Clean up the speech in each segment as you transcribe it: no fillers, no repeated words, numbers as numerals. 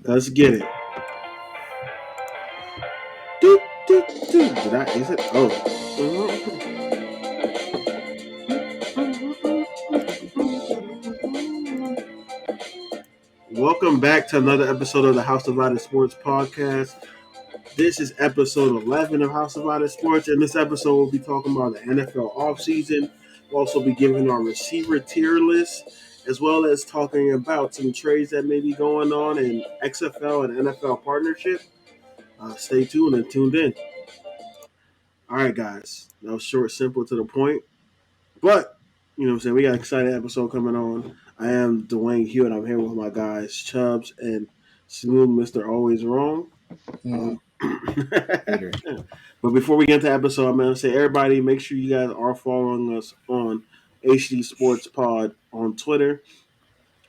Let's get it. Doot, doot, doot. Is it? Oh. Welcome back to another episode of the House Divided Sports podcast. This is episode 11 of House Divided Sports. In this episode, we'll be talking about the NFL offseason. We'll also be giving our receiver tier list, as well as talking about some trades that may be going on in XFL and NFL partnership. Stay tuned and tuned in. All right, guys. That was short, simple, to the point. But, you know what I'm saying? We got an exciting episode coming on. I am Dwayne Hewitt. I'm here with my guys, Chubbs and Smooth Mr. Always Wrong. But before we get into the episode, I'm going to say, everybody, make sure you guys are following us on HD Sports Pod on Twitter,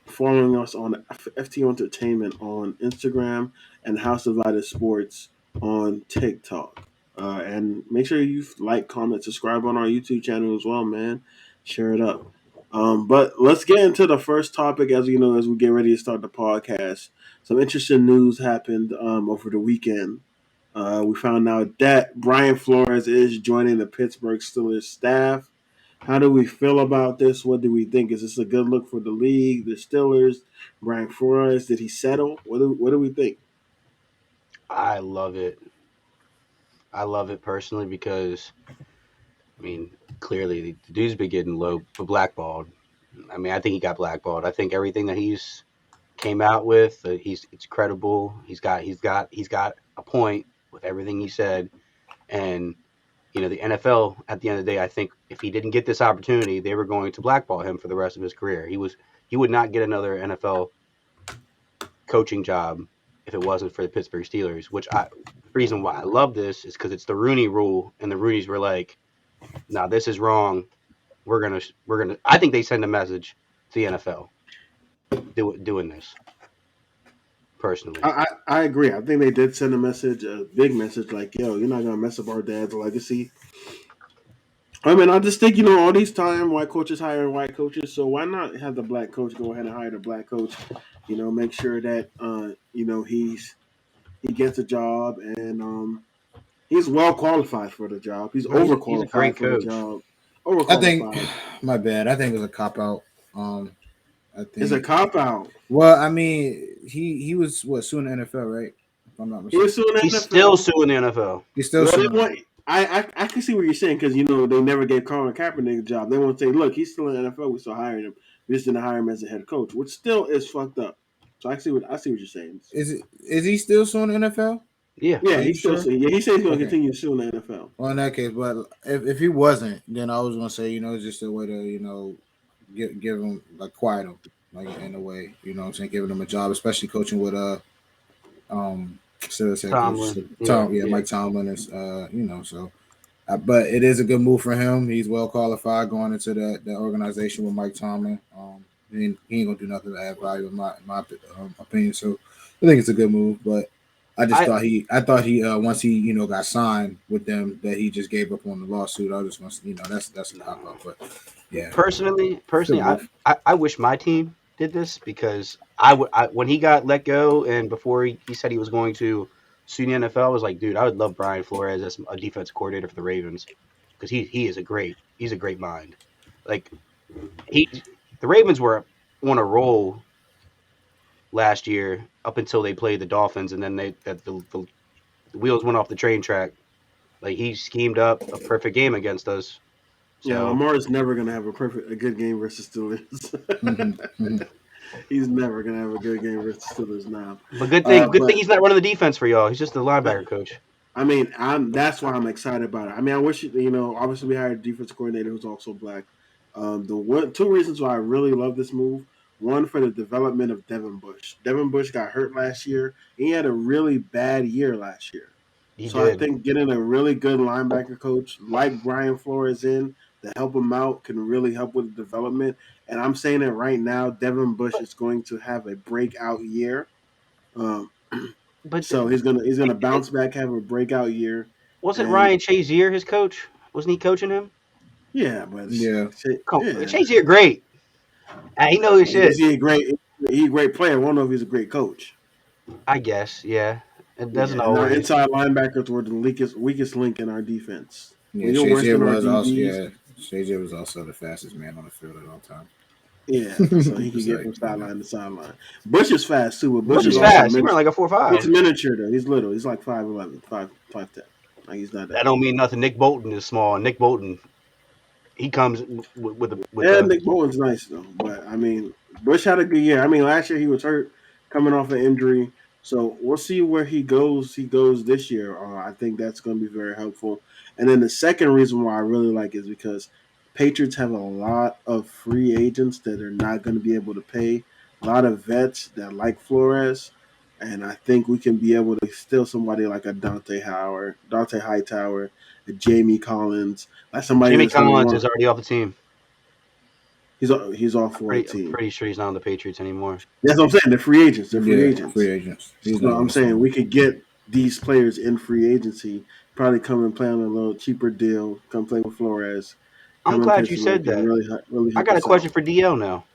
following us on FTO Entertainment on Instagram, and House Divided Sports on TikTok. And make sure you like, comment, subscribe on our YouTube channel as well, man. Share it up. But let's get into the first topic as we get ready to start the podcast. Some interesting news happened over the weekend. We found out that Brian Flores is joining the Pittsburgh Steelers staff. How do we feel about this? What do we think? Is this a good look for the league, the Steelers? Brian Flores, did he settle? What do we think? I love it. I love it personally because, clearly the dude's been getting blackballed. I think he got blackballed. I think everything that he's came out with, it's credible. He's got a point with everything he said, and the NFL at the end of the day, I think if he didn't get this opportunity, they were going to blackball him for the rest of his career. He would not get another NFL coaching job if it wasn't for the Pittsburgh Steelers. The reason why I love this is because it's the Rooney Rule, and the Roonies were like, "No, this is wrong. We're gonna." I think they send a message to the NFL doing this. Personally, I agree. I think they did send a big message, like, "Yo, you're not gonna mess up our dad's legacy." I just think, all these time white coaches hiring white coaches, so why not have the black coach go ahead and hire the black coach? Make sure that he gets a job, and he's well qualified for the job. He's overqualified he's a great for coach. the job. I think, my bad. I think it was a cop out. I think it's a cop out. Well, he was suing the NFL, right? If I'm not mistaken. He's still suing the NFL. He's still suing. I can see what you're saying, because they never gave Colin Kaepernick a job. They want to say, look, he's still in the NFL. We still hiring him. We just didn't hire him as a head coach, which still is fucked up. So I see what you're saying. Is he still suing the NFL? Yeah, he's still suing. Yeah, he said he's going to continue suing the NFL. Well, in that case, but if he wasn't, then I was going to say, it's just a way to give him, quiet him, in a way, what I'm saying, giving him a job, especially coaching with Mike Tomlin is so. But it is a good move for him. He's well qualified going into that organization with Mike Tomlin. He ain't gonna do nothing to add value in my opinion. So I think it's a good move. But I thought he once he got signed with them, that he just gave up on the lawsuit. I just want that's a cop out. But yeah, personally, I wish my team did this, because when he got let go and before he said he was going to sue the NFL, I was like, dude, I would love Brian Flores as a defensive coordinator for the Ravens, because he's a great mind. The Ravens were on a roll last year up until they played the Dolphins, and then the wheels went off the train track. He schemed up a perfect game against us. So, yeah, Lamar is never going to have a good game versus Steelers. He's never going to have a good game versus Steelers now. But good thing he's not running the defense for y'all. He's just the linebacker coach. That's why I'm excited about it. I wish, obviously we hired a defense coordinator who's also black. Two reasons why I really love this move. One, for the development of Devin Bush. Devin Bush got hurt last year. He had a really bad year last year. I think getting a really good linebacker coach like Brian Flores to help him out can really help with the development. And I'm saying it right now, Devin Bush is going to have a breakout year. So he's gonna bounce back, have a breakout year. Wasn't Ryan Shazier his coach? Wasn't he coaching him? Yeah, but Shazier great. He knows his shit. He's a great player. I don't know if he's a great coach. I guess, yeah. It Yeah, doesn't and our always. inside linebackers were the weakest link in our defense. Yeah, We were worse Shazier than our was also DBs. Shazier was also the fastest man on the field at all times. Yeah, so he could Just get like from sideline to sideline. Bush is fast too, but Bush Bush is is yeah, also fast. He ran miniature. like a 4.5. He's miniature though. He's little. He's like 5'11", 5'10". Like he's not That that don't big. mean nothing. Nick Bolton is small. Nick Bolton, he comes with And a. Nick Bowen's nice though, but I mean, Bush had a good year. I mean, last year he was hurt, coming off an injury, so we'll see where he goes. He goes this year. I think that's going to be very helpful. And then the second reason why I really like is because Patriots have a lot of free agents that are not going to be able to pay. A lot of vets that like Flores, and I think we can be able to steal somebody like a Dante Hightower, a Jamie Collins, like somebody Jimmy that's going to Collins want. is already off the team. He's off for a I'm team. pretty sure he's not on the Patriots anymore. That's what I'm saying. They're free agents. They're free yeah, free agents. agents. He's So not on I'm the saying team. we could get these players in free agency, probably come and play on a little cheaper deal, come play with Flores, I'm come in glad you Pittsburgh said and that. really I help got a us out. question for DL now.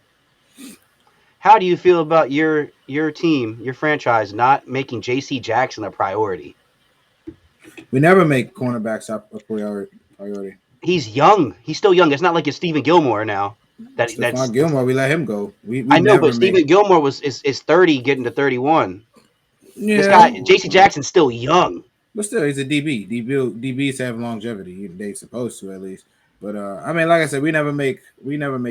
How do you feel about your team, your franchise, not making J.C. Jackson a priority? We never make cornerbacks a priority. He's young. He's still young. It's not like it's Stephen Gilmore now. That's Stephon Gilmore, we let him go. We I know, never but make. Stephen Gilmore is 30, getting to 31. This Yeah, guy, J.C. Jackson's still young. but still, he's a DB. DBs have longevity. They supposed to at least. But I mean, like I said, we never make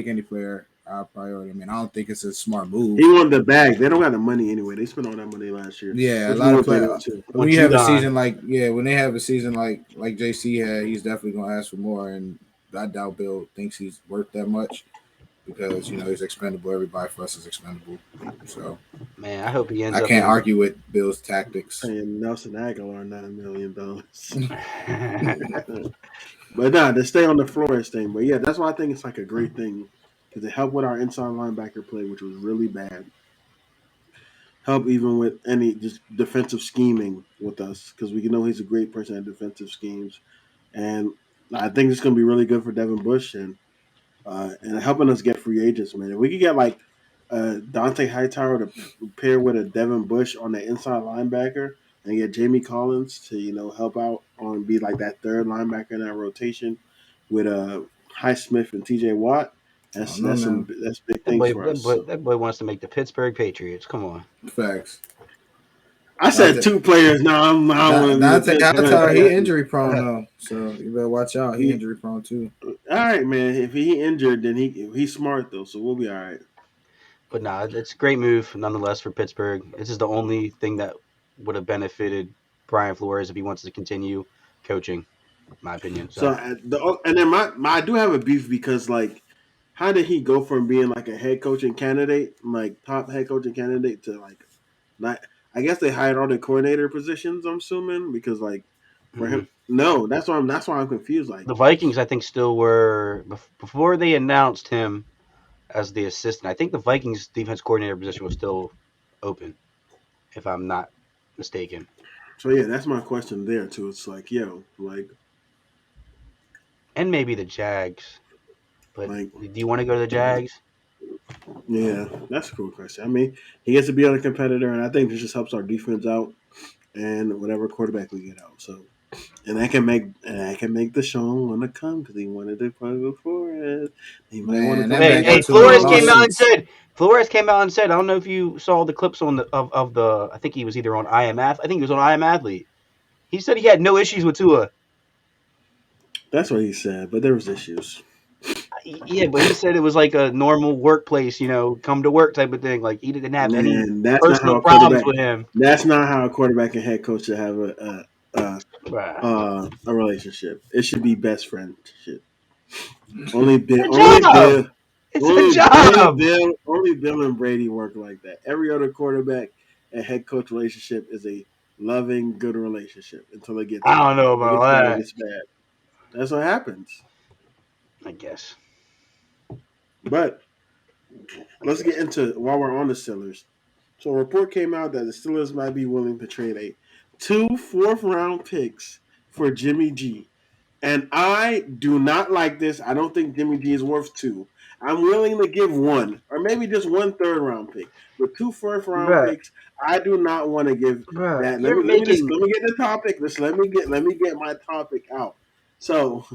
any player our priority. I mean, I don't think it's a smart He move. wanted the bag. They don't got the money anyway. They spent all that money last year. Yeah, a Which lot of more they play. want to. When With you have a Judon, season when they have a season like JC had, he's definitely gonna ask for more. And I doubt Bill thinks he's worth that much because he's expendable. Everybody for us is expendable. So man, I hope he ends I up can't in. argue with Bill's tactics. Paying Nelson Aguilar $9 million. But nah, to stay on the Flores thing. But yeah, that's why I think it's like a great thing because it helped with our inside linebacker play, which was really bad. Help even with any just defensive scheming with us because we know he's a great person at defensive schemes, and I think it's going to be really good for Devin Bush and helping us get free agents, man. If we could get like Dante Hightower to pair with a Devin Bush on the inside linebacker and get Jamie Collins to help out on be like that third linebacker in that rotation with Highsmith and T.J. Watt. I don't That's know that's some now. that's big That things boy, for that us. boy, So. that boy wants to make the Pittsburgh Patriots. Come on. Facts. I said Dante, two players. Now I don't want to be the Dante Hightower, he Pittsburgh. injury prone though, so you better watch out. He He, injury prone too. all right, man. If he injured, then he's smart though, so we'll be all right. But nah, it's a great move nonetheless for Pittsburgh. This is the only thing that would have benefited Brian Flores if he wants to continue coaching, in my opinion. So So and then my I do have a beef because like, how did he go from being like a head coaching candidate, like top head coaching candidate, to like not? I guess they hired all the coordinator positions. I'm assuming because like for mhm. him, no, that's why I'm confused. Like, The Vikings, I think, still were before they announced him as the assistant. I think the Vikings defense coordinator position was still open, if I'm not mistaken. so yeah, that's my question there too. It's like, yo, And maybe the Jags. But like do you want to go to the Jags? yeah, that's a cool question. I mean, he gets to be on a competitor, and I think this just helps our defense out and whatever quarterback we get out. So. And I can make the Sean want to come because he wanted to play before it. He might want to Man, come that back man Hey, got next too many Flores year. came out and lawsuits. said. Flores came out and said. I don't know if you saw the clips on of the. I think he was either on I think he was on I Am Athlete. He said he had no issues with Tua. That's what he said, but there was issues. Yeah, but he said it was like a normal workplace, come to work type of thing. Like he didn't have any And that's not how personal a problems quarterback. with him. That's not how a quarterback and head coach should have a Bruh. a relationship. It should be best friendship. Only Bill, It's a only job. Bill, It's a only job. Bill, only Bill and Brady work like that. Every other quarterback and head coach relationship is a loving, good relationship until it gets I don't bad. know When it about gets bad, it that. gets bad. That's what happens. I guess. But I let's get guess. into while we're on the Steelers. So a report came out that the Steelers might be willing to trade two fourth-round picks for Jimmy G. And I do not like this. I don't think Jimmy G is worth two. I'm willing to give one, or maybe just one third-round pick. With 2 first-round Bruh, picks, I do not want to give bruh, that. you're making. Let me get the topic. Let me get my topic out. So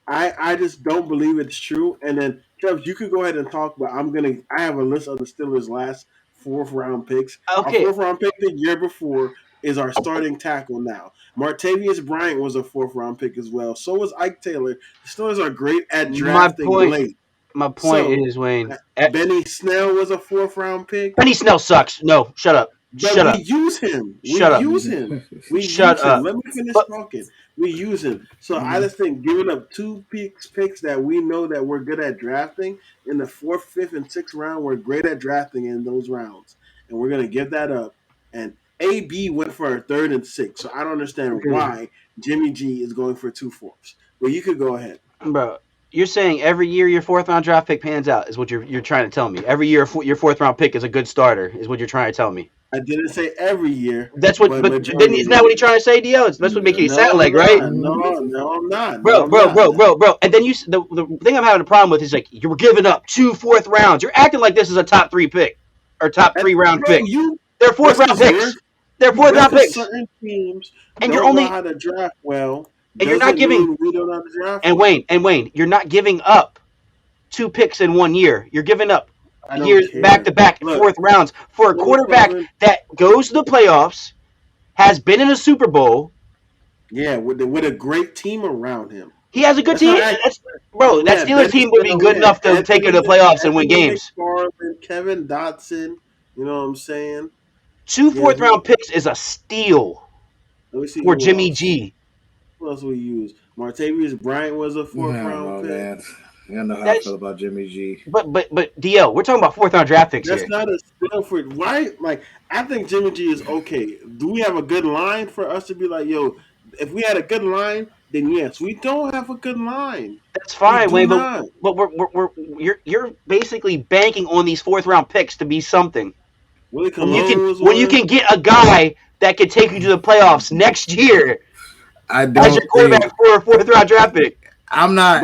I just don't believe it's true. And then, Chubbs, you could go ahead and talk, but I have a list of the Steelers' last 4th-round picks. Our Okay, 4th-round pick the year before is our starting tackle now. Martavius Bryant was a 4th-round pick as well. So was Ike Taylor. The Steelers are great at my drafting point. late. My point So is, Wayne. Benny Snell was a 4th-round pick. Benny Snell sucks. No, shut up. But Shut we up. use him. We Shut up. use him. We Shut use him. up. Let me finish But talking. We use him. So I just think giving up 2 picks that we know that we're good at drafting in the 4th, 5th, and 6th round, we're great at drafting in those rounds. And we're going to give that up. And AB went for a 3rd and 6th. So I don't understand why Jimmy G is going for 2 fourths. Well, you could go ahead. bro, you're saying every year your 4th-round draft pick pans out is what you're trying to tell me. Every year your 4th-round pick is a good starter is what you're trying to tell me. I didn't say every year. That's what, but isn't that what he's trying to say, DL? That's what making you sound like, right? No, I'm not. Bro. And then the thing I'm having a problem with is like you were giving up 2 4th rounds. You're acting like this is a top 3 pick or top 3-round pick. They're 4th-round picks. They're 4th-round picks. Certain teams and don't you're only know how to draft well. And you're not giving. We don't know how to draft And Wayne, you're not giving up 2 picks in 1 year. You're giving up years back to back 4th rounds for a quarterback that goes to the playoffs, has been in a Super Bowl. Yeah, with a great team around him. He has a good team. That Steelers team would be good enough to take it to the playoffs and win games. Kevin Dotson, you know what I'm saying? 2 4th-round picks is a steal for Jimmy G. Who else we use? Martavius Bryant was a 4th-round pick. Man. I don't know how I feel about Jimmy G. But DL, we're talking about 4th-round draft picks That's here. not a steal for why. Like I think Jimmy G is okay. Do we have a good line for us to be like, yo? If we had a good line, then yes. We don't have a good line. That's fine, Wayne. But you're basically banking on these 4th-round picks to be something. When you can get a guy that can take you to the playoffs next year as your quarterback for a 4th-round draft pick. I'm not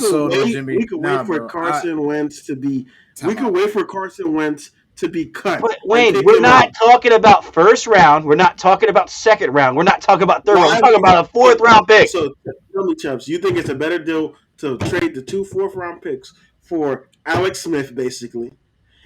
sold on Jimmy. We could wait for Carson Wentz to be. We could wait for Carson Wentz to be cut. But Wayne, we're not talking about 1st round. We're not talking about 2nd round. We're not talking about 3rd round. We're talking about a 4th-round pick. So tell me, Chubbs, you think it's a better deal to trade the 2 4th-round picks for Alex Smith, basically,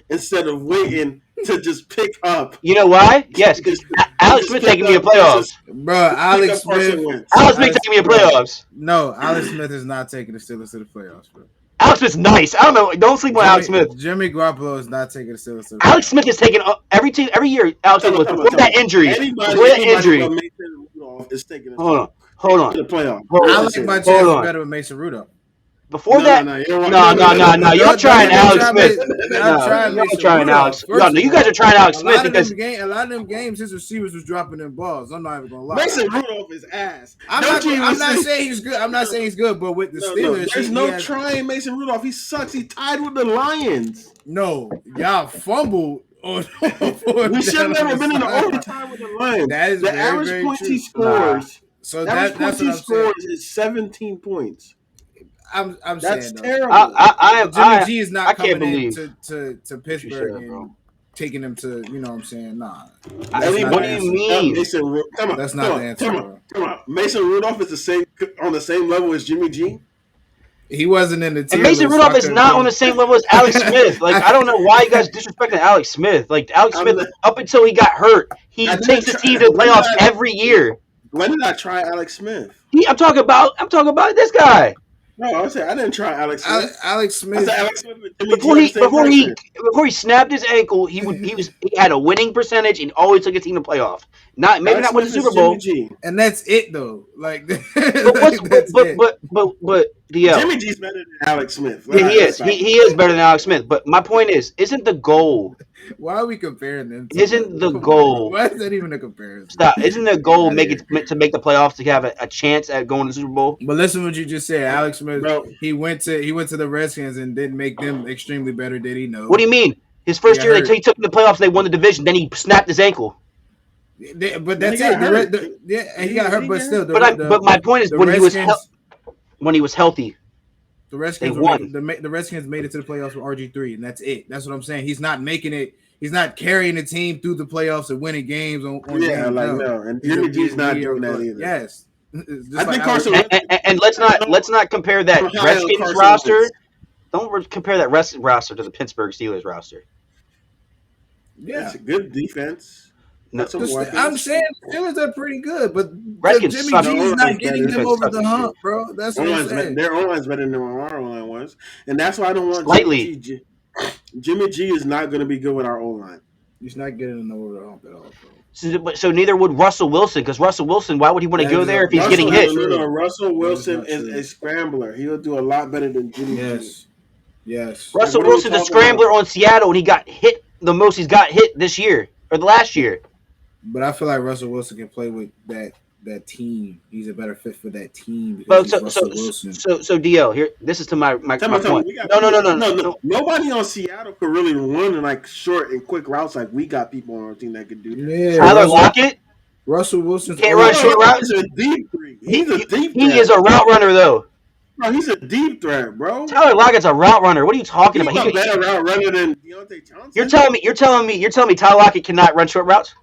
instead of waiting to just pick up? You know why? Yes, because Alex Smith taking me to playoffs. Bro, Alex Smith taking me to playoffs. No, Alex Smith is not taking the Steelers to the playoffs, bro. Alex Smith's nice. I don't know. Don't sleep on Alex Smith. Jimmy Garoppolo is not taking the Steelers to the playoffs. Alex Smith is taking every year. Alex Smith before that injury. Is taking us Hold on. to the playoffs. I like my chances better with Mason Rudolph. Before that, no. You're trying Alex Smith. You're trying Alex. No, you guys are trying Alex Smith because a lot of them games, his receivers was dropping them balls. I'm not even gonna lie. Mason Rudolph is ass. I'm not saying he's good. I'm not saying he's good, but with the Steelers, there's no trying Mason Rudolph. He sucks. He tied with the Lions. No, y'all fumbled. We should have never been in the overtime with the Lions. That is the average points he scores. So that's what I'm saying. Is 17 points. I'm that's saying terrible. Jimmy G is not coming in to Pittsburgh and taking him to, you know what I'm saying? Nah. What do you mean? That's not the answer. Come on. Mason Rudolph is on the same level as Jimmy G. He wasn't in the team. And Mason Rudolph is not on the same level as Alex Smith. Like, I don't know why you guys disrespecting Alex Smith. Like, Alex Smith, up until he got hurt, he takes the team to the playoffs every year. When did I try Alex Smith? I'm talking about this guy. No, I said I didn't try Alex Smith. Alex Smith. Before he snapped his ankle, he had a winning percentage and always took his team to playoff. Not win the Super Bowl. And that's it though. Like, but Jimmy G's better than Alex Smith. Yeah, he is. He is better than Alex Smith. But my point is, isn't the goal? Why are we comparing them? Isn't the goal? Why is that even a comparison? Stop. Isn't the goal to make the playoffs to have a chance at going to the Super Bowl? But listen to what you just said. Alex Smith, he went to the Redskins and didn't make them extremely better, did he? No. What do you mean? His first year, he took them to the playoffs. They won the division. Then he snapped his ankle. But that's it. He got hurt, but still. But my point is when he was healthy. The They Redskins won. the Redskins made it to the playoffs with RG3, and that's it. That's what I'm saying. He's not making it. He's not carrying the team through the playoffs and winning games on Yeah, games. like no, and Jimmy G's not doing that either. Yes, I think Carson and let's not compare that Redskins roster. Don't compare that Redskins roster to the Pittsburgh Steelers roster. Yeah, it's a good defense. No, I'm saying the Steelers are pretty good, but Redskins Jimmy G is not getting them over the hump, bro. That's what I'm saying. Their O-line's better than our O-line was, and that's why I don't want slightly. Jimmy G is not going to be good with our O-line. He's not getting them over the hump at all, bro. So neither would Russell Wilson, because Russell Wilson, why would he want to go there if he's getting hit? No, Russell Wilson is a scrambler. He'll do a lot better than Jimmy G. Yes. Russell Wilson's a scrambler on Seattle, and he got hit the most he's got hit this year or the last year. But I feel like Russell Wilson can play with that team. He's a better fit for that team. So DL, here, this is to my point. No. Nobody on Seattle could really run in like short and quick routes like we got people on our team that could do that. Yeah, Tyler Lockett. Russell Wilson can't run short routes. He's a deep three. He's a deep. He is a route runner though. Bro, he's a deep threat, bro. Tyler Lockett's a route runner. What are you talking about? He's a better route runner than Deontay Johnson. You're telling me Tyler Lockett cannot run short routes?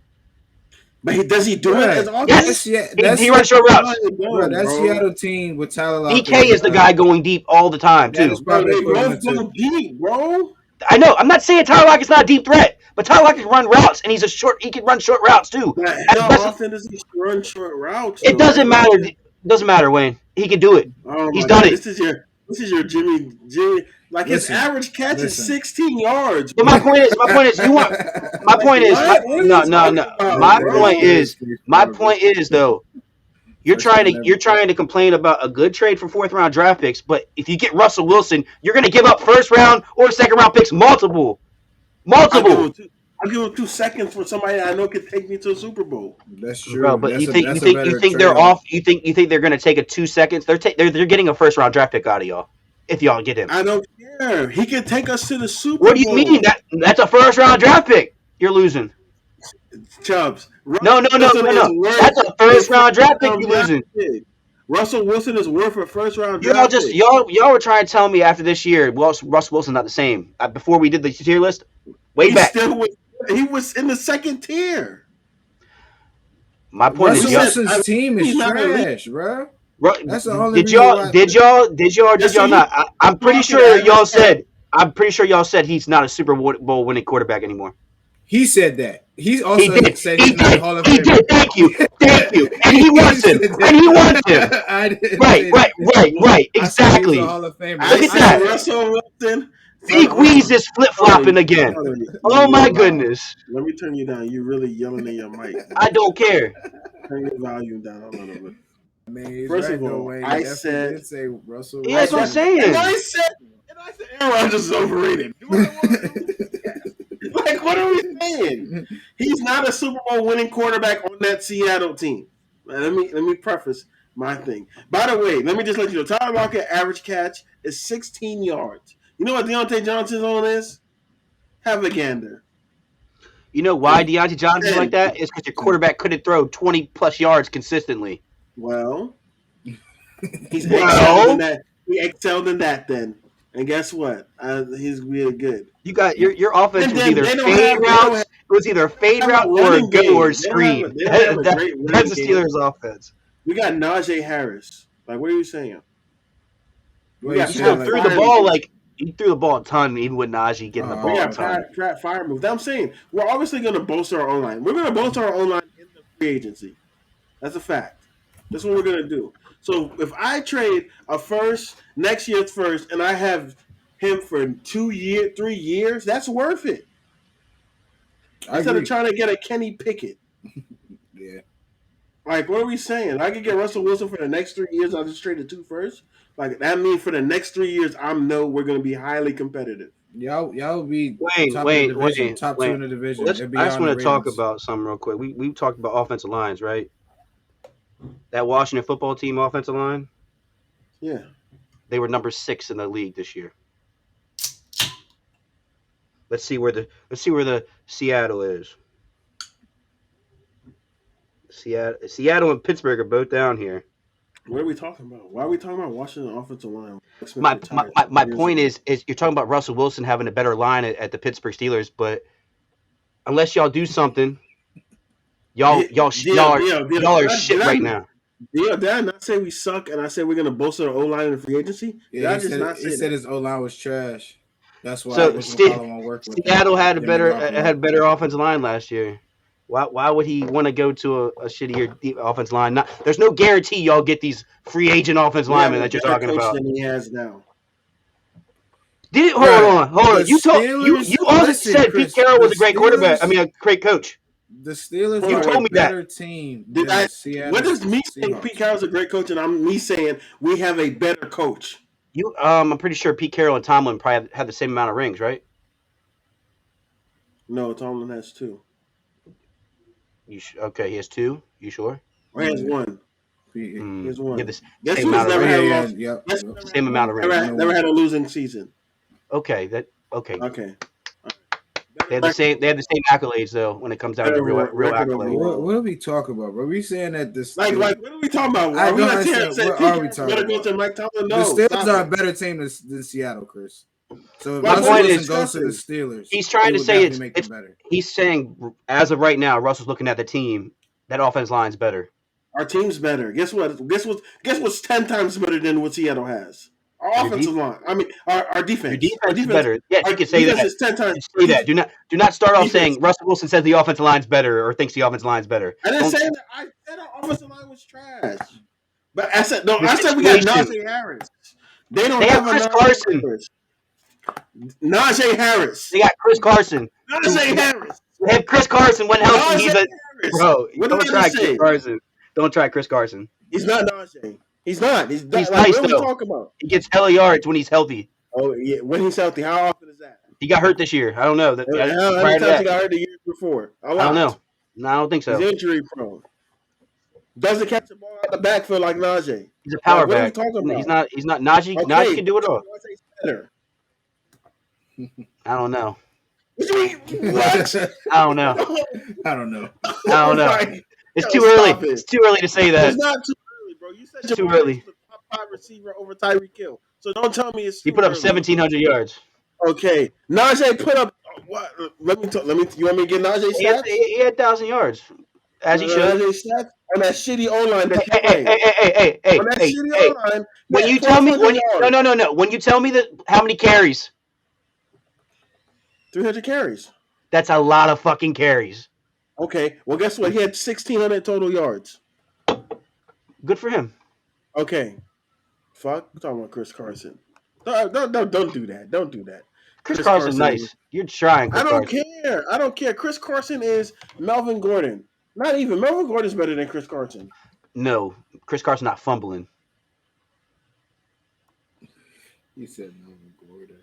But does he do it as often? Yes, he runs short routes. Bro, that Seattle team with Tyler Lockett. DK is the guy going deep all the time too. Bro, they both go deep, bro. I know. I'm not saying Tyler Lockett's not a deep threat, but Tyler Lockett can run routes, and he can run short routes too. How often does he run short routes? It doesn't matter. It doesn't matter, Wayne. He can do it. He's done it. This is your Jimmy. Like his average catch is 16 yards. But my point is, though, you're trying to complain about a good trade for 4th round draft picks, but if you get Russell Wilson, you're going to give up 1st round or 2nd round picks multiple. I'll give him 2 seconds for somebody I know can take me to a Super Bowl. That's true. Bro, but you think they're off? You think they're going to take a 2 seconds? They're getting a 1st round draft pick out of y'all if y'all get him. I don't care. He can take us to the Super Bowl. What do you mean? That's a 1st round draft pick. You're losing. Chubbs. No. That's a 1st round draft pick. You're losing. Russell Wilson is worth a 1st round draft pick. Y'all were trying to tell me after this year, Russell Wilson's not the same. Before we did the tier list, back. He was in the 2nd tier. My point is, Wilson's team is trash, bro. That's the only. Did y'all not? I'm pretty sure y'all said he's not a Super Bowl winning quarterback anymore. He said that. He also said he's not Hall of Famer. He did. Thank you. And he wants him. Right. Exactly. Look at that. Russell Wilson. Big Weeze is flip-flopping again. Oh, my goodness. Let me turn you down. You're really yelling in your mic. I don't care. Turn your volume down a little bit. I mean, first of all, I said Russell. Yeah, that's what I'm saying. And I said Aaron Rodgers is overrated. Like, what are we saying? He's not a Super Bowl winning quarterback on that Seattle team. Let me preface my thing. By the way, let me just let you know, Tyler Lockett average catch is 16 yards. You know what Deontay Johnson's on is? Have a gander. You know why Deontay Johnson's like that? It's because your quarterback couldn't throw 20-plus yards consistently. Well, he's excelled in that. He excelled in that then. And guess what? He's really good. You got your offense was either fade routes. It was either fade route or a go or screen. That's the Steelers' offense. We got Najee Harris. Like, what are you saying? He threw the ball he threw the ball a ton, even with Najee getting the ball a ton. Fire move. I'm saying we're obviously going to bolster our O-line. We're going to bolster our O-line in the free agency. That's a fact. That's what we're going to do. So if I trade a next year's first, and I have him for 3 years, that's worth it. Instead of trying to get a Kenny Pickett. Yeah. Like, what are we saying? I could get Russell Wilson for the next 3 years. I'll just trade the 2 first. Like, that means for the next 3 years, we're going to be highly competitive. Y'all be top 2 in the division. I just want to talk about something real quick. We talked about offensive lines, right? That Washington football team offensive line. Yeah. They were number 6 in the league this year. Let's see where the Seattle is. Seattle and Pittsburgh are both down here. What are we talking about? Why are we talking about Washington offensive line? Smith My my, retired my, my 2 years point ago. is you're talking about Russell Wilson having a better line at the Pittsburgh Steelers, but unless y'all do something, y'all Did, y'all sh- y'all are y'all are shit right now. did I not say we suck and I said we're gonna bolster the O line in free agency? Yeah, Did I just not he say said that? his O line was trash. That's why So whatchamacallit won't work with Seattle had a Jimmy better Garoppolo. offensive line last year. Why would he want to go to a shittier deep offensive line? There's no guarantee y'all get these free agent offensive We have linemen a that you're better talking coach about. than he has now. Bruh, Hold the on. You Steelers. already Listen, said Pete Chris. Carroll The was a great quarterback. I Steelers. mean, a great coach. The Steelers Hold You are on. a told me that. better team Did than I? the Seattle What does me saying Pete Seahawks. Carroll's a great coach and I'm me saying we have a better coach? I'm pretty sure Pete Carroll and Tomlin probably have the same amount of rings, right? No, Tomlin has 2. Okay, he has 2. You sure? Or he has 1. He- He has You have 1. the Guess same who's amount of never Oh rings. yeah, had a yeah, loss? yep. Guess who Yep. Same amount of rings. never had a losing season? Okay, okay. Okay. They have Better the same accolades though when it comes down to better real record accolades. overall. What are we talking about, bro? We saying that this Like, the what are we talking about? I Are we don't not saying understand. What Pete are we Carroll's talking better coach about? than Mike Tomlin? The No, Steelers stop are a it. better team than Seattle, Chris. So if My Russell point Wilson is, goes to the Steelers, he's trying he to will say definitely make them better. he's saying as of right now, Russell's looking at the team. That offense line's better. Our team's better. Guess what? Guess what's 10 times better than what Seattle has? Our Your offensive line. I mean, our your defense. defense is better. Yes, you can say that. Is 10 times. You say that. Do not start off Defense. saying Russell Wilson says the offensive line's better or thinks the offensive line's better. I didn't Don't say that. I said our offensive line was trash. But I said no. the I said we got situation. Najee Harris. They don't They have have a Chris Najee Carson. Harris. Najee Harris. They got Chris Carson. Najee Harris. They have Chris Carson when healthy. Najee He's a Harris. bro. What did Don't I try just Chris say? Carson. Don't try Chris Carson. He's not Najee. He's not. He's not. He's Like, nice what are we though. talking about? He gets hella yards when he's healthy. Oh yeah, when he's healthy. How often is that? He got hurt this year. I don't know. How many Prior to times he that, got hurt the years before? A I don't know. lot. No, I don't think He's so. injury prone. Doesn't catch the ball out the backfield like Najee. He's a Like, power what are we back. talking about? He's not Najee. Okay, Najee can do it all. Najee's better. I don't know. What you mean? What? I don't know. I don't know. I don't know. Like, It's yo, too early. stop it. It's too early to say that. It's not too early, bro. You said It's too Jamar Chase early. was a top 5 receiver over Tyreek Hill. So don't tell me it's too He put up early. 1,700 yards. Okay, Najee put up what? Let me. You want me to get Najee stats? He had 1,000 yards, as he should. Najee stats on that shitty O line that he Hey, played. On that hey, shitty hey. O line, When you tell me, no. When you tell me that how many carries, 300 carries. that's a lot of fucking carries. Okay, well, guess what? He had 1,600 total yards. Good for him. Okay, fuck. We're talking about Chris Carson. Don't do that. Don't do that. Chris Carson's nice. You're trying, Chris Carson. Care. I don't care. Chris Carson is Melvin Gordon. Not even Melvin Gordon's better than Chris Carson. No, Chris Carson not fumbling. You said Melvin Gordon.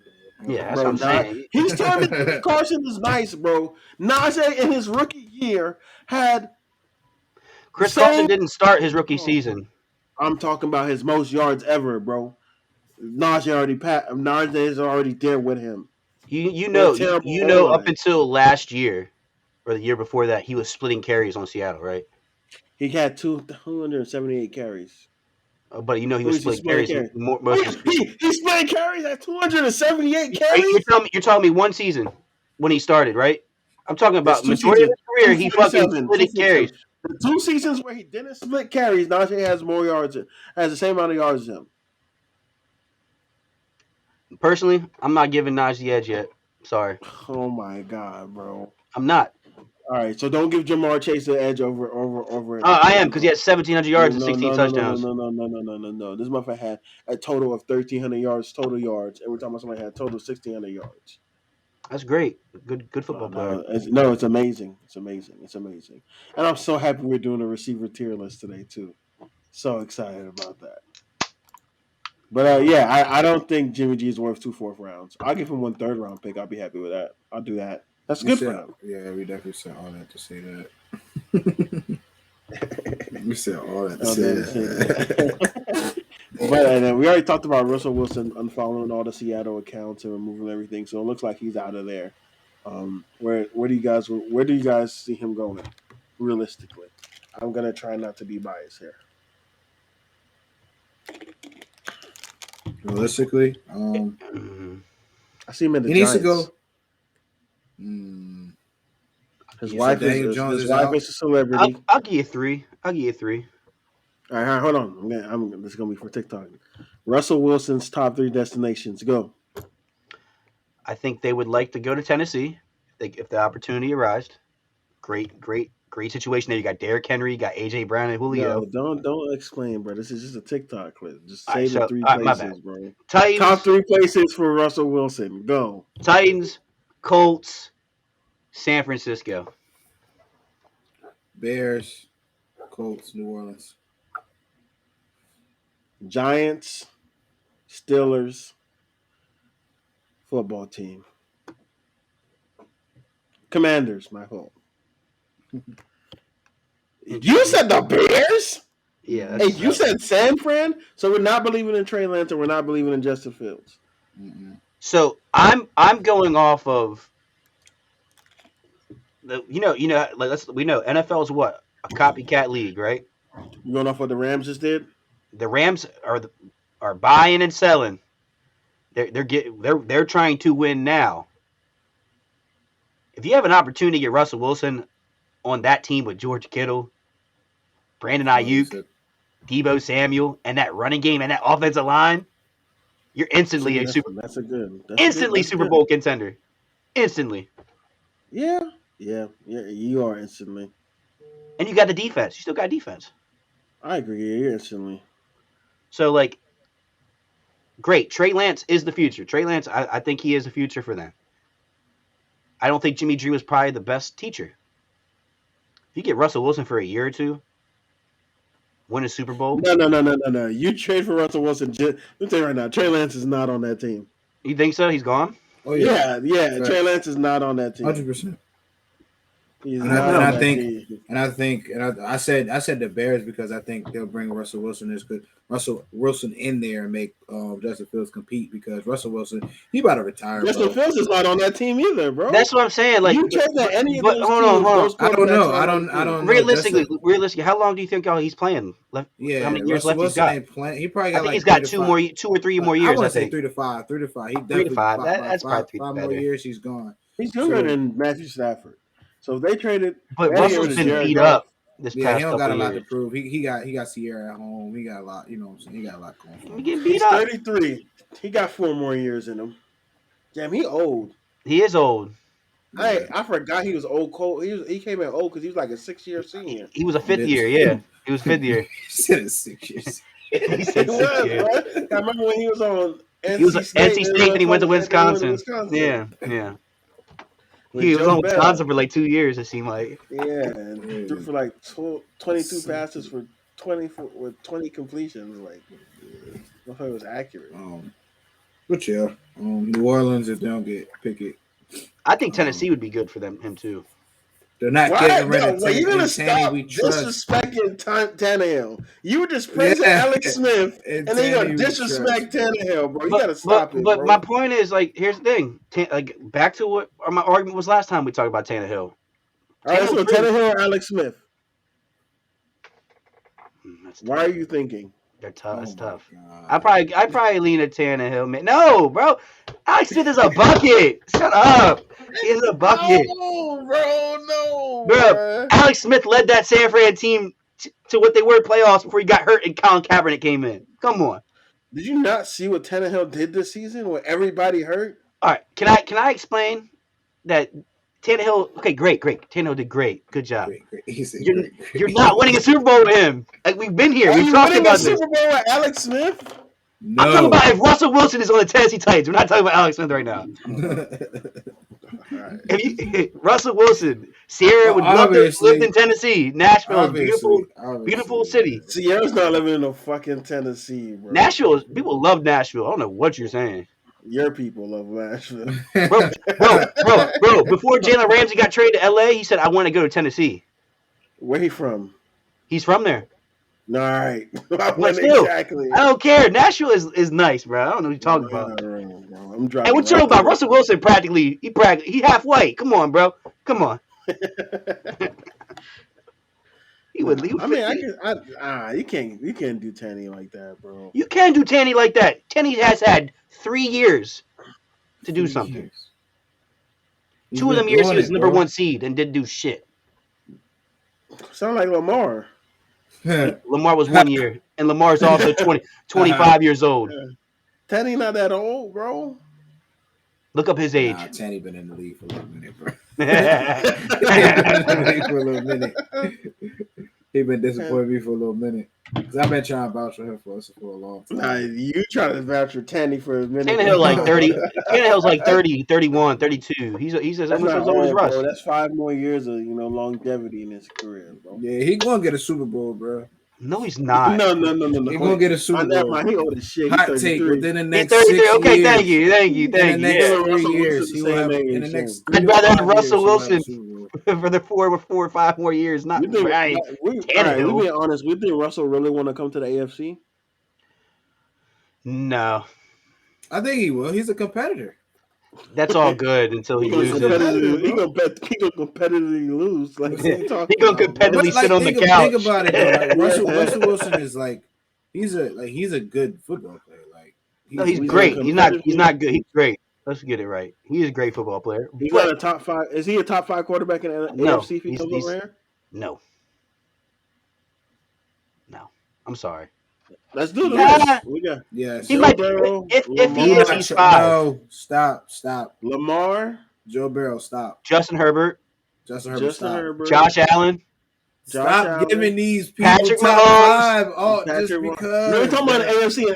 Yeah, that's what I'm saying. He's telling me Chris Carson is nice, bro. Najee in his rookie year had. Chris Carson didn't start his rookie season. I'm talking about his most yards ever, bro. Najee is already there with him. You know up until last year or the year before that, he was splitting carries on Seattle, right? He had 278 carries. But he was splitting carries. He's splitting carries at 278 carries? You're telling me one season when he started, right? I'm talking about majority of his career, he fucking split carries. The 2 seasons where he didn't split carries, Najee has more yards, has the same amount of yards as him. Personally, I'm not giving Najee the edge yet. Sorry. Oh my god, bro. I'm not. All right, so don't give Jamar Chase the edge over. I am because he had 1,700 yards and 16 touchdowns. No. This motherfucker had a total of 1,300 yards, total yards. Every time somebody had a total of 1,600 yards. That's great. Good football player. It's amazing. It's amazing. And I'm so happy we're doing a receiver tier list today too. So excited about that. But I don't think Jimmy G is worth 2 4th rounds. I'll give him 1 3rd round pick. I'll be happy with that. I'll do that. That's good for him. Yeah, we definitely said all that to say that. We said all that to say that. But we already talked about Russell Wilson unfollowing all the Seattle accounts and removing everything, so it looks like he's out of there. Where do you guys see him going? Realistically, I'm gonna try not to be biased here. Realistically, Mhm. I see him in the he Giants. needs to go. His You wife said Daniel Jones his is wife out? is a celebrity. I'll give you 3. I'll give you 3. All right, hold on. This is gonna be for TikTok. Russell Wilson's top 3 destinations. Go. I think they would like to go to Tennessee if the opportunity arises. Great situation there. You got Derrick Henry, you got AJ Brown and Julio. No, don't explain, bro. This is just a TikTok clip. Just All right, say the 3 my bad. places, bro. Titans, Top 3 places for Russell Wilson. Go. Titans, Colts, San Francisco. Bears, Colts, New Orleans. Giants, Steelers, football team. Commanders, my fault. You said the Bears? Yeah. Hey, you said San Fran? So we're not believing in Trey Lance and we're not believing in Justin Fields. So I'm going off of we know NFL is what? A copycat league, right? You going off what the Rams just did? The Rams are buying and selling. They're trying to win now. If you have an opportunity to get Russell Wilson on that team with George Kittle, Brandon Ayuk, Deebo Samuel, and that running game and that offensive line, you're instantly Super Bowl contender. Instantly. Yeah, you are instantly. And you got the defense. You still got defense. I agree. Yeah, you're instantly. So, great. Trey Lance is the future. Trey Lance, I think he is the future for them. I don't think Jimmy G was probably the best teacher. If you get Russell Wilson for a year or two, win a Super Bowl. No. You trade for Russell Wilson. Let me tell you right now, Trey Lance is not on that team. You think so? He's gone? Oh yeah. Right. Trey Lance is not on that team. 100%. I said the Bears because I think they'll bring Russell Wilson in there and make Justin Fields compete because Russell Wilson he about to retire. Justin Fields is not on that team either, bro. That's what I'm saying. You trade that any of those teams. I don't know. I don't Realistically, how long do you think he's playing? How many years left he's got? He probably got he's got 2 or 3 more years. I want to say 3 to 5. 3 to 5. He definitely 3 to 5. That's probably 5 more years. He's gone. He's younger than Matthew Stafford. So if they traded, but Russell's been beat up this past he couple don't got a lot years. to prove. He got Sierra at home. He got a lot. You know what I'm saying? He got a lot going for him. He's 33. He got 4 more years in him. Damn, he old. He is old. I forgot he was old. Cold. He came in old because he was like a 6-year senior. He was a 5th year. Yeah, he was 5th year. He said it's 6 years. He said 6 years. I remember when he was on NC State and he went to Wisconsin. Yeah. He was on Wisconsin for 2 years, it seemed like. Yeah, and threw for 22 passes for 20 completions. I thought it was accurate. But yeah, New Orleans, if they don't get Pickett. I think Tennessee would be good for him too. They're not getting rid of You're going to stop disrespecting Tannehill. You were just praising Alex Smith, and then you're going to disrespect Tannehill, bro. You got to stop it, But my point is, here's the thing. Back to what my argument was last time we talked about Tannehill. All right, so Tannehill or Alex Smith? Why are you thinking? They're tough. It's tough. I probably lean at Tannehill, man. No, bro. Alex Smith is a bucket. Shut up. He's a bucket. No, bro. Alex Smith led that San Fran team to what they were in playoffs before he got hurt and Colin Kaepernick came in. Come on. Did you not see what Tannehill did this season when everybody hurt? All right. Can I explain that Tannehill? Okay, great. Tannehill did great. Good job. Great. You're not winning a Super Bowl with him. We've been here. We've talked about this. Super Bowl with Alex Smith? No. I'm talking about if Russell Wilson is on the Tennessee Titans. We're not talking about Alex Smith right now. Right. Russell Wilson, Sierra would love to live in Tennessee. Nashville is beautiful city. Sierra's not living in no fucking Tennessee, bro. People love Nashville. I don't know what you're saying. Your people love Nashville. bro. Before Jalen Ramsey got traded to LA, he said, I want to go to Tennessee. Where he from? He's from there. All right. Exactly. I don't care. Nashville is nice, bro. I don't know what you're talking about. I'm driving. And what you talking about? Russell Wilson he half white. Come on, bro. Come on. He would. I mean, you can't do Tanny like that, bro. You can do Tanny like that. Tanny has had 3 years to do 3 something. years. 2 of them years he was number 1 seed and didn't do shit. Sound like Lamar. Lamar was 1 year, and Lamar's also 25 years old. Tanny not that old, bro. Look up his age. Nah, Tanny been in the league for a little minute, bro. He been disappointing me for a little minute. Because I've been trying to vouch for him for a long time. Nah, you trying to vouch for Tanny for a minute. Tannehill's like 30. Tannehill's like 30, 31, 32. He's That's almost not as old as old, Russ. bro. That's 5 more years of longevity in his career, bro. Yeah, he gonna get a Super Bowl, bro. No, he's not. No. He gonna get a Super Bowl. He old as shit. Hot He's take 33. within the He's next 33. 6 Okay, years. thank you. In the next Yeah. 3 Russell years, Wilson's he the will have. same In the age, next too. 3 I'd to rather 5 have Russell years, he'll have a Wilson Super Bowl. for the 4 or 5 more years. Not We think, right. we Tannehill. being honest. We think Russell really want to come to the AFC. No, I think he will. He's a competitor. that's all good until he loses. He gonna competitively lose. Like He gonna competitively sit on the couch. Think about it though. Like Russell Wilson is like he's a good football player. Like No, he's great. He's not good. He's great. Let's get it right. He is a great football player. He's not a top 5. Is he a top 5 quarterback in the No, AFC if he comes over here? No. I'm sorry. Let's do Yeah. this. We got yes. He might. Burrow, If he Lamar. is, he's 5. No, stop. Lamar, Joe Burrow, stop. Justin Herbert, Justin Herbert, stop. Herbert, Josh Allen, Stop giving these people Patrick top Mahomes. 5. Oh, Patrick just Mahomes. because. No, we're talking about the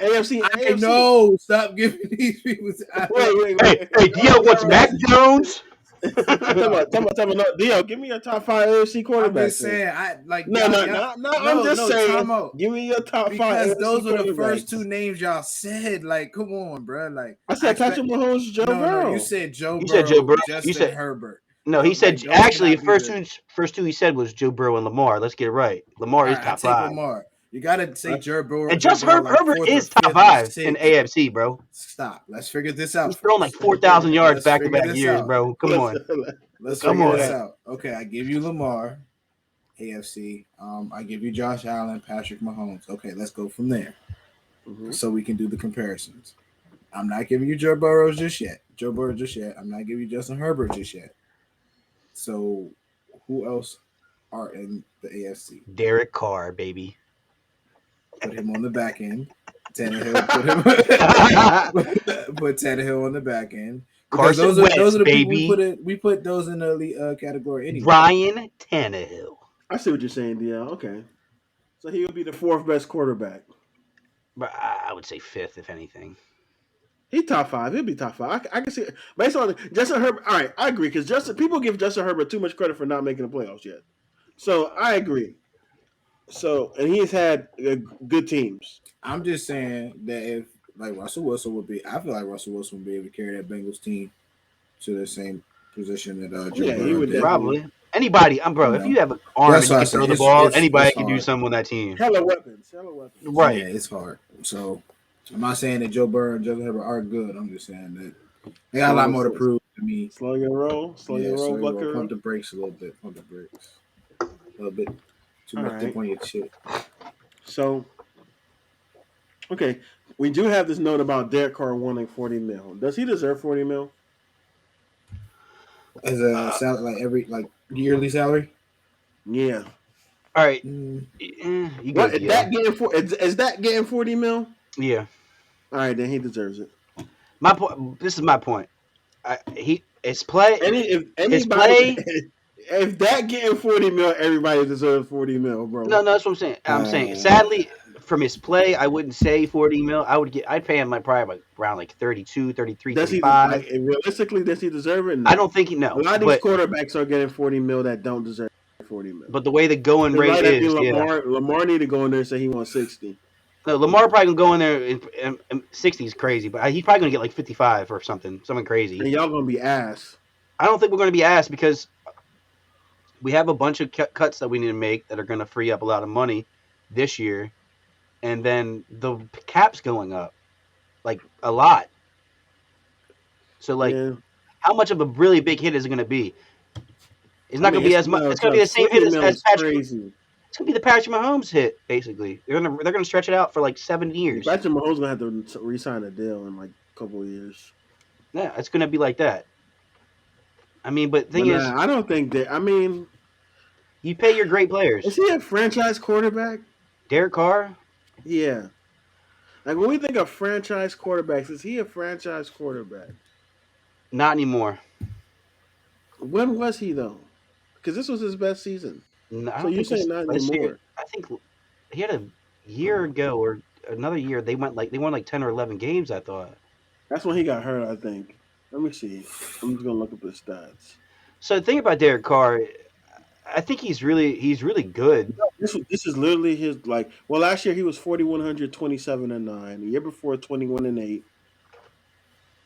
AFC. I know. Stop giving these people. Wait. Hey, Dio, what's Mac Jones? Talking about no, Dio, give me your top 5 AFC quarterbacks. I'm just saying. I'm just saying. Give me your top 5 because AFC those were the quarterbacks. first 2 names y'all said. Like, come on, bro. Like I said Patrick Mahomes, Joe Burrow. No, you said Joe Burrow. You said Joe Burrow. Justin You said Herbert. No, he said Like, actually don't first two he said was Joe Burrow and Lamar. Let's get it right. Lamar is top 5. Lamar. You gotta say Joe Burrow. And just Herbert is top 5 in AFC, bro. Stop. Let's figure this out. He's thrown like 4,000 yards back-to-back years, bro. Come on. Let's Come figure on. this out. Okay, I give you Lamar, AFC. I give you Josh Allen, Patrick Mahomes. Okay, let's go from there. So we can do the comparisons. I'm not giving you Joe Burrow just yet. I'm not giving you Justin Herbert just yet. So who else are in the AFC? Derek Carr, baby. Put him on the back end. Tannehill, put Tannehill on the back end. Because Carson those are the baby. People we put those in the category anyway. Ryan Tannehill. I see what you're saying, Dio. Okay. So he would be the 4th best quarterback. But I would say 5th, if anything. He's top 5. He'll be top 5. I can see it. Based on Justin Herbert. All right, I agree because people give Justin Herbert too much credit for not making the playoffs yet. So I agree. So and he's had good teams. I'm just saying that if like Russell Wilson would be, I feel like Russell Wilson would be able to carry that Bengals team to the same position that Joe Burrow he would did. Probably. Anybody, bro, if you have an arm and you can throw the ball, anybody can do something on that team. Hella weapons. Right. Yeah, it's hard. So I'm not saying that Joe Burrow and Justin Herbert are good. I'm just saying that they got a lot more to prove to me. Slow your roll, Bucker. Pump the brakes a little bit. A little bit too much dip on your chip. So, okay, we do have this note about Derek Carr wanting $40 million. Does he deserve $40 million? As a salary, like yearly salary? Yeah. All right. You what, is that getting $40 million? Yeah. All right, then he deserves it. My point. This is my point. His play. If that getting $40 million, everybody deserves $40 million, bro. No, that's what I'm saying. I'm saying, sadly, from his play, I wouldn't say $40 million. I'd pay him probably around like 32, 33, does 35. Realistically, does he deserve it? No. I don't think he knows. A lot of these quarterbacks are getting $40 million that don't deserve $40 million. But the way the going rate is, Lamar need to go in there and say he wants 60. No, Lamar probably gonna go in there and 60 is crazy, but he's probably gonna get like 55 or something crazy. And y'all gonna be ass. I don't think we're gonna be ass because we have a bunch of cuts that we need to make that are gonna free up a lot of money this year, and then the cap's going up like a lot. So how much of a really big hit is it gonna be? It's not gonna be as much. It's gonna be the same hit as Patrick. It's gonna be the Patrick Mahomes hit, basically. They're gonna stretch it out for like 7 years. Patrick Mahomes gonna have to re-sign a deal in like a couple of years. Yeah, it's gonna be like that. I mean, but the thing But is, I don't think that. I mean, you pay your great is players. he a franchise quarterback? Derek Carr, Yeah. Like when we think of franchise quarterbacks, is he a franchise quarterback? not anymore. When was he though? Because this was his best season. No, I So don't you're think this saying not this year. anymore? I think he had a year ago or another year. They won like 10 or 11 games. I thought. That's when he got hurt, I think. Let me see. I'm just gonna look up his stats. So the thing about Derek Carr, I think he's really good. This is literally his like. Well, last year he was 4,127-9. The year before 21-8.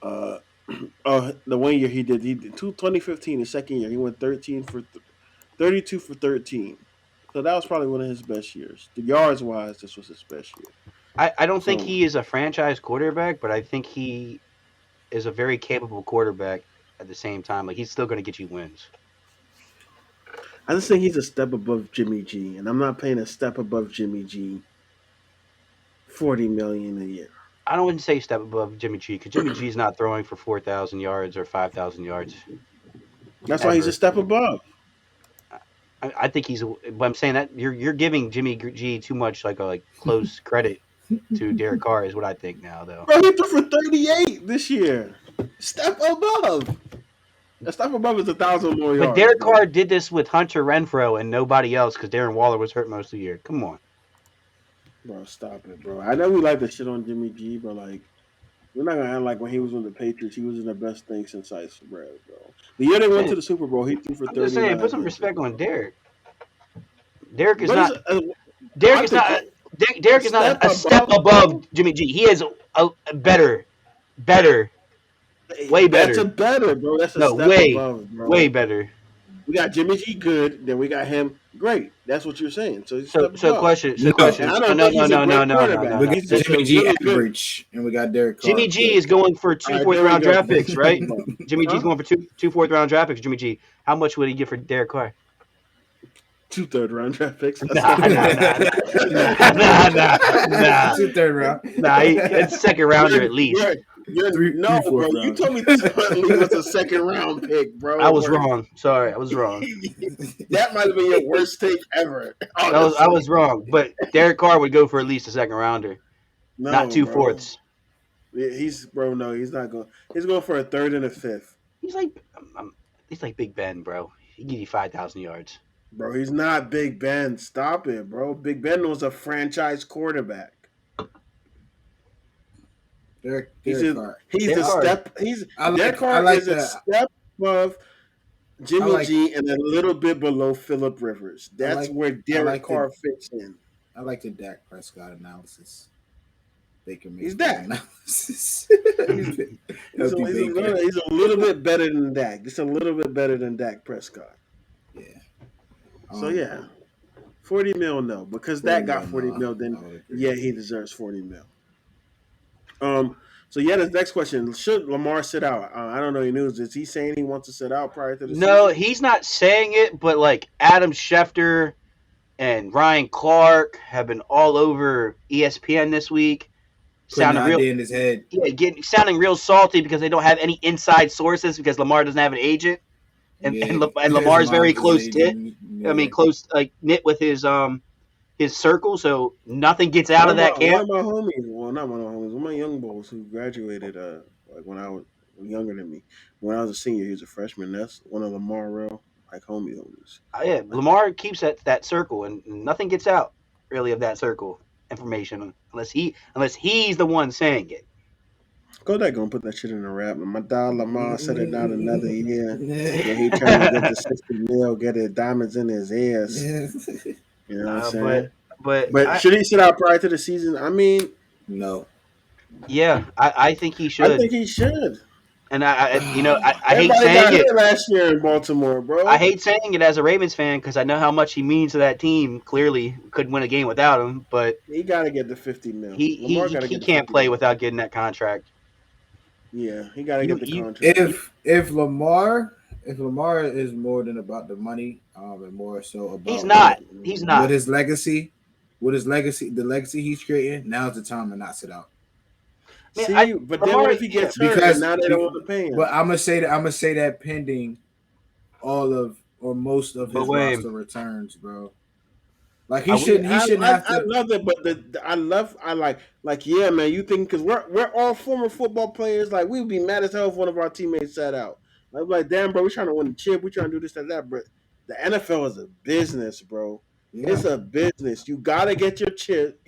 Uh, the one year he did 2015. The second year he went 32 for 13. So that was probably one of his best years. The yards wise, this was his best year. I don't think So he is a franchise quarterback, but I think he is a very capable quarterback at the same time. Like he's still going to get you wins. I just think he's a step above Jimmy G, and I'm not paying a step above Jimmy G $40 million a year. I don't want to say step above Jimmy G because Jimmy G is not throwing for 4,000 yards or 5,000 yards. That's why he's a step above. I think he's. But I'm saying that you're giving Jimmy G too much like close credit to Derek Carr is what I think now though. Bro, he threw for 38 this year. Step above. A step above is 1,000 more yards. But Derek Carr did this with Hunter Renfrow and nobody else because Darren Waller was hurt most of the year. Come on. Bro, stop it, bro. I know we like to shit on Jimmy G, but like, we're not gonna act like when he was on the Patriots, he was in the best thing since sliced bread, bro. The year they went to the Super Bowl, he threw for 30. I'm just saying, put some respect on Derek. Derek is What not. is Derek is not. Derek is not a step above Jimmy G. He is a better, way better. That's a better, bro. That's a No, step way, above, bro. way better. We got Jimmy G good, then we got him great. That's what you're saying. So he's So question. And I don't think he's a great quarterback. We got He's just Jimmy a G really good- average, and we got Derek Carr. Jimmy G is going for two All right, fourth there we round go. draft picks, right? Jimmy Huh? G's going for two fourth round draft picks. Jimmy G. How much would he get for Derek Carr? 2 third-round draft picks. Nah. 2 third round. Nah, it's second rounder at least. No, three bro. fourth You rounds. told me this was a second-round pick, bro. I was wrong. Sorry, I was wrong. That might have been your worst take ever. I was wrong. But Derek Carr would go for at least a second rounder, not 2 fourths. Yeah, he's not going. He's going for a third and a fifth. He's like Big Ben, bro. He give you 5,000 yards. Bro, he's not Big Ben. Stop it, bro. Big Ben was a franchise quarterback. Derek Carr. Derek Carr like is a step above Jimmy G and a little bit below Phillip Rivers. That's where Derek Carr fits in. I like the Dak Prescott analysis. Baker He's Dak. Analysis. He's a little bit better than Dak. Just a little bit better than Dak Prescott. Yeah. So yeah, 40 mil no, because Dak got 40 mil. Then yeah, he deserves 40 mil. So yeah, the next question: should Lamar sit out? I don't know any news. Is he saying he wants to sit out prior to the season? No, he's not saying it, but like Adam Schefter and Ryan Clark have been all over ESPN this week. Sounding real in his head. Yeah, sounding real salty because they don't have any inside sources because Lamar doesn't have an agent. And Lamar's very close knit. I mean, close knit with his circle, so nothing gets out of that camp. One of my homies, well, not one of my homies, one of my young boys who graduated like when I was younger than me. When I was a senior, he was a freshman. That's one of Lamar real homies. Yeah, Lamar keeps that circle, and nothing gets out really of that circle information unless he's the one saying it. Kodak gonna put that shit in a rap. My dog Lamar said it down another year. Then he trying to get the 60 mil, get his diamonds in his ears. You know what I'm saying? But should he sit out prior to the season? I mean, no. Yeah, I think he should. I think he should. And I hate saying it last year in Baltimore, bro. I hate saying it as a Ravens fan because I know how much he means to that team. Clearly, couldn't win a game without him, but he got to get the 50 mil. He can't play without getting that contract. Yeah, he got to get the contract. If Lamar if Lamar is more than about the money, and more so He's about not. He's what not. his legacy, the legacy he's creating. Now's the time to not sit out. I mean, I See, but then what Lamar. if he Yeah, gets hurt and Because, now they don't want to pay but him? I'm gonna say that pending all of or most of but his Wayne, roster returns, bro. Like I would. he shouldn't have I to. love it, but I like yeah, man. You think because we're all former football players, like we'd be mad as hell if one of our teammates sat out. Like damn, bro, we're trying to win the chip, we're trying to do this and that, but the NFL is a business, bro. Yeah, It's a business. You gotta get your chip,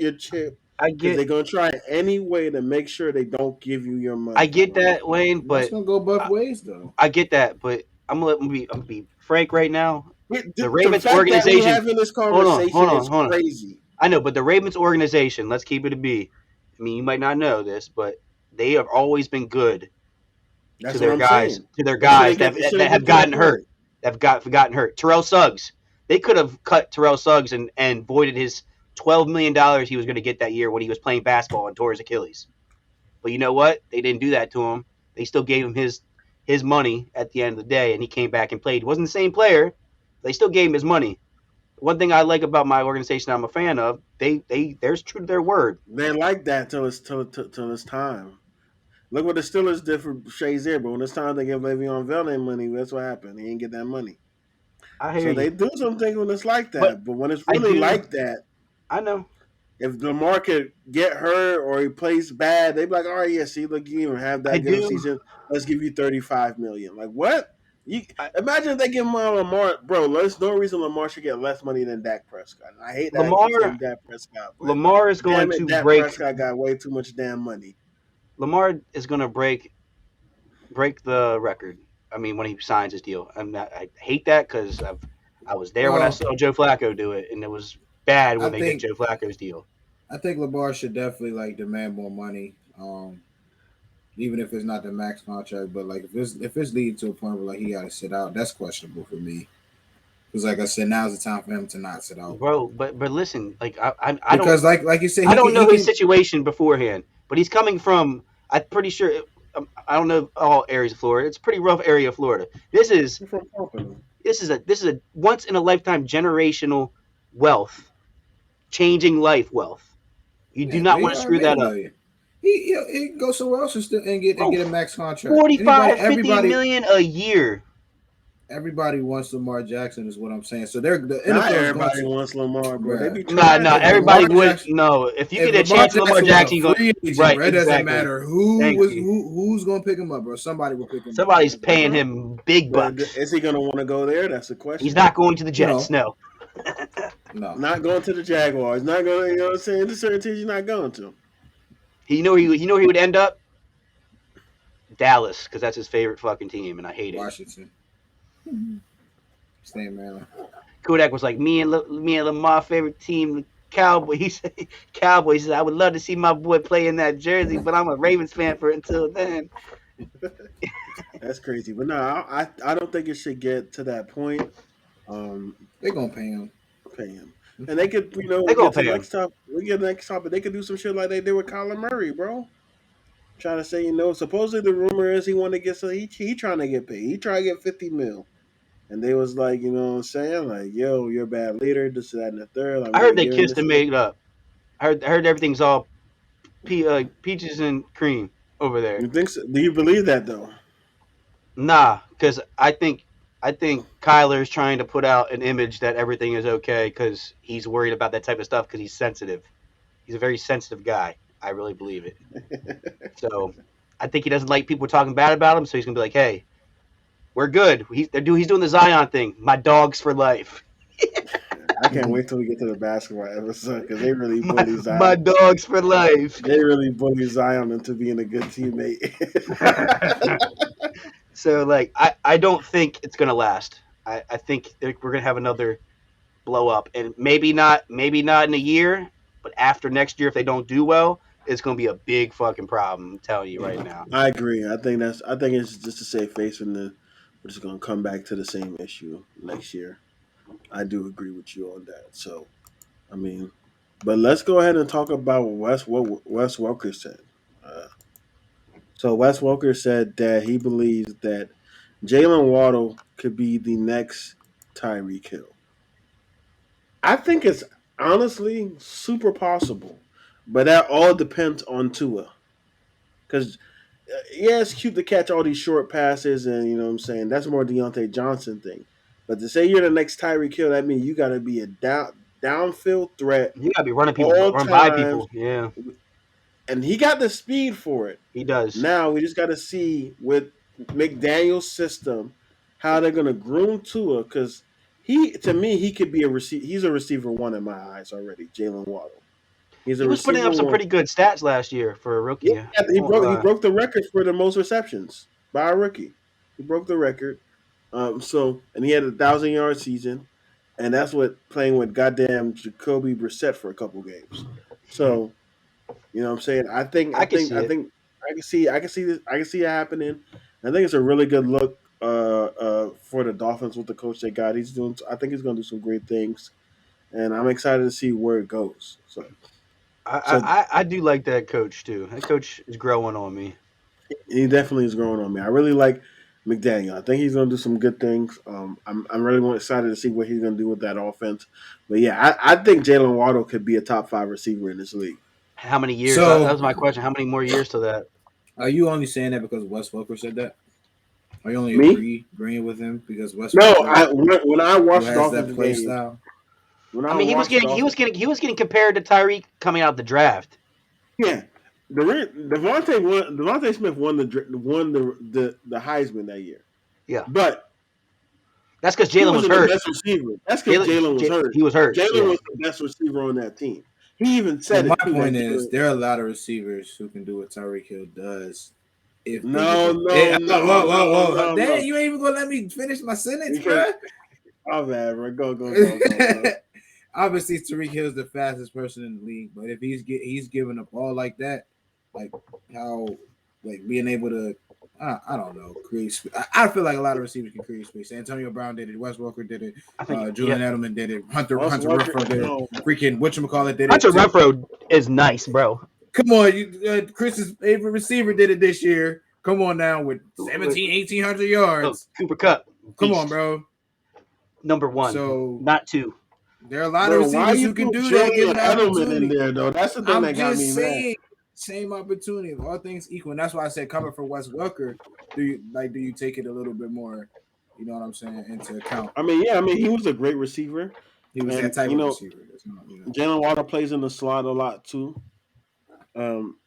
I because get. they're gonna try any way to make sure they don't give you your I money, get bro. that, Wayne. that's But gonna go both I, ways, though. I get that. But I'm gonna be frank right now. The The Ravens fact that we organization. having this Hold on. Hold conversation on. is Hold on. crazy. I know, but the Ravens organization. Let's keep it a B. I mean, you might not know this, but they have always been good That's what I'm saying. to their It guys shouldn't get it shouldn't that have get to that gotten hurt, point. gotten hurt. Terrell Suggs, they could have cut Terrell Suggs and voided his $12 million he was going to get that year when he was playing basketball and tore his Achilles. But you know what? They didn't do that to him. They still gave him his money at the end of the day, and he came back and played. He wasn't the same player. They still gave him his money. One thing I like about my organization I'm a fan of, they're true to their word. They like that till it's time. Look what the Steelers did for Shazier, but when it's time to give Le'Veon Bell their money, that's what happened. He didn't get that money. I hear So you, they do something when it's like but that. But when it's I really do. like that, I know. if Lamar could get hurt or he plays bad, they'd be like, all right, yeah, see, look, you even have I that good of a do. season. Let's give you $35 million. Like what? You I, imagine if they give Lamar, bro. There's no reason Lamar should get less money than Dak Prescott. And I hate that I keep Lamar saying Dak Prescott, but Lamar is going damn it, to Dak break. Prescott got way too much damn money. Lamar is going to break the record. I mean, when he signs his deal, I hate that because I was there when I Well, saw Joe Flacco do it, and it was bad I when they did think Joe Flacco's deal. Lamar should definitely like demand more money. Even if it's not the max contract, but like if it's leading to a point where like he got to sit out, that's questionable for me. Because like I said, now's the time for him to not sit out. Bro, but listen, like Because like you said, I don't know he his can. situation beforehand, but he's coming from. I'm pretty sure. I don't know all areas of Florida. It's a pretty rough area of Florida. You're from Pompano. This is a once in a lifetime generational wealth, changing life wealth. You do Yeah, not but he want to already screw made a that up, million. He can go somewhere else and still bro. get a max contract. 45, 50 million a year. Everybody wants Lamar Jackson is what I'm saying. So they're the Not NFL is going everybody to, wants Lamar, bro. They bruh. be Nah, trying nah. to If get Lamar Everybody him. would Jackson no. If you if get a Lamar chance with Lamar Jackson was a Jackson, you go free agent, right. bro, it doesn't Exactly. matter Thank you. who's going to pick him up, bro. Somebody will pick him up. Somebody's It doesn't paying matter. him big But bucks. is he gonna want to go there? That's the He's question. not going to the Jets. No, No. no. Not going to the Jaguars. Not going. You know what I'm saying? The certain teams you're not going to. You know he would end up Dallas because that's his favorite fucking team, and I hate it. Washington. Stay in Maryland. Kodak was like me and Lamar favorite team, the Cowboys. He said Cowboys. He said I would love to see my boy play in that jersey, but I'm a Ravens fan for until then. That's crazy. But no, I don't think it should get to that point. Um, They're gonna pay him. pay him, and they could They gonna get to pay the him. next top. We get to the next topic. They could do some shit like they did with Kyler Murray, bro. Trying to say, supposedly the rumor is he want to get so he trying to get paid. He trying to get 50 mil. And they was like, you know what I'm saying? Like, yo, you're a bad leader, this, that, and the third. Like, I we're heard gonna they give him kissed this. and made up. I heard everything's all peaches and cream over there. You think so? Do you believe that though? Nah, because I think Kyler's trying to put out an image that everything is okay because he's worried about that type of stuff because he's sensitive. He's a very sensitive guy. I really believe it. So I think he doesn't like people talking bad about him. So he's gonna be like, "Hey, we're good. He's doing the Zion thing. My dogs for life. I can't wait till we get to the basketball episode because they really bully My Zion. dogs for life." They really bully Zion into being a good teammate. So like I don't think it's gonna last. I think we're gonna have another blow up, and maybe not in a year, but after next year if they don't do well, it's gonna be a big fucking problem. I'm telling you right now. I agree. I think it's just a safe face, and then we're just gonna come back to the same issue next year. I do agree with you on that. So I mean, but let's go ahead and talk about what Wes Welker said. Uh, so Wes Welker said that he believes that Jalen Waddle could be the next Tyreek Hill. I think it's honestly super possible, but that all depends on Tua. Because yeah, it's cute to catch all these short passes, and you know what I'm saying that's more Deontay Johnson thing. But to say you're the next Tyreek Hill, that means you got to be a downfield threat You gotta be running people, all run by times, people. Yeah, and he got the speed for it. he does. Now we just got to see with McDaniel's system how they're gonna groom Tua because he to me he could be a receiver. He's a receiver one in my eyes already. Jalen Waddle. He's a He was putting receiver up some one. pretty good stats last year for a Yeah, rookie. I he won't broke he lie. broke the record for the most receptions by a rookie. He broke the record. And he had 1,000 yard season, and that's what playing with goddamn Jacoby Brissett for a couple games. So you know what I'm saying. I can see it. I can see this. I can see it happening. I think it's a really good look for the Dolphins with the coach they got. He's doing. I think he's going to do some great things, and I'm excited to see where it goes. So I do like that coach too. That coach is growing on me. he definitely is growing on me. I really like McDaniel. I think he's going to do some good things. I'm really excited to see what he's going to do with that offense. But yeah, I think Jalen Waddle could be a top 5 receiver in this league. How many years? That So, was my question. How many more years to that? are you only saying that because Wes Welker said that? Are you only Me? agreeing with him because Wes No. Welker, When I who watched has that Dolphins play game, style? when I I mean, watched Dolphins, he was getting compared to Tyreek coming out the draft. yeah, Devontae Smith won the Heisman that year, Yeah, but that's because he Jalen was wasn't the hurt. best receiver. That's because Jalen was hurt. He was hurt. Jalen Yeah, was the best receiver on that team. He even Well, said my it too. point That is, Jalen. there are a lot of receivers who can do what Tyreek Hill does if they get No, the. no, no, no, no, Dang, no. you ain't even gonna let me finish my sentence, Because bro. oh man, bro, go. Obviously, Tyreek Hill is the fastest person in the league, but if he's giving up all like that, like how like being able to, I don't know, create. I feel like a lot of receivers can create space. Antonio Brown did it. Wes Walker did it. I think. Julian Yeah, Edelman did it. Hunter Russ Walker, Renfro did it. no, Freaking whatchamacallit did it Hunter too. Renfro is nice, bro. Come on, Chris's favorite receiver did it this year. Come on now with 1,800 yards. Cooper Kupp, Come on, beast. bro. Number one, So not two. there are a lot of bro. Why receivers you who can put do that Julian given the Edelman in opportunity. there though? That's the thing I'm that got just me mad. saying, same opportunity, all things equal, and that's why I said coming from Wes Welker, do you take it a little bit more, you know what I'm saying, into account? I mean, yeah, I mean he was a great receiver, He was and that type of receiver. That's not, Jalen Waddle plays in the slot a lot too. Um,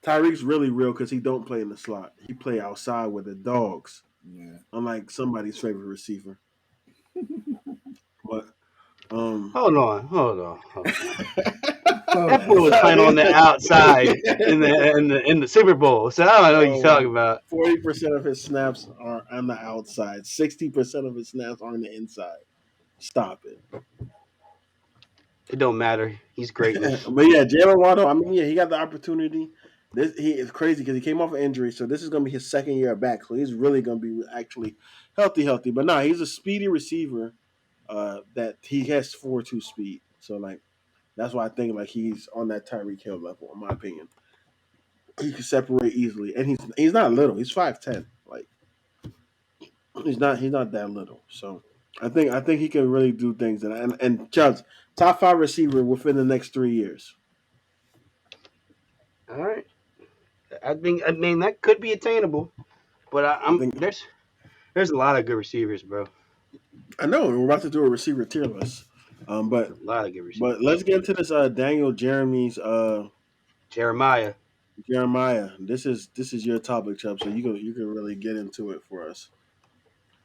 Tyreek's really real because he don't play in the slot. He play outside with the dogs, yeah. unlike somebody's favorite receiver. But Hold on. Hold That boy on. was playing on the outside in the Super Bowl. So I don't know what you're talking about. 40% of his snaps are on the outside. 60% of his snaps are on the inside. Stop it. It don't matter. He's greatness. But yeah, Jalen Waddle. I mean, yeah, he got the opportunity. He is crazy because he came off an injury, so this is going to be his second year back. So he's really going to be actually healthy. But no, he's a speedy receiver. That he has 4.2 speed. So like that's why I think like he's on that Tyreek Hill level, in my opinion. He can separate easily, and he's not little. He's 5'10". Like he's not that little. So I think he can really do things. And Chubbs, top 5 receiver within the next 3 years. All right. I mean that could be attainable, but I think there's a lot of good receivers, bro. I know we're about to do a receiver tier list. A lot of good receivers. But let's get into this Daniel Jeremiah. Jeremiah. This is your topic, Chubb. So you can really get into it for us.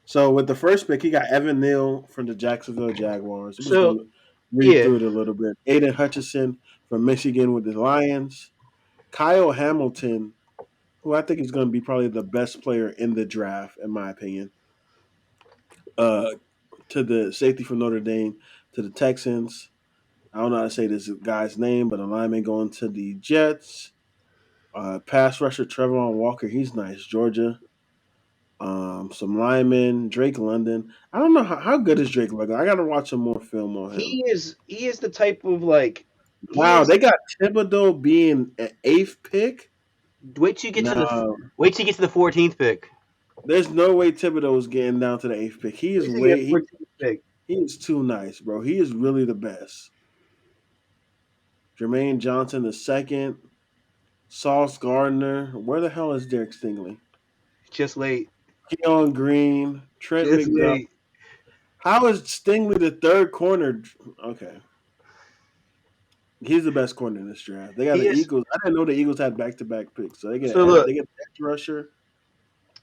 So with the first pick, he got Evan Neal from the Jacksonville Jaguars. I'm just So gonna read yeah, through it a little bit. Aiden Hutchinson from Michigan with the Lions. Kyle Hamilton, who I think is going to be probably the best player in the draft, in my opinion. Uh, to the safety from Notre Dame, to the Texans. I don't know how to say this guy's name, but a lineman going to the Jets. Pass rusher Trevon Walker, he's nice. Georgia. Some linemen, Drake London. I don't know how good is Drake London. I got to watch some more film on him. he is the type of like he Wow, is. they got Thibodeau being an 8th pick. Wait till you get to No, the 14th pick. There's no way Thibodeau is getting down to the eighth pick. He is He's gonna get way 14th pick. he is too nice, bro. He is really the best. Jermaine Johnson the second. Sauce Gardner. Where the hell is Derek Stingley? Just late. Keon Green. Trent Just McDuffie. late. How is Stingley the third corner? Okay. He's the best corner in this draft. They got He the is. Eagles. I didn't know the Eagles had back-to-back picks. So So look, they get an edge rusher.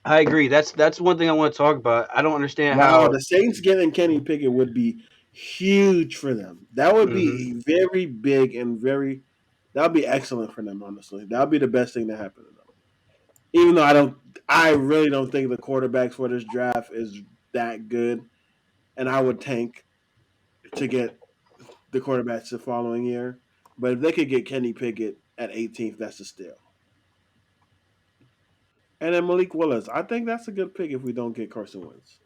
I agree. That's one thing I want to talk about. I don't understand Wow, how. the Saints getting Kenny Pickett would be huge for them. That would Mhm. be very big and that would be excellent for them, honestly. That would be the best thing to happen to them. Even though I really don't think the quarterbacks for this draft is that good. And I would tank to get the quarterbacks the following year. But if they could get Kenny Pickett at 18th, that's a steal. And then Malik Willis. I think that's a good pick if we don't get Carson Wentz.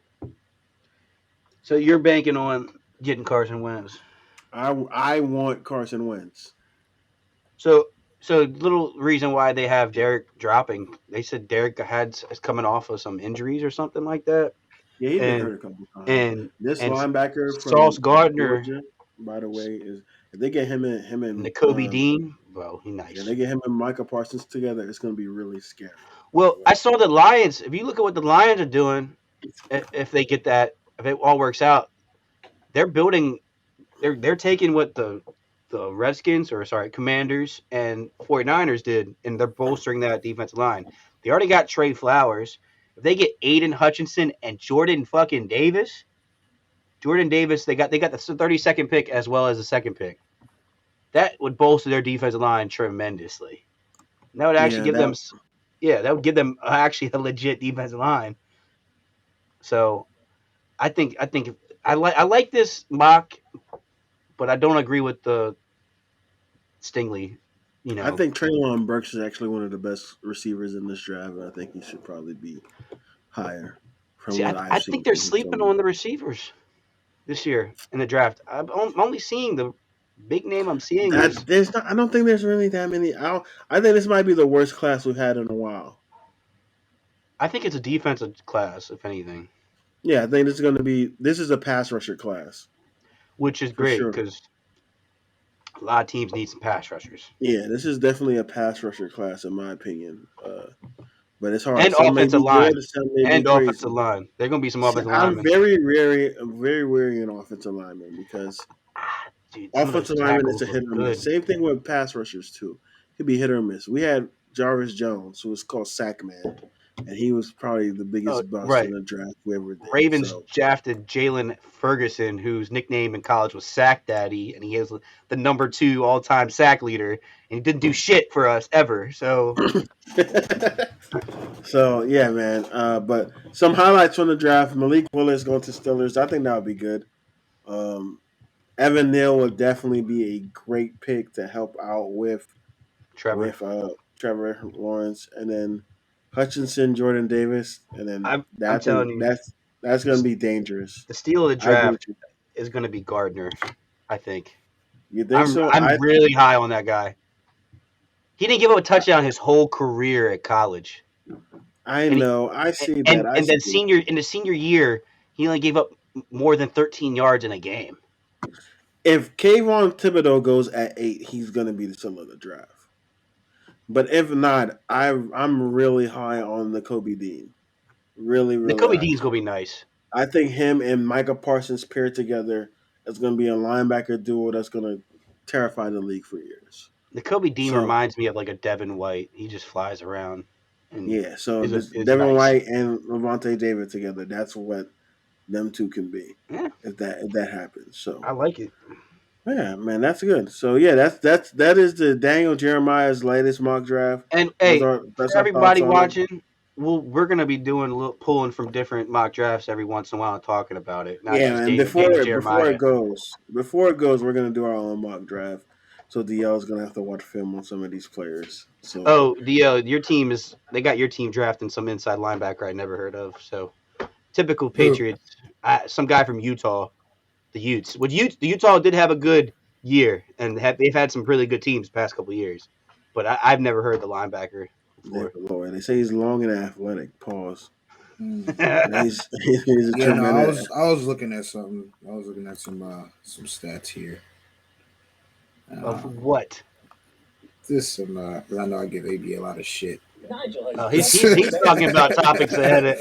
So you're banking on getting Carson Wentz. I want Carson Wentz. So little reason why they have Derek dropping. They said Derek is coming off of some injuries or something like that, Yeah, he's been and hurt a couple times. and This and linebacker Sauce from Gardner Georgia, by the way, is if they get him and and Kobe Dean. Well, he yeah, nice. they get him and Micah Parsons together, it's going to be really scary. By the Well, way, I saw the Lions. If you look at what the Lions are doing, if they get that, if it all works out, they're building. They're taking what the Redskins or sorry Commanders and 49ers did, and they're bolstering that defensive line. They already got Trey Flowers. If they get Aiden Hutchinson and Jordan fucking Davis, they got the 32nd pick as well as the second pick. That would bolster their defensive line tremendously. And that would actually yeah, give them, yeah, that would give them actually a legit defensive line. So I think I like this mock, but I don't agree with the Stingley. You I know, think Traylon Burks is actually one of the best receivers in this draft, and I think he should probably be higher from see, what I I've think seen they're from him so sleeping on far. the receivers this year in the draft. I'm only seeing the big name I'm seeing is I don't think there's really that many. I think this might be the worst class we've had in a while. I think it's a defensive class, if anything, Yeah, I think this is a pass rusher class which is for great sure. because a lot of teams need some pass rushers Yeah, this is definitely a pass rusher class in my opinion. But it's hard. and Some may offensive be line good, some may be and offensive crazy. line. There are gonna be some See, offensive linemen. I'm very wary in offensive linemen because Dude, some of those offensive linemen is tackles a look hit or miss. good. Same thing with pass rushers too. Could be hit or miss. We had Jarvis Jones, who was called Sackman, and he was probably the Oh, biggest bust in right. the draft we ever did. Ravens So drafted Jalen Ferguson, whose nickname in college was Sack Daddy, and he is the number 2 all-time sack leader, and he didn't do shit for us ever. So So yeah, man. But some highlights from the draft: Malik Willis going to Steelers. I think that would be good. Um, Evan Neal would definitely be a great pick to help out Trevor, with Trevor Lawrence, and then Hutchinson, Jordan Davis, and then I'm telling you, that's going to be dangerous. the steal of the I agree with draft you. is going to be Gardner. I think You think I'm so? I'm really high on that guy. He didn't give up a touchdown his whole career at college, I and he, know. I see that. and I and see then it. in the senior year, he only gave up more than 13 yards in a game. If Kayvon Thibodeau goes at 8, he's going to be the still of the draft. But if not, I'm really high on the Kobe Dean. Really, really Nakobe high. Dean's gonna be nice. I think him and Micah Parsons paired together is going to be a linebacker duo that's going to terrify the league for years. Nakobe Dean So reminds me of like a Devin White. He just flies around and yeah, so this is Devin nice. White and Levante David together, that's what them two can be Yeah, if that happens. So I like it. yeah, man, that's good. So yeah, that is the Daniel Jeremiah's latest mock draft. And hey, That's for our thoughts everybody on it. watching, we're gonna be doing a little pulling from different mock drafts every once in a while, and talking about it, not Yeah, just man. Daniel Jeremiah. Before it goes, we're gonna do our own mock draft. So DL is gonna have to watch film on some of these players. So Oh, your team they got your team drafting some inside linebacker I never heard of. So typical Who? Patriots. Some guy from Utah, the Utes. The Utah did have a good year, and they've had some really good teams the past couple of years. But I've never heard the linebacker before. Lord, they say he's long and athletic. Pause. He's a Yeah, no, I tremendous. was looking at something. I was looking at some stats here. Of what? This some 'cause I know I give AB a lot of shit. He's talking about topics ahead of.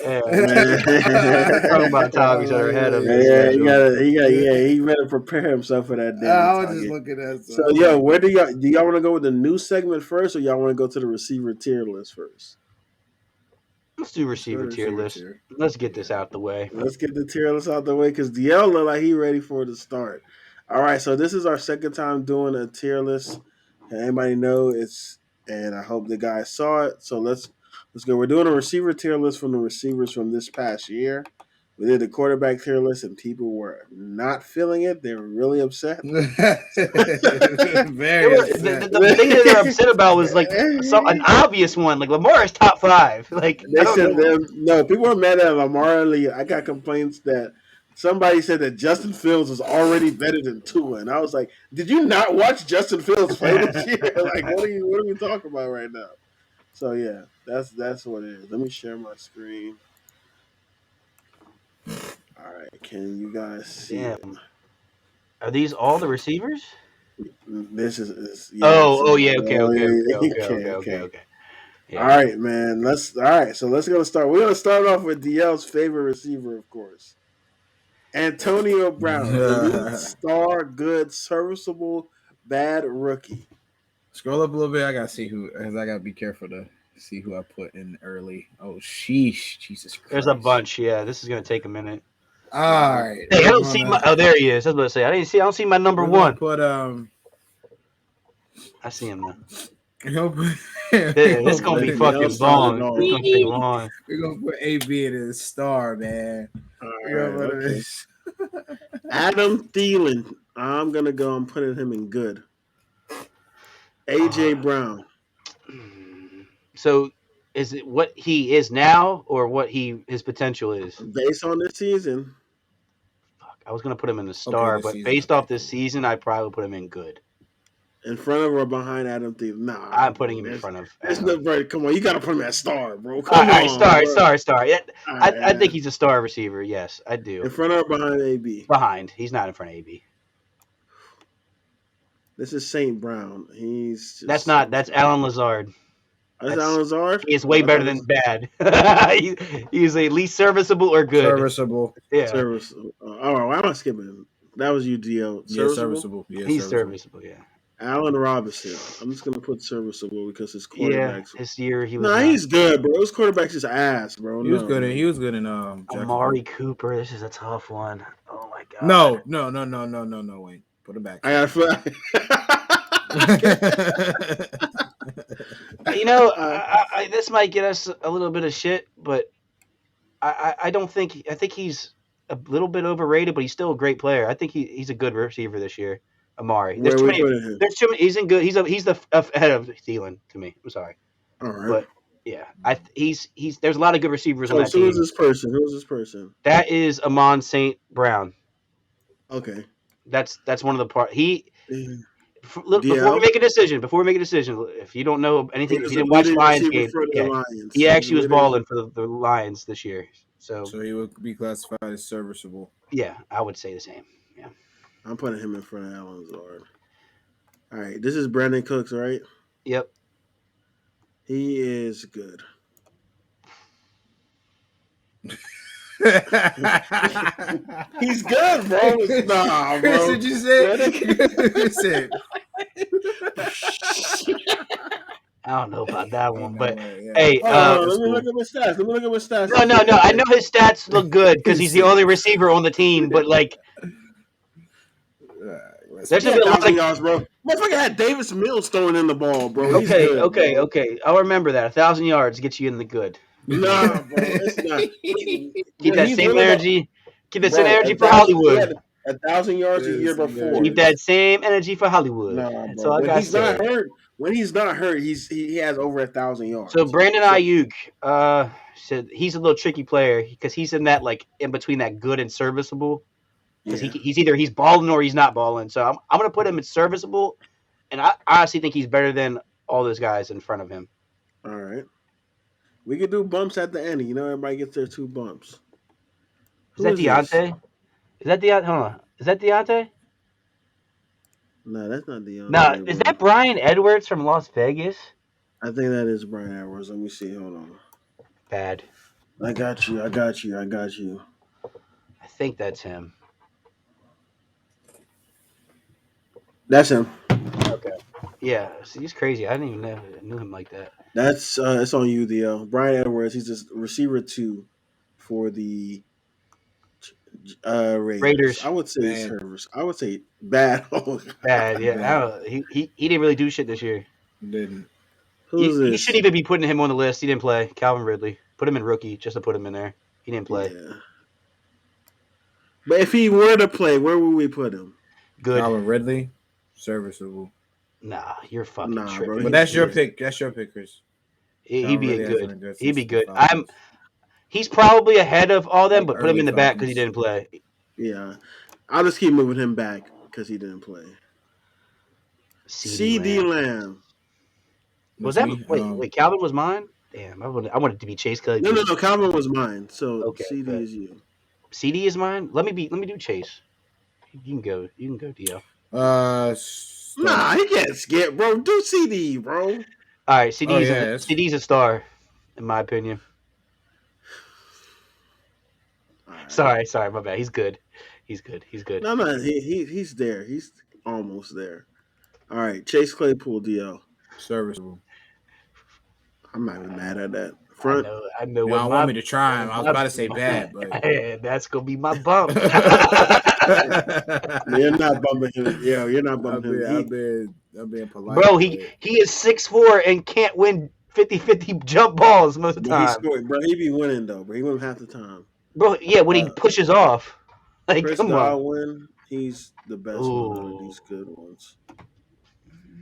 Talking about topics that are ahead of his Yeah, schedule. he better prepare himself for that day. I was just looking at. So, yo, where do y'all want to go with the new segment first, or y'all want to go to the receiver tier list first? Let's do receiver tier list. Let's get this out the way. Let's get the tier list out the way because DL look like he ready for the start. All right, so this is our second time doing a tier list. And anybody know it's, and I hope the guys saw it. So let's go. We're doing a receiver tier list from the receivers from this past year. We did the quarterback tier list, and people were not feeling it. They were really upset. Very upset. The thing that they were upset about was like an obvious one, like Lamar is top 5. Like They said no, people were mad at Lamar. I got complaints that somebody said that Justin Fields was already better than Tua, and I was like, "Did you not watch Justin Fields play this year? Like, what are we talking about right now?" So yeah, that's what it is. Let me share my screen. All right, can you guys see it? Are these all the receivers? This is yeah. Okay. Yeah. All right, man. So let's go start. We're gonna start off with DL's favorite receiver, of course. Antonio Brown, elite, star, good, serviceable, bad rookie. Scroll up a little bit. I gotta see who, because I gotta be careful to see who I put in early. Oh, sheesh, Jesus Christ! There's a bunch. Yeah, this is gonna take a minute. All right. Hey, I don't see my. Oh, there he is. I was about to say. I don't see my number one. Put I see him now. It's gonna be fucking long. It's gonna take long. We're gonna put AB in a star, man. Okay. Adam Thielen. I'm gonna go and putting him in good. AJ Brown. So, is it what he is now, or what his potential is? Based on this season. I was gonna put him in the star, but based off this season, I'd probably put him in good. In front of or behind Adam Thielen? Nah, I'm putting him in front of. There's no break. Come on, you gotta put him at star, bro. Come on, star. Yeah, I think he's a star receiver. Yes, I do. In front or behind AB? Behind. He's not in front of AB. This is St. Brown. That's Alan Lazard. That's Alan Lazard? He is way better than bad. He's at least serviceable or good. Serviceable. Yeah. Serviceable. All right, why am I skipping him? That was UDO. Serviceable. Yeah, he's serviceable, yeah. Allen Robinson. I'm just going to put serviceable because his quarterback's... Yeah, this year he was... he's good, bro. His quarterback's just ass, bro. He was good in Amari Cooper. This is a tough one. Oh, my God. No. Wait. Put him back. I got to... This might get us a little bit of shit, but I don't think... I think he's a little bit overrated, but he's still a great player. I think he's a good receiver this year. Amari. There's too many. He's in good. He's the ahead of Thielen to me. I'm sorry. All right. But yeah, he's there's a lot of good receivers on that team. Who's this person? Who's this person? That is Amon St. Brown. Okay. That's one of the part. Before we make a decision, if you don't know anything, if you didn't watch Lions game, he actually was balling for the Lions this year. So he would be classified as serviceable. Yeah, I would say the same. Yeah. I'm putting him in front of Alan Lazard. All right, this is Brandon Cooks, right? Yep. He is good. He's good, bro. Nah, bro. What you say? I don't know about that one, but hey, let me look at my stats. No. I know his stats look good because he's the only receiver on the team, but like. There's a lot of yards, bro. Motherfucker had Davis Mills throwing in the ball, bro. Okay. I'll remember that. 1,000 yards gets you in the good. Nah, bro, it's not. Keep that same energy. Keep that same energy for Hollywood. 1,000 yards a year before. Keep that same energy for Hollywood. Nah, bro. So when he's not hurt, he has over 1,000 yards. So Brandon Ayuk said he's a little tricky player because he's in that like in between that good and serviceable. Because he's either he's balling or he's not balling. So I'm going to put him in serviceable, and I honestly think he's better than all those guys in front of him. All right. We could do bumps at the end. You know, everybody gets their 2 bumps. Is Who that is this? Deontay? Is that Deontay? Hold on. Is that Deontay? No, that's not No, Deontay, is bro. that Brian Edwards from Las Vegas? I think that is Brian Edwards. Let me see. Hold on. Bad. I got you. I got you. I got you. I think that's him. That's him. Okay. Yeah, see, he's crazy. I didn't even know knew him like that. That's it's on you, Theo. Brian Edwards. He's just receiver 2 for the Raiders. Raiders. I would say Bad. service. I would say bad. Bad. Yeah. I Bad. don't, he didn't really do shit this year. Didn't. Who's You this? shouldn't even be putting him on the list. He didn't play. Calvin Ridley. Put him in rookie just to put him in there. He didn't play. Yeah. But if he were to play, where would we put him? Good. Calvin Ridley, serviceable. Nah, you're fucking Nah, bro. tripping. But that's your He's- pick. That's your pick, Chris. He'd be Ridley a hasn't been good. good He'd be since good. the Falcons. He's probably ahead of all them, Like but put him early in the back because he Falcons. didn't play. Yeah. I'll just keep moving him back because he didn't play. CD Lamb. Was That's that me. wait? Calvin was mine. Damn, I wanted to be Chase Kelly. No. Calvin was mine. So Okay, CD good. is you. CD is mine. Let me do Chase. You can go. You can go, Dio. Nah, he can't skip, bro. Do CD, bro. All right, CD's yeah, CD's a star, in my opinion. Right. Sorry, my bad. He's good. He's good. No, he's there. He's almost there. All right, Chase Claypool, DL. serviceable. I'm not even mad at that. Front. I know. You don't want me to try him. I was about to say bad, but that's gonna be my bump. You're not bumping him. Yeah, you're not bumping him. I'm being polite. Bro, he is 6'4" and can't win 50-50 jump balls most of the time. Bro, he be winning though. Bro, he win half the time. Bro, yeah, when he pushes off, like Chris come Godwin, he's the best one out of on. these good ones.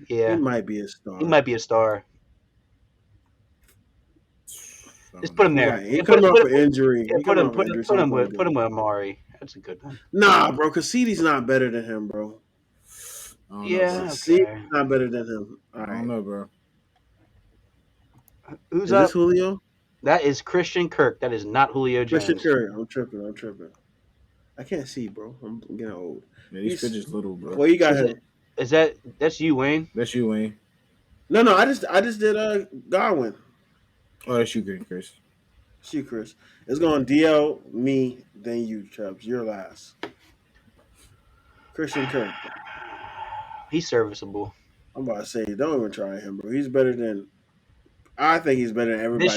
Yeah, He might be a star. he might be a star. Just put him there. He coming off an injury. Yeah, put him with Amari. That's a good one. Nah, bro, because CD's not better than him, bro. Yeah, CD's not better than him. All right. I don't know, bro. Who's Is up? this Julio? That is Christian Kirk. That is not Julio Jones. Christian Curry. I'm tripping. I can't see, bro. I'm getting old. Yeah, these pitches little, bro. Well, you got him. That's you, Wayne? That's you, Wayne. No, I just did Godwin. Oh, that's you, Chris. It's you, Chris. It's going DL, me, then you, Chubbs. You're last. Christian Kirk. He's serviceable. I'm about to say, don't even try him, bro. I think he's better than everybody.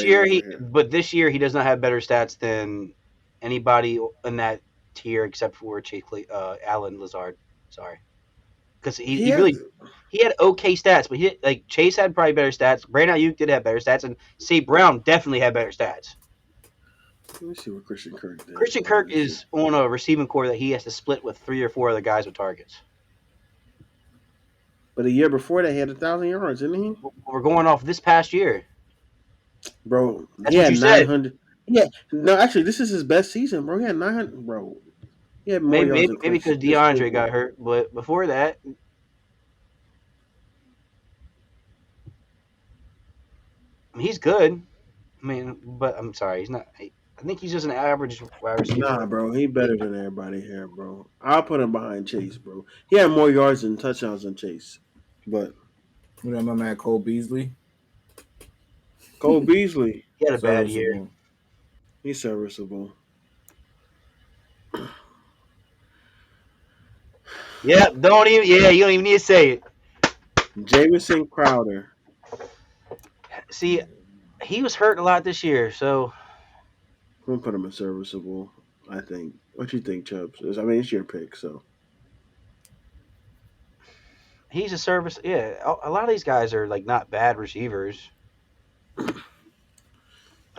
This year he does not have better stats than anybody in that tier except for Alan Lazard. Sorry, because he had okay stats, but Chase had probably better stats. Brandon Ayuk did have better stats, and St. Brown definitely had better stats. Let me see what Christian Kirk did. Christian Kirk is on a receiving core that he has to split with 3 or 4 other guys with targets. But a year before that, he had 1,000 yards, didn't he? We're going off this past year, bro. That's he what had you said. 900. Yeah, no, actually, this is his best season, bro. He had 900, bro. He had more yards maybe because DeAndre got hurt, but before that, he's good. I mean, but I'm sorry, he's not. I think he's just an average wide receiver. Nah, bro, he better than everybody here, bro. I'll put him behind Chase, bro. He had more yards and touchdowns than Chase, but What about my man Cole Beasley? Cole Beasley, He had a bad year. he's serviceable. Yeah, you don't even need to say it. Jamison Crowder. See, he was hurt a lot this year, so I'm gonna put him in serviceable. I think. What you think, Chubbs? I mean, it's your pick, so. he's a service. Yeah, a lot of these guys are not bad receivers.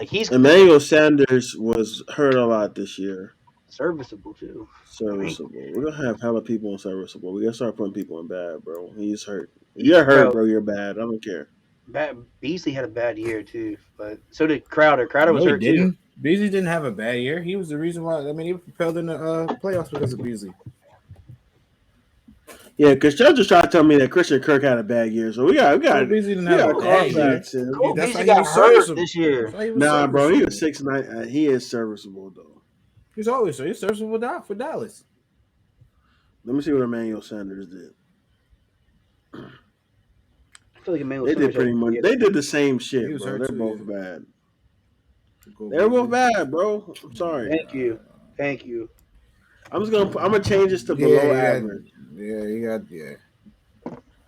He's Emmanuel Sanders was hurt a lot this year. serviceable too. Serviceable. We're gonna have hella people in serviceable. We gotta start putting people in bad, bro. He's hurt. If you're hurt, bro, you're bad. I don't care. Beasley had a bad year too, but so did Crowder. Crowder was hurt too. Beasley didn't have a bad year. He was the reason why. I mean, he was propelled in the playoffs because of Beasley. Yeah, because y'all just try to tell me that Christian Kirk had a bad year, so we got Cole Beasley didn't have a call bad year. facts in. Cole That's why Beasley he got was hurt serviceable. this year. That's why he was Nah, bro, he was serviceable. 6'9". He is serviceable though. He's always so. He's serviceable for Dallas. Let me see what Emmanuel Sanders did. I feel like Emmanuel They did Sanders pretty had- much. They did the same shit, He was bro. hurt They're too, both yeah. bad. Cole They're both Beasley. bad, bro. I'm sorry. Thank you. Thank you. I'm gonna change this to below Yeah, average yeah.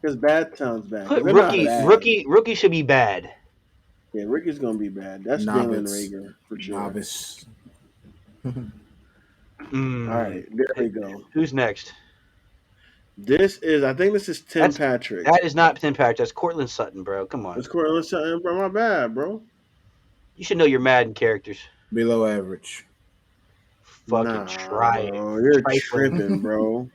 because bad sounds bad. 'Cause Put they're not rookie. bad. Rookie should be bad. Yeah, Ricky's gonna be bad. That's Jalen Rager for sure. Novice. Mm. All right, there we go. Who's next? I think this is Tim That's- Patrick. That is not Tim Patrick. That's Cortland Sutton, bro. Come on. It's Cortland Sutton, bro. My bad, bro. You should know your Madden characters. Below average. Fucking try it. Bro. You're Trifling. tripping, bro.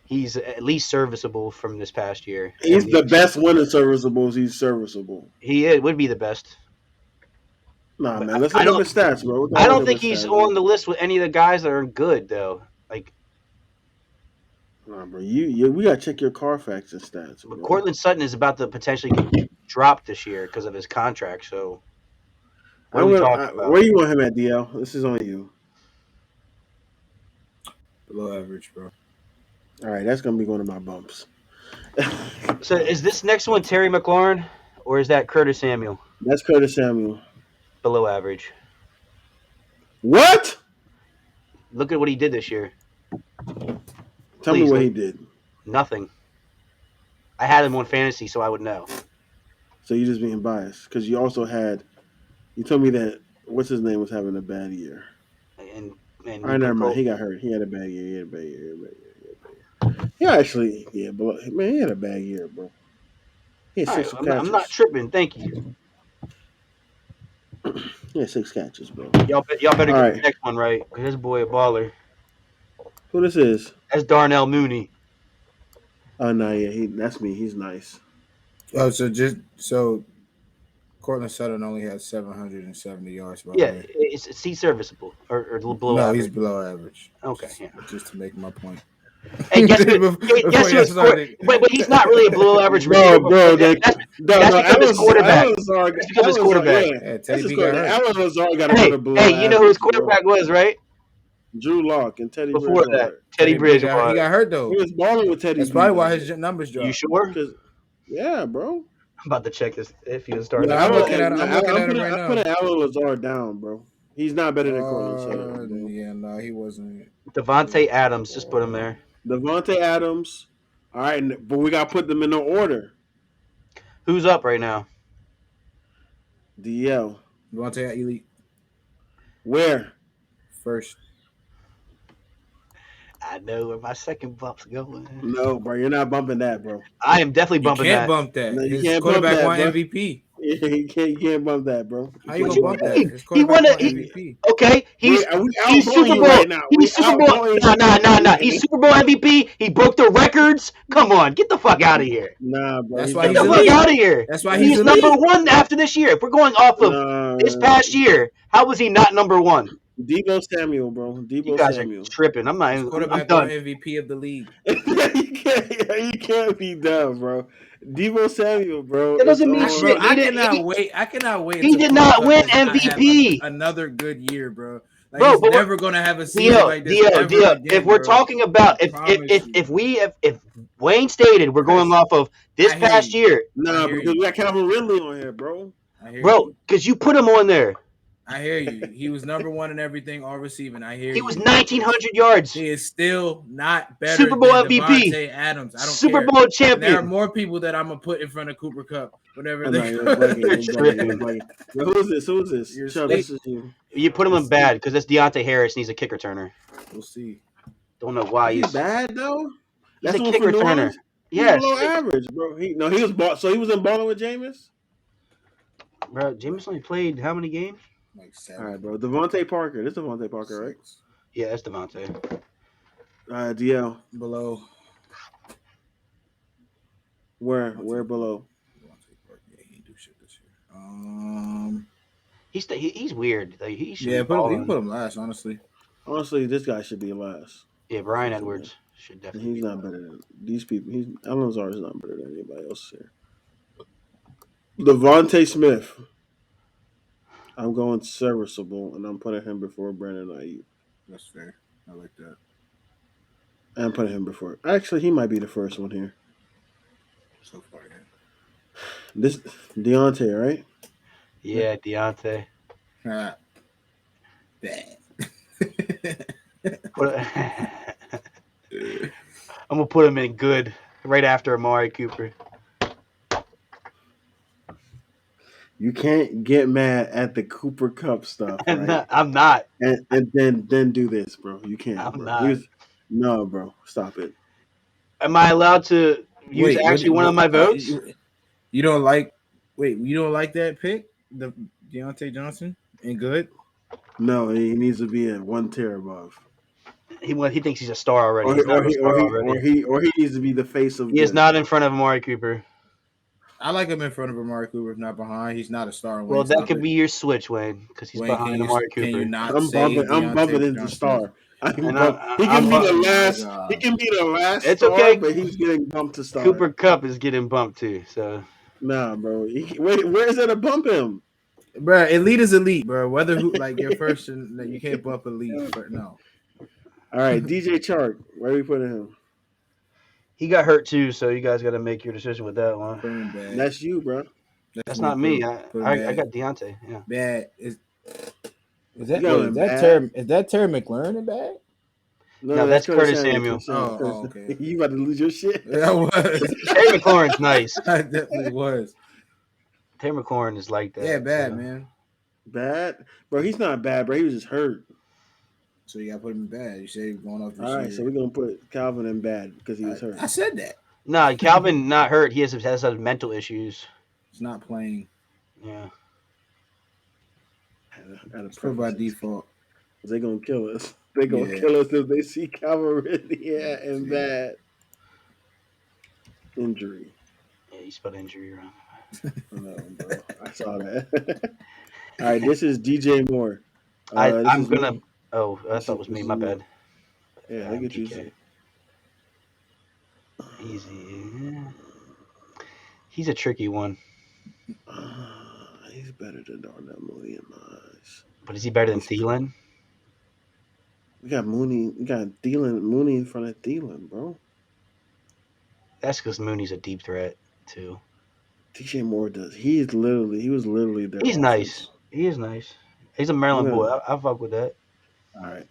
He's at least serviceable from this past year. He's And the best one in serviceables. He's serviceable. He would be the best. Nah, But man. Let's I look up don't- his stats, bro. What the I hell don't are think his he's stats? on the list with any of the guys that are good though. Like Nah, bro. We gotta check your Carfax and stats, bro. Cortland Sutton is about to potentially get dropped this year because of his contract. So what are we talking about? Where you want him at, DL? This is on you. Below average, bro. All right, that's gonna be one of my bumps. So is this next one Terry McLaurin or is that Curtis Samuel? That's Curtis Samuel. Below average. What? Look at what he did this year. Tell me Please, what look. he did. Nothing. I had him on fantasy, so I would know. So you just being biased because you also had. You told me that what's his name was having a bad year. And All right, never mind. He got hurt. He had a bad year. Yeah, actually, yeah, but man, he had a bad year, bro. He had six catches. I'm not tripping. Thank you. He had 6 catches, bro. Y'all better All get right. the next one right. Cause this boy a baller. Who this is? That's Darnell Mooney. Oh no, yeah, that's me. He's nice. Oh, so Cortland Sutton only has 770 yards. By Yeah, the way. it's he's serviceable or below No, average. he's below average. Okay, yeah. Just to make my point. Hey, guess who? Before Guess who y'all his started. but he's not really a below average Bro, receiver. bro, That's because of his quarterback. That's because of his quarterback. Yeah, That's Teddy his B got quarterback. hurt. Alan Lazard got Hey, another below hey, you know who his average, bro. quarterback was, right? Drew Lock and Teddy Before that, Bridgewater. Teddy He Bridgewater. got hurt though. He was balling with Teddy. That's B, probably why though. his numbers dropped. You sure? Yeah, bro. I'm about to check this if he was starting. Yeah, I'm looking at him right now. I'm putting Alan Lazard down, bro. He's not better than Cortland Sutton, bro. Yeah, no, he wasn't. Devontae Adams, just put him there. Devontae Adams. All right, but we got to put them in no order. Who's up right now? DL. You want to take elite Where? first? I know where my second bump's going. No, bro. You're not bumping that, bro. I am definitely You bumping can't that. bump that. No, you His can't bump quarterback that, won bro. MVP. You can't bump that, bro. How you What gonna you bump that? mean? His He won quarterback a- won MVP. Okay, he's We Super outvoting you Bowl. right now. He's Super Bowl. Nah. He's Super Bowl MVP. He broke the records. Come on, get the fuck out of here. Nah, bro. That's he's why Get he's the not- fuck elite. out of here. That's why He's he's number elite. one after this year. If we're going off of this past year, how was he not number one? Debo Samuel, bro. You Debo guys Samuel. are tripping. I'm not. His I'm quarterback won done. MVP of the league. you can't be done, bro. Debo Samuel, bro. That doesn't mean it's on- shit. Bro, I He didn't- cannot wait. I cannot wait. He until did not Cooper win Kupp does not have MVP. another good year, bro. Like, Bro, he's but never gonna have a season like this. ever again, If we're bro. talking about I promise you. if Wayne stated we're going off of this I hear past you. year, Nah, I hear because you. we got Calvin Ridley on here, bro. I hear bro, you. because you put him on there. I hear you. He was number one in everything, all receiving. I hear He you. was 1,900 yards. He is still not better Super Bowl than MVP. Devontae Adams. I don't Super care. Bowl And there are champion. more people that I'm gonna put in front of Cooper Kupp. Whatever Oh, they no, you're bugging, you're bugging. Yo, who's this? Who's this? You're Chubb, sick. this is you. You put him in bad because that's Deontay Harris and he's a kick returner. We'll see. Don't know why He's he's bad though. He's That's a one kick for New returner. Orleans? He's Yes. below average, bro. He was bought. So he was in balling with Jameis. Bro, Jameis only played how many games? Like All 7. right, bro. Devontae Parker. This is Devontae Parker, right? Yeah, that's Devontae. DL. Below. Where below? Yeah, he do shit this year. He's weird. Like, he should Yeah, be you balling. can put him last, honestly. Honestly, this guy should be last. Yeah, Brian Edwards. Should And definitely he's be not better than these people. Alan Lazar is not better than anybody else here. Devontae Smith. I'm going serviceable, and I'm putting him before Brandon Ayuk. That's fair. I like that. I'm putting him before. Actually, he might be the first one here. So far, yeah. This Deontay, right? Yeah, Deontay. Bad. I'm gonna put him in good right after Amari Cooper. You can't get mad at the Cooper Cup stuff, right? I'm not. And then do this, bro. You can't, I'm bro. not. No, bro. Stop it. Am I allowed to use Wait, actually one of my votes? You don't like? Wait, you don't like that pick, the Deontay Johnson, and good? No, he needs to be in one tier above. He thinks he's a star already. He's not a star already. Or he needs to be the face of He is not in front of Amari Cooper. I like him in front of Amari Cooper, if not behind. He's not a star. Well, that could be your switch, Wayne, because he's behind Amari Cooper. Can you not I'm bumping into star. He can be the last. He can be the last. It's star, okay, but he's getting bumped to star. Cooper Cup is getting bumped too. So nah, bro. Wait, where is it to bump him? Bro, elite is elite, bro. Whether like your first, you can't bump elite. But no. All right, DJ Chark. Where are we putting him? He got hurt too, so you guys got to make your decision with that one. That's you, bro. That's not me. I got Deontay. Yeah. Bad is that Terry McLaurin in bad? No, that's Curtis Samuel. Oh, okay. You about to lose your shit. I was. Terry McLaurin's nice. I definitely was. Terry McLaurin is like that. Yeah, bad, man. Bad? Bro, he's not bad, bro. He was just hurt. So you got to put him in bad. You say he's going off this All right, year. so we're going to put Calvin in bad because he was hurt. I said that. No, Calvin not hurt. He has mental issues. He's not playing. Yeah. It's by default. They're going to kill us. They're going to kill us if they see Calvin Ridley in bad. Injury. Yeah, you spelled injury wrong. No, bro. I saw that. All right, this is DJ Moore. I'm gonna. Me. Oh, I thought it was me. My bad. Yeah, look at you. Easy. He's a tricky one. He's better than Darnell Mooney in my eyes. But is he better than Thielen? We got Mooney. We got Mooney in front of Thielen, bro. That's because Mooney's a deep threat too. DJ Moore does. He was literally there. He's nice. He is nice. He's a Maryland boy. I fuck with that. All right.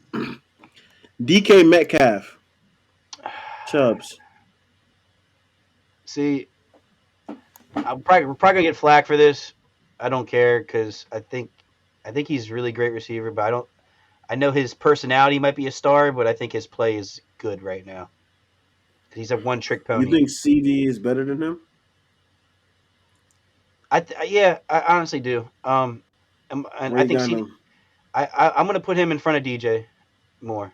DK Metcalf. Chubbs. See, we're probably gonna get flack for this. I don't care because I think he's a really great receiver, but I know his personality might be a star, but I think his play is good right now. He's a one-trick pony. You think CD is better than him? I honestly do. And I think I'm gonna put him in front of DJ Moore.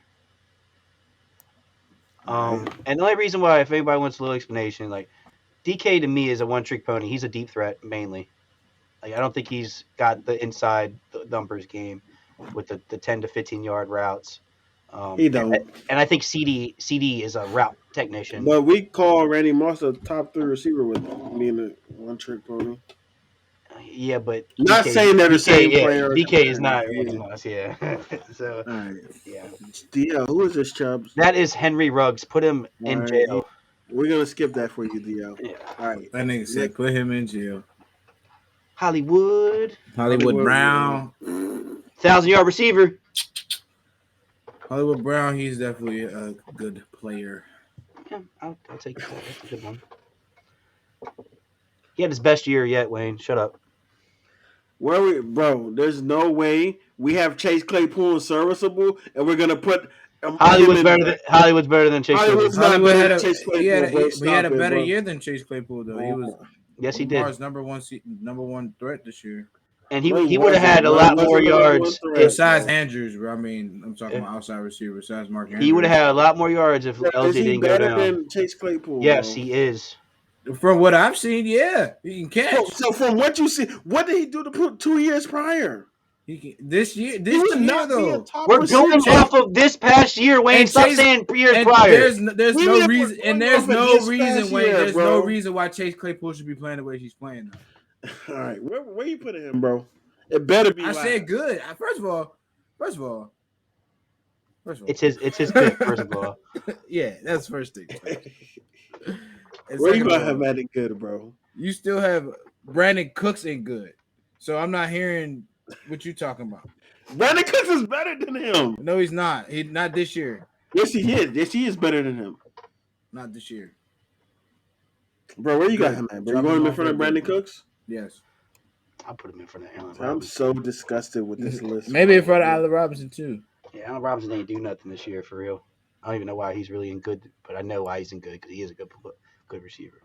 And the only reason why, if anybody wants a little explanation, like DK to me is a one-trick pony. He's a deep threat mainly. Like I don't think he's got the inside numbers game with the 10 to 15 yard routes. He don't. And I think CD is a route technician. But we call Randy Moss a top 3 receiver with being a one-trick pony. Yeah, but not DK, saying they're the same player. DK is not Randy Moss. Yeah. So right. yeah. Who is this, Chubbs? That is Henry Ruggs. Put him in jail. We're gonna skip that for you, Dio. Yeah. All right. That nigga said put him in jail. Hollywood Brown. 1,000-yard receiver. Hollywood Brown, he's definitely a good player. Yeah, I'll take that. That's a good one. He had his best year yet, Wayne. Shut up. Bro, there's no way we have Chase Claypool serviceable, and we're gonna put Hollywood's better than Chase Claypool. Hollywood had he had a better year than Chase Claypool, though. He was he did. Lamar's number one threat this year. And he would have had a lot more yards. Besides Andrews, bro. I mean, I'm talking about outside receiver. Besides Mark Andrews. He would have had a lot more yards if LJ didn't go down. Than Chase Claypool? Yes, he is. From what I've seen, yeah, he can catch. So from what you see, what did he do to put 2 years prior? He can, this year though. We're going off of this past year, Wayne. Stop saying years prior. There's no reason, and there's no reason, Wayne. There's no reason why Chase Claypool should be playing the way he's playing now. All right, where you putting him, bro? It better be. I said good. First of all. It's his pick. First of all, yeah, that's first thing. Where you gonna have that in good, bro? You still have Brandon Cooks in good, so I'm not hearing what you talking about. Brandon Cooks is better than him. No, he's not. He not this year. Yes, he is. Yes, he is better than him. Not this year, bro. Where you got him at? Bro, you want him in front of Brandon Cooks? Yes. I'll put him in front of Allen I'm Robinson. so disgusted with this list. Maybe in front of Allen Robinson too. Yeah, Allen Robinson ain't do nothing this year for real. I don't even know why he's really in good, but I know why he's in good because he is a good receiver.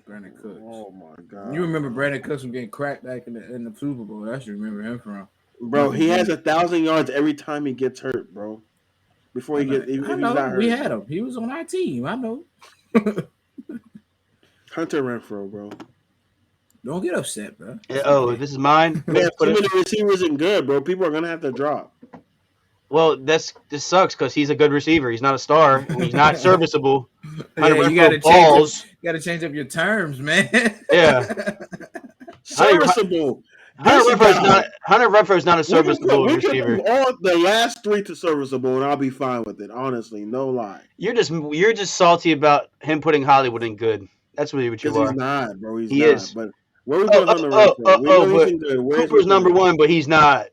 Brandon Cooks. Oh my god! You remember Brandon Cooks from getting cracked back in the Super Bowl? That's where you remember him from. Bro, he has 1,000 yards every time he gets hurt, bro. Before he gets, even if he's not hurt. We had him. He was on our team. I know. Hunter Renfrow, bro. Don't get upset, bro. Yeah, this is mine. Yeah, too many receivers isn't good, bro. People are gonna have to drop. Well, this sucks because he's a good receiver. He's not a star. He's not serviceable. Yeah, you gotta change up your terms, man. Yeah. Serviceable. Hunter Renfro's not a serviceable receiver. All the last three to serviceable, and I'll be fine with it. Honestly, no lie. You're just salty about him putting Hollywood in good. That's really what you are. He's not, bro. He not. Is. But where we put Hunter Renfrow? Cooper's number one, but he's not.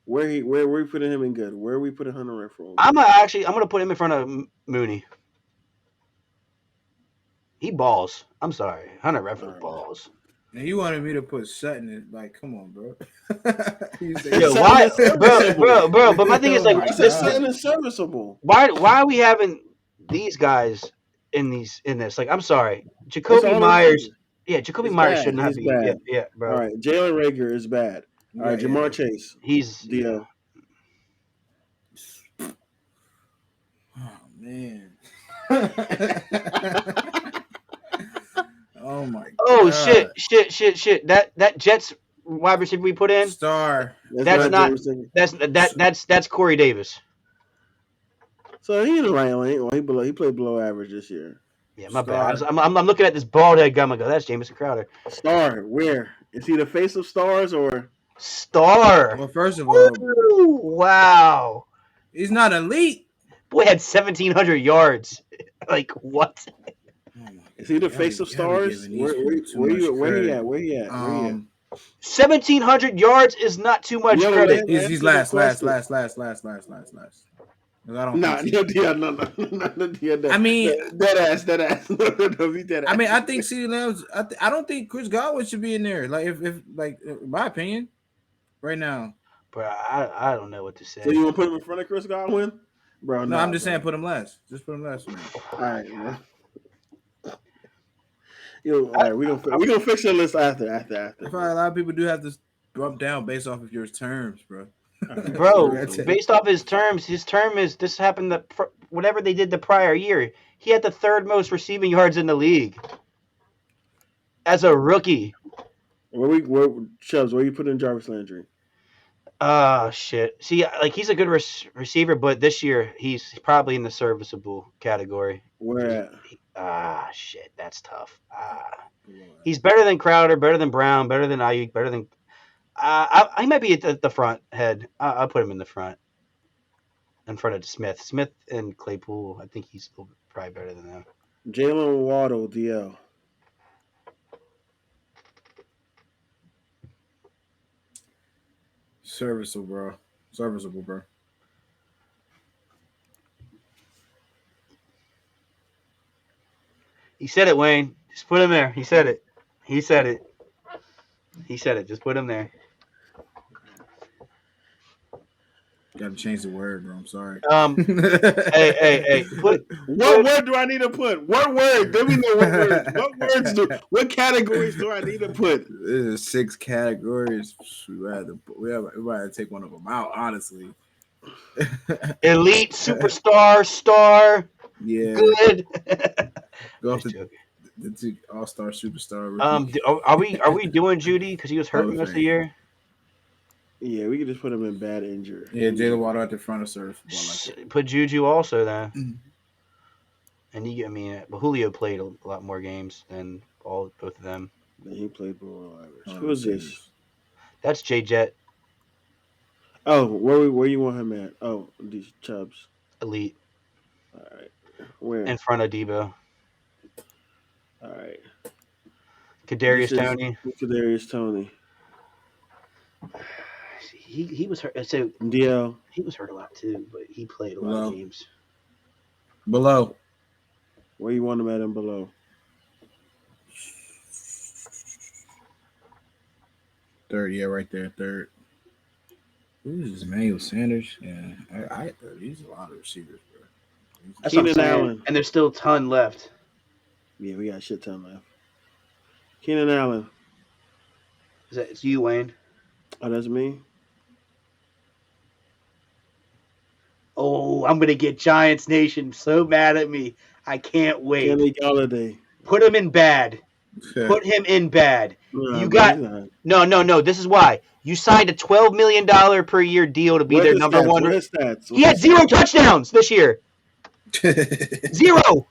Where we putting him in good? Where are we putting Hunter Renfrow? I'm gonna put him in front of Mooney. He balls. I'm sorry, Hunter Renfrow balls. Now you wanted me to put Sutton in, like, come on, bro. Why, bro? But my thing is like, Sutton is serviceable. Why are we having these guys in this? Like, I'm sorry, Jacoby Myers. Yeah, Jacoby Myers should not be. Yeah, bro. All right, Jalen Reagor is bad. All right, Jamar Chase. He's DL. Oh man. Oh my god. Oh shit. That Jets wide receiver we put in. Star. That's Corey Davis. So he in the right lane. Well, he played below average this year. Yeah, my bad. I'm looking at this bald head guy. I'm like, oh, that's Jamison Crowder. Star, where is he? The face of stars or Star? Well, first of all, ooh, wow, he's not elite. Boy had 1,700 yards. Like what? Is he the face of stars? Where he at? 1,700 yards is not too much credit. He's last. I mean, dead ass. I mean, I think CeeDee Lamb's. I don't think Chris Godwin should be in there. Like, if in my opinion, right now. Bro, I don't know what to say. So you want to put him in front of Chris Godwin, bro? No, I'm just saying put him last. Just put him last. Man. All right, man. All right, we gonna fix your list after. A lot of people do have to bump down based off of your terms, bro. Bro, based off his term is this happened whatever they did the prior year. He had the third most receiving yards in the league as a rookie. Chubbs, where you put in Jarvis Landry? Shit. See, like he's a good receiver, but this year he's probably in the serviceable category. Where at? Shit, that's tough. He's better than Crowder, better than Brown, better than Ayuk, better than. I might be at the front head. I'll put him in the front, in front of Smith and Claypool. I think he's probably better than them. Jalen Waddle, DL. Serviceable, bro. He said it, Wayne. Just put him there. He said it. Just put him there. Got to change the word, bro. I'm sorry. Hey. What word do I need to put? What word? Let me know what words. What categories do I need to put? There's 6 categories. We rather take one of them out, honestly. Elite, superstar, star. Yeah. Good. Go off the two all-star, superstar. Are we doing Judy because he was hurt most of the year? Yeah, we could just put him in bad injury. Yeah, Jalen Waddle at the front of service. Put Juju also then. Mm-hmm. And but Julio played a lot more games than both of them. Then he played below average. Who is this? That's J Jet. Oh, where you want him at? Oh, these Chubbs. Elite. All right. Where? In front of Debo. All right. Kadarius Toney. Kadarius Toney. He was hurt. So DL. He was hurt a lot too, but he played a lot of games. Below. Where you want him at and below? Third, yeah, right there, third. Who's this? Emmanuel Sanders? Yeah, he's a lot of receivers, bro. That's Keenan Allen. And there's still a ton left. Yeah, we got a shit ton left. Keenan Allen. It's you, Wayne? Oh, that's me? Oh, I'm going to get Giants Nation so mad at me. I can't wait. Kenny Galladay. Put him in bad. Put him in bad. You got no. This is why you signed a $12 million per year deal to be their number one. He had 0 touchdowns this year. 0.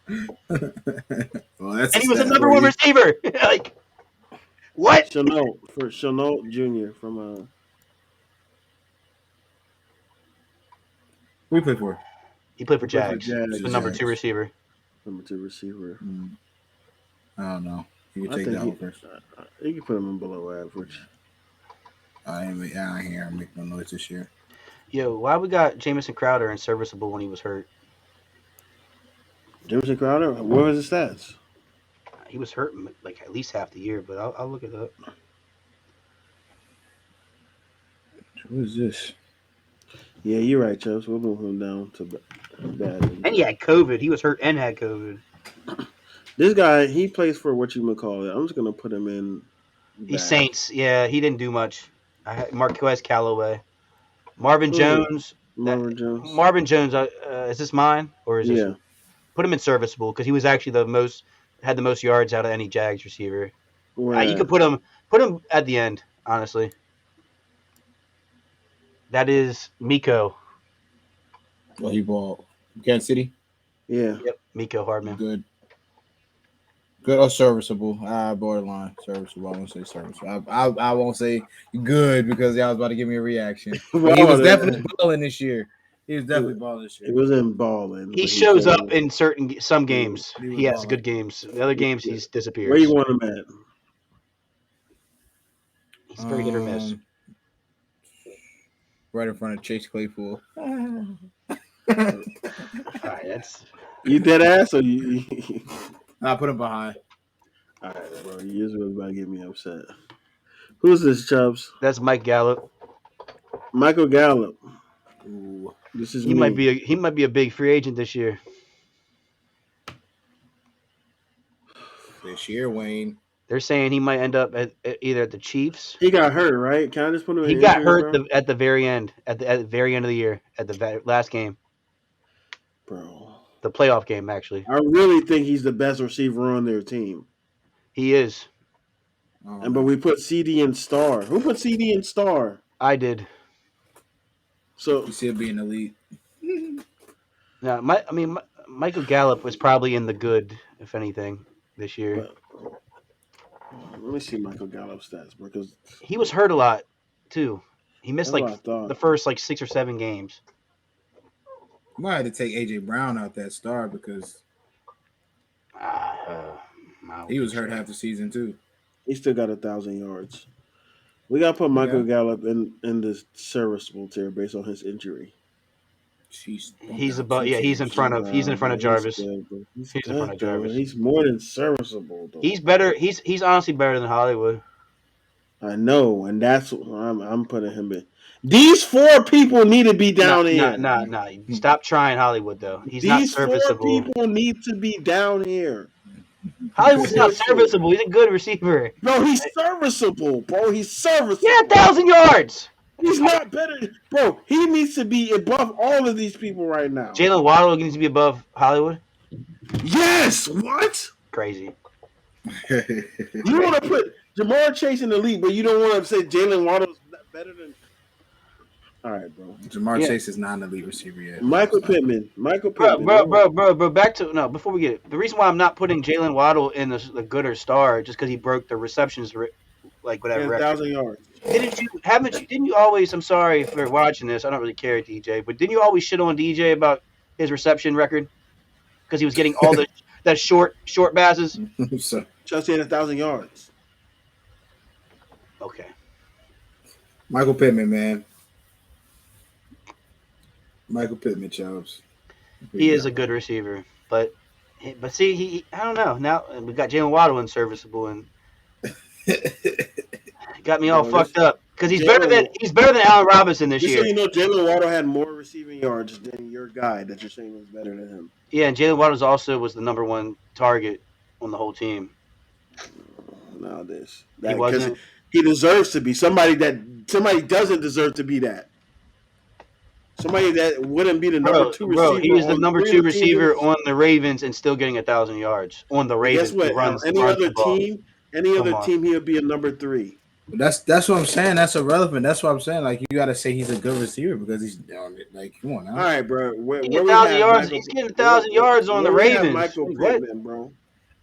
Well, and he was the number one receiver. Like what? Chenault Jr. from Who he played for? He played for Jags. The number 2 receiver. Number 2 receiver. I don't know. You can take that one first. You can put him in below average. I ain't hear him make no noise this year. Yo, why we got Jamison Crowder and serviceable when he was hurt? Jamison Crowder? What was his stats? He was hurt like at least half the year, but I'll look it up. Who is this? Yeah, you're right, Chubbs. We'll move him down to bad. And he had COVID. He was hurt and had COVID. This guy, he plays for what you would call it. I'm just gonna put him in. He's Saints. Yeah, he didn't do much. Marquez Callaway, Marvin Jones. Marvin Jones. Is this mine or is this? Yeah. Put him in serviceable because he was actually had the most yards out of any Jags receiver. You could put him at the end. Honestly, that is Miko. Well, he bought Kansas City. Yeah. Yep. Miko Hardman. Good or serviceable? Borderline serviceable. I won't say serviceable. I won't say good because y'all was about to give me a reaction. He was definitely balling this year. He was in balling. He shows up in some games. He has good games. The other games he's disappeared. Where you want him at? He's very hit or miss. Right in front of Chase Claypool. That's you dead ass or you? I'll put him behind. All right, bro. You just really about to get me upset. Who's this, Chubbs? That's Mike Gallup. Michael Gallup. Ooh. This is he might be a big free agent this year. This year, Wayne. They're saying he might end up either at the Chiefs. He got hurt, right? Can I just put him? He got hurt at the very end, at the very end of the year, at the last game, bro. The playoff game, actually. I really think he's the best receiver on their team. He is. But we put CD in star. Who put CD in star? I did. So you see it being elite. No, Michael Gallup was probably in the good, if anything, this year. Let me see Michael Gallup's stats, because he was hurt a lot too. He missed the first 6 or 7 games. Might have to take AJ Brown out that star because he was hurt half the season too. He still got 1,000 yards. We got to put Michael Gallup in the serviceable tier based on his injury. He's in front of Jarvis. He's in front of Jarvis. He's more than serviceable though. He's better. He's honestly better than Hollywood. I know, and that's what I'm putting him in. These 4 people need to be down here. Nah. Stop trying Hollywood though. He's not serviceable. These 4 people need to be down here. Hollywood's not serviceable. He's a good receiver. No, he's serviceable, bro. He's serviceable. Yeah, 1,000 yards. He's not better. Bro, he needs to be above all of these people right now. Jalen Waddle needs to be above Hollywood? Yes! What? Crazy. You want to put Jamar Chase in the league, but you don't want to say Jalen Waddle's better than... All right, bro. Jamar Chase is not an elite receiver yet. Michael Pittman. Bro. Back to before we get it, the reason why I'm not putting Jalen Waddle in the good or star just because he broke the receptions whatever record. 1,000 yards. Didn't you always? I'm sorry for watching this. I don't really care, DJ, but didn't you always shit on DJ about his reception record because he was getting all that short passes? So, Chelsea had 1,000 yards. Okay. Michael Pittman, man. Michael Pittman, Chubbs. He is a good receiver, but see, he I don't know. Now we got Jalen Waddle unserviceable and got me all fucked up because he's better than Allen Robinson this year. So you know, Jalen Waddle had more receiving yards than your guy that you're saying was better than him. Yeah, and Jalen Waddle also was the number one target on the whole team. No, he wasn't. He deserves to be somebody doesn't deserve to be that. Somebody that wouldn't be the number 2 receiver. Bro, he was the number 2 receiver on the Ravens and still getting 1,000 yards on the Ravens. Guess what? Any other team, he would be a number 3. That's what I'm saying. That's irrelevant. That's what I'm saying. Like, you got to say he's a good receiver because he's like, come on now. All right, bro. He's getting 1,000 yards on the Ravens. Michael Pittman, bro.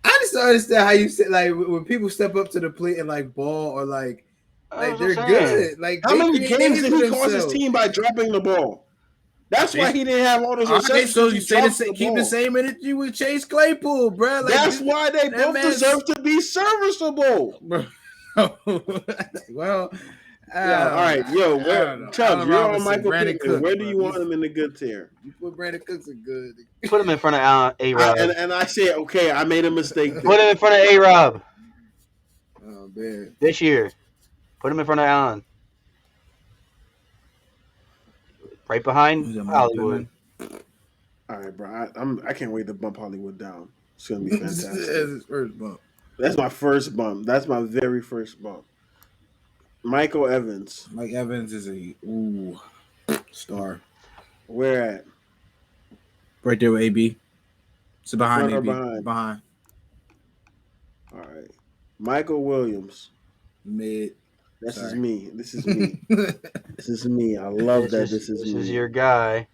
I just don't understand how you say, like, when people step up to the plate and like ball or like they're good. Like, how many games did he cost his team by dropping the ball? That's why he didn't have all those receptions. So you say keep the same energy with Chase Claypool, bro. Like, that's why they both deserve to be serviceable. Well, all right, Chubbs, you're on Michael Pittman. Where do you want him in the good tier? You put Brandon Cooks in good. Put him in front of A-Rob. And I said, okay, I made a mistake. Put him in front of A-Rob. Oh man, this year. Put him in front of Allen. Right behind Hollywood. All right, bro. I can't wait to bump Hollywood down. It's gonna be fantastic. That's his first bump. That's my first bump. That's my very first bump. Michael Evans. Mike Evans is a star. Where at? Right there with AB. So behind AB. Behind. All right. Michael Williams. Mid. This is me. This is me. This is me. I love that. This is me. This is your guy.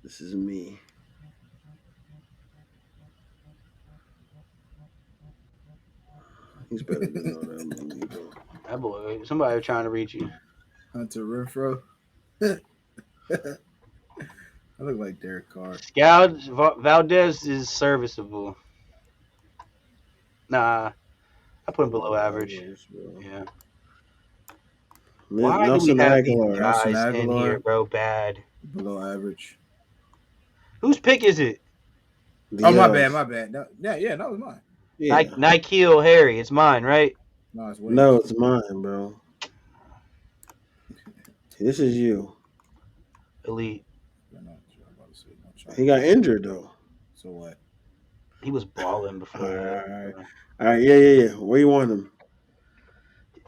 This is me. He's better than all that. That boy, somebody trying to reach you. Hunter Renfro. I look like Derek Carr. Scout Valdez is serviceable. Nah, I put him below average. Yeah. Why do we have these guys in here, bro? Bad. Below average. Whose pick is it? Oh, my bad. No, that was mine. Yeah. Nike Harry, it's mine, right? No, it's mine, bro. This is you. Elite. He got injured though. So what? He was balling before. All right. Yeah. Where you want him?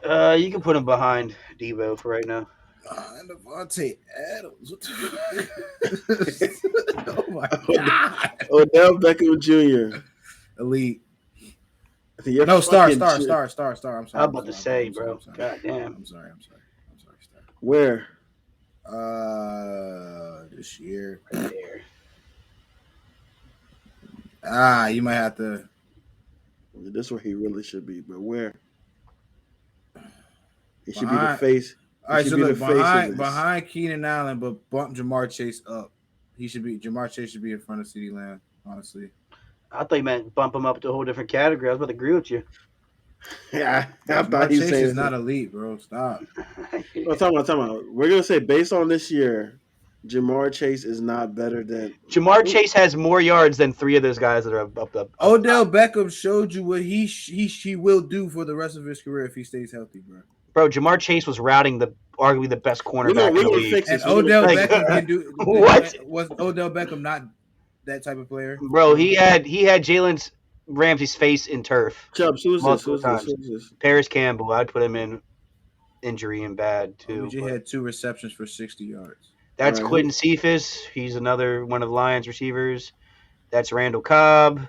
You can put him behind Debo for right now. And Devontae Adams. Oh my god. Odell Beckham Jr. Elite. No, star. I'm sorry. I'm about to say, bro. God damn. I'm sorry, star. Where? This year. Right there. You might have to. This is where he really should be, but where? He should be the face. All right, so look, behind Keenan Allen, but bump Jamar Chase up. Jamar Chase should be in front of CeeDee Lamb, honestly. I thought you meant bump him up to a whole different category. I was about to agree with you. Yeah, I thought he Chase said is not elite, bro. Stop. Talking about. We're gonna say based on this year, Jamar Chase is not better than Jamar Chase has more yards than 3 of those guys that are up. Odell Beckham showed you what he will do for the rest of his career if he stays healthy, bro. Bro, Jamar Chase was routing arguably the best cornerback in the league. And Odell Beckham can do what? Was Odell Beckham not that type of player? Bro, he had Jalen Ramsey's face in turf. Chubbs, who's this? Paris Campbell, I'd put him in injury and bad too. OBJ had 2 receptions for 60 yards. That's Quentin Cephas. He's another one of the Lions receivers. That's Randall Cobb.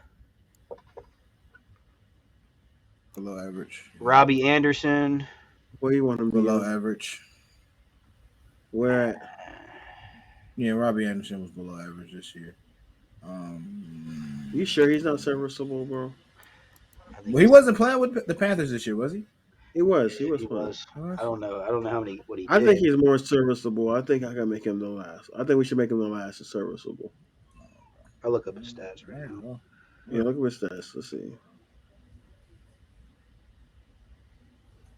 Below average. Robbie Anderson. Where you want him below average? Where at? Yeah, Robbie Anderson was below average this year. You sure he's not serviceable, bro? Well, he wasn't playing with the Panthers this year, was he? He was. He Yeah, was he playing. was. I don't know. What he I think did. he's more serviceable. I think I can make him the last. I think we should make him the last and serviceable. I'll look up his stats right now. Well, Yeah, look at his stats. Let's see.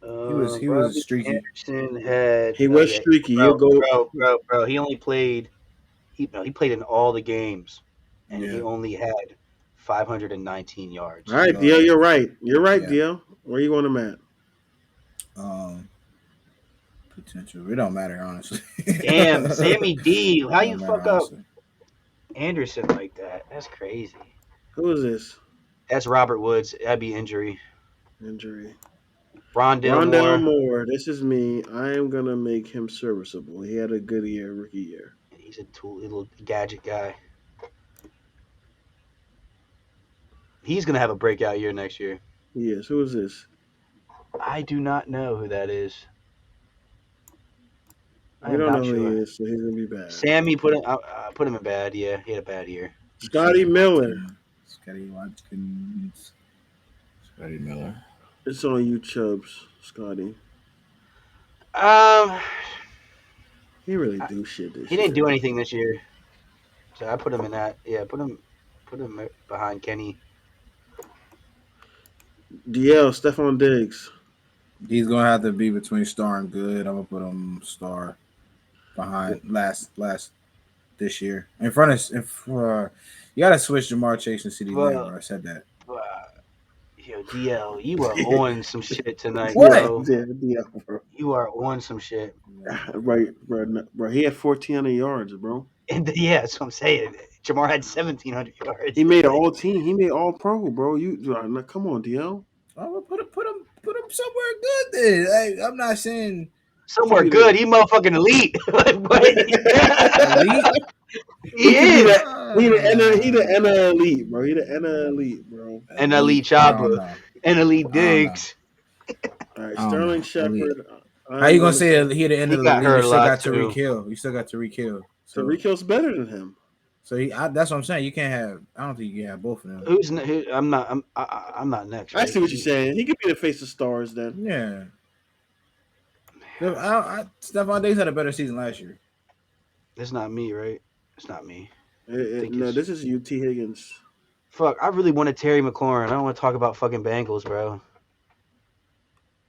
he was Robbie streaky. Anderson had. He Oh was yeah, streaky. He'll go. bro. He only played. He played in all the games, and he Yeah. only had 519 yards. All right, Dio, you're right. You're right, Yeah. Dio. Where you want him at? Potential. It don't matter, honestly. Damn, Sammy D. How It you don't fuck matter, up honestly. Anderson like that? That's crazy. Who is this? That's Robert Woods. That'd be injury. Injury. Rondell Moore. Moore. This is me. I am gonna make him serviceable. He had a good year, rookie year. He's a little gadget guy. He's gonna have a breakout year next year. He is. Who is this? I do not know who that is. We don't know who he is, so he's gonna be bad. Sammy put him in bad. Yeah, he had a bad year. Scotty Miller. Scotty Watkins. Scotty Miller. It's on you, Chubbs, Scotty. He really do shit this He year. didn't do anything this year, so I put him in that. Yeah, put him behind Kenny. DL, Stephon Diggs. He's gonna have to be between star and good. I'm gonna put him star behind last this year. In front of you gotta switch Jamar Chase and CD Lamb, bro. I said that. Yo, DL, you are on some shit tonight, What? bro. Yeah, DL, bro. You are on some shit. Right, bro. He had 1,400 yards, bro. And yeah, that's what I'm saying. Jamar had 1,700 yards. He made all team. He made all pro, bro. Come on, DL. I'm gonna put him somewhere good then. Hey, I'm not saying Somewhere good. He motherfucking elite. elite. He is. He the NL elite, bro. He the NL elite, bro. An elite chopper. An elite Diggs. All right, Sterling Shepard. How you gonna say he the end of the got league? hurt You a still lot, got too. Tariq Hill. You still got Tariq Hill. So Tariq Hill's better than him. So that's what I'm saying. You can't have. I don't think you can have both of them. I'm not next. I see what you're saying. He could be the face of stars then. Yeah. Stephon Diggs had a better season last year. It's not me, right? It's not me. No, this is UT Higgins. Fuck, I really wanted Terry McLaurin. I don't want to talk about fucking Bengals, bro.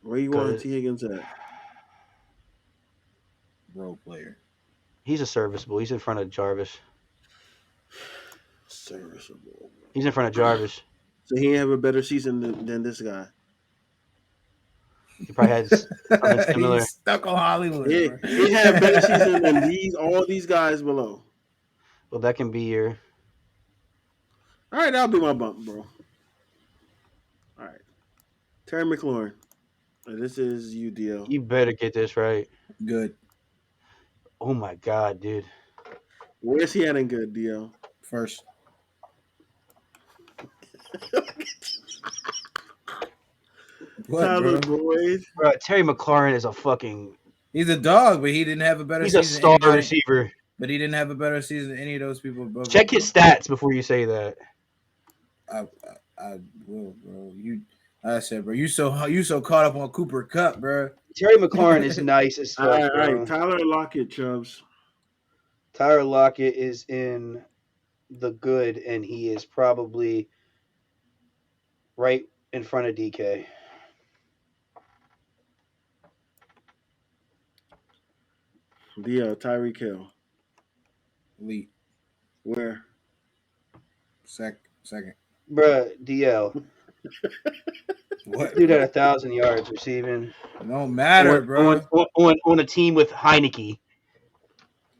Where you want T Higgins at? Role player. He's a serviceable. He's in front of Jarvis. Serviceable. He's in front of Jarvis. So he have a better season than this guy. He probably had something similar. He's stuck on Hollywood. Yeah, he had a better season than all these guys below. Well, that can be your. All right, that'll be my bump, bro. All right, Terry McLaurin. This is UDL. You better get this right. Good. Oh my god, dude. Where's he at in good, DL? First. What, Tyler bro? Boyd. Bro, Terry McLaurin is a fucking. He's a dog, but he didn't have a better He's a season. star than receiver. But he didn't have a better season than any of those people above Check him. his stats before you say that. I will, bro. I said, bro, you so caught up on Cooper Kupp, bro. Terry McLaurin is nice as fuck. All bro. right, Tyler Lockett, Chubbs. Tyler Lockett is in the good, and he is probably right in front of DK. DL, Tyreek Hill. Elite. Where? Second. Bruh, DL. What? Dude had 1,000 yards receiving. No matter, bro. On a team with Heineke.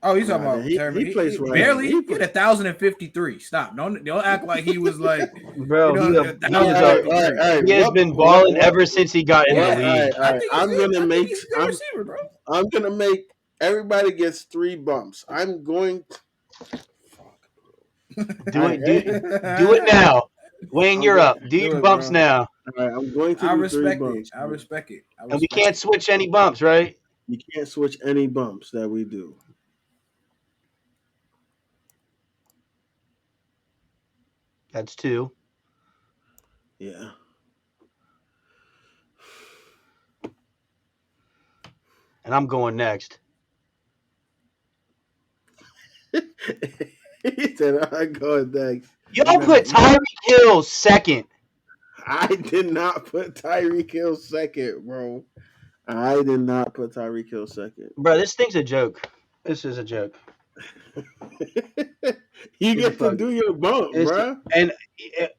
Oh, he's talking Nah, about he Terry. plays right. Barely. He He had 1,053. Stop. Don't act like he was like. Bro, You know, he has been balling ever since he got in the All league. right. I'm gonna make. He's a good receiver, bro. I'm gonna make. Everybody gets 3 bumps. I'm going. Do it now. Wayne, you're up. Do your bumps now. All right, I'm going to. I do respect 3 bumps. it. I respect it. And we can't switch any bumps, right? You can't switch any bumps that we do. That's 2. Yeah. And I'm going next. He said, "I'm going next." Y'all put Tyreek Hill second. I did not put Tyreek Hill second, bro. I did not put Tyreek Hill second. Bro, this thing's a joke. This is a joke. You get to do your bump, bro. And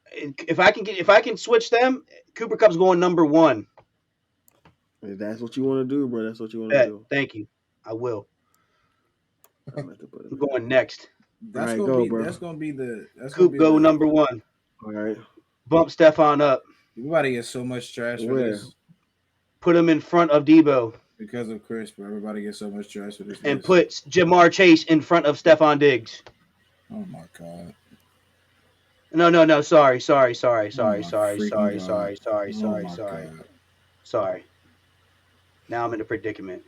if I can switch them, Cooper Cup's going number 1. If that's what you want to do, bro, that's what you want to do. Thank you. I will. I'm going next. That's right, gonna be bro. That's gonna be the. Coop go number 1. All right. Bump Stephon up. You about to get so much trash for this. Put him in front of Debo. Because of Chris, but everybody gets so much trash for this. And put Jamar Chase in front of Stephon Diggs. Oh my god. No. Sorry. Now I'm in a predicament.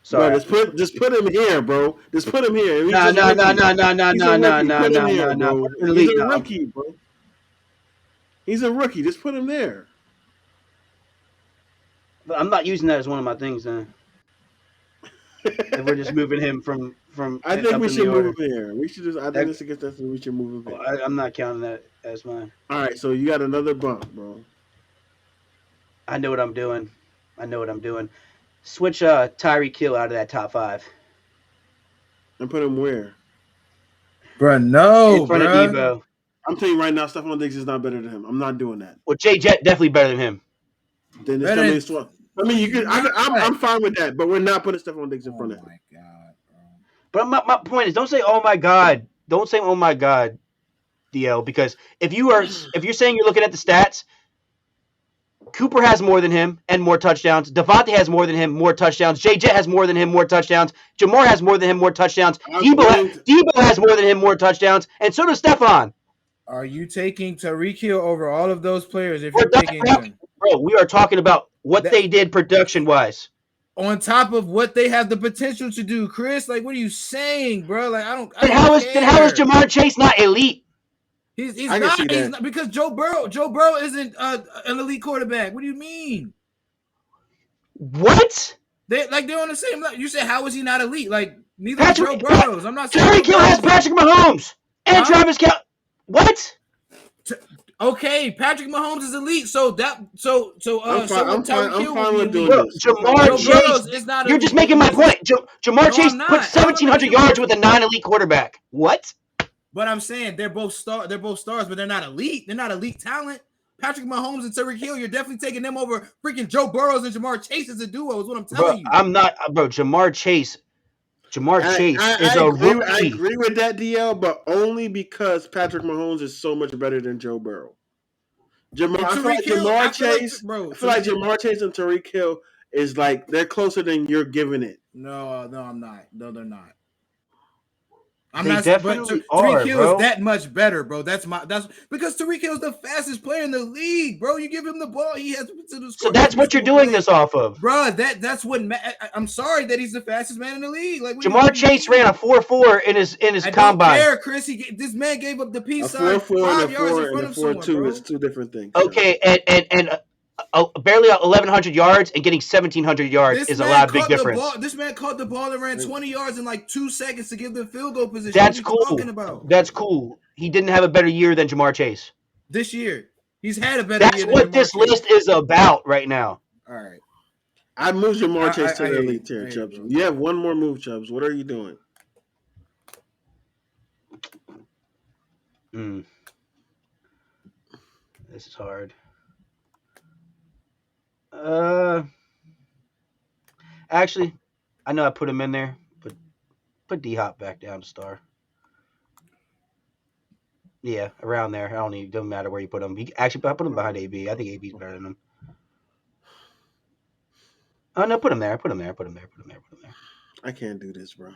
Sorry. Bro, just put him here, bro. Just put him here. No. He's a rookie, bro. He's a rookie. Just put him there. But I'm not using that as one of my things then. If we're just moving him from I think we should move him here. We should just. I think this against us, we should move him here. I'm not counting that as mine. All right, so you got another bump, bro. I know what I'm doing. Switch Tyreek Hill out of that top 5. And put him where? Bro, no, in front of Debo. I'm telling you right now, Stephon Diggs is not better than him. I'm not doing that. Well, Jay Jet definitely better than him. Then it's I mean, you could. I'm fine with that, but we're not putting Stephon Diggs in front of him. Oh my god, bro! But my point is, don't say "Oh my god." Don't say "Oh my god," DL, because if you're saying you're looking at the stats, Cooper has more than him and more touchdowns. Devontae has more than him, more touchdowns. Jay Jet has more than him, more touchdowns. Jamar has more than him, more touchdowns. Debo has more than him, more touchdowns, and so does Stephon. Are you taking Tyreek Hill over all of those players? If you're taking them? Bro, we are talking about what they did production-wise. On top of what they have the potential to do, Chris. Like, what are you saying, bro? Like, I don't. Then how is Jamar Chase not elite? He's not because Joe Burrow isn't an elite quarterback. What do you mean? What? They're on the same level. You said how is he not elite? Like neither is Joe Burrows. I'm not saying Tyreek Hill has Patrick Mahomes and Travis Kelce. What? Okay, Patrick Mahomes is elite, I'm fine with doing this. Jamar Chase is not elite. You're just making my point. Jamar Chase put 1,700 yards with a non-elite quarterback. What? But I'm saying they're both stars, but they're not elite. They're not elite talent. Patrick Mahomes and Tyreek Hill, you're definitely taking them over freaking Joe Burrows and Jamar Chase as a duo, is what I'm telling you. I'm not, bro. Jamar Chase is a rookie. I agree with that, DL, but only because Patrick Mahomes is so much better than Joe Burrow. I feel like Jamar Chase and Tyreek Hill is like they're closer than you're giving it. No, I'm not. No, they're not. Tyreek Hill is that much better, bro. That's because Tyreek Hill is the fastest player in the league, bro. You give him the ball, he has to the score. So that's what you're doing this off of, bro. That's what. I'm sorry that he's the fastest man in the league. Like Jamar Chase ran a 4.4 in his combine. I don't care, Chris. This man gave up the peace sign 5 yards in front of someone, 4.2 is two different things. Okay, and barely 1,100 yards and getting 1,700 yards is a lot of big difference. This man caught the ball and ran 20 yards in like 2 seconds to give them field goal position. That's cool. That's cool. He didn't have a better year than Jamar Chase. This year. He's had a better year than Jamar Chase. That's what this list is about right now. All right. I moved Jamar Chase to the elite tier, Chubbs. You have one more move, Chubbs. What are you doing? This is hard. Actually, I know I put him in there, but put D-Hop back down to star. Yeah, around there. Doesn't matter where you put him. I put him behind AB. I think AB's better than him. Oh no, put him there. I can't do this, bro.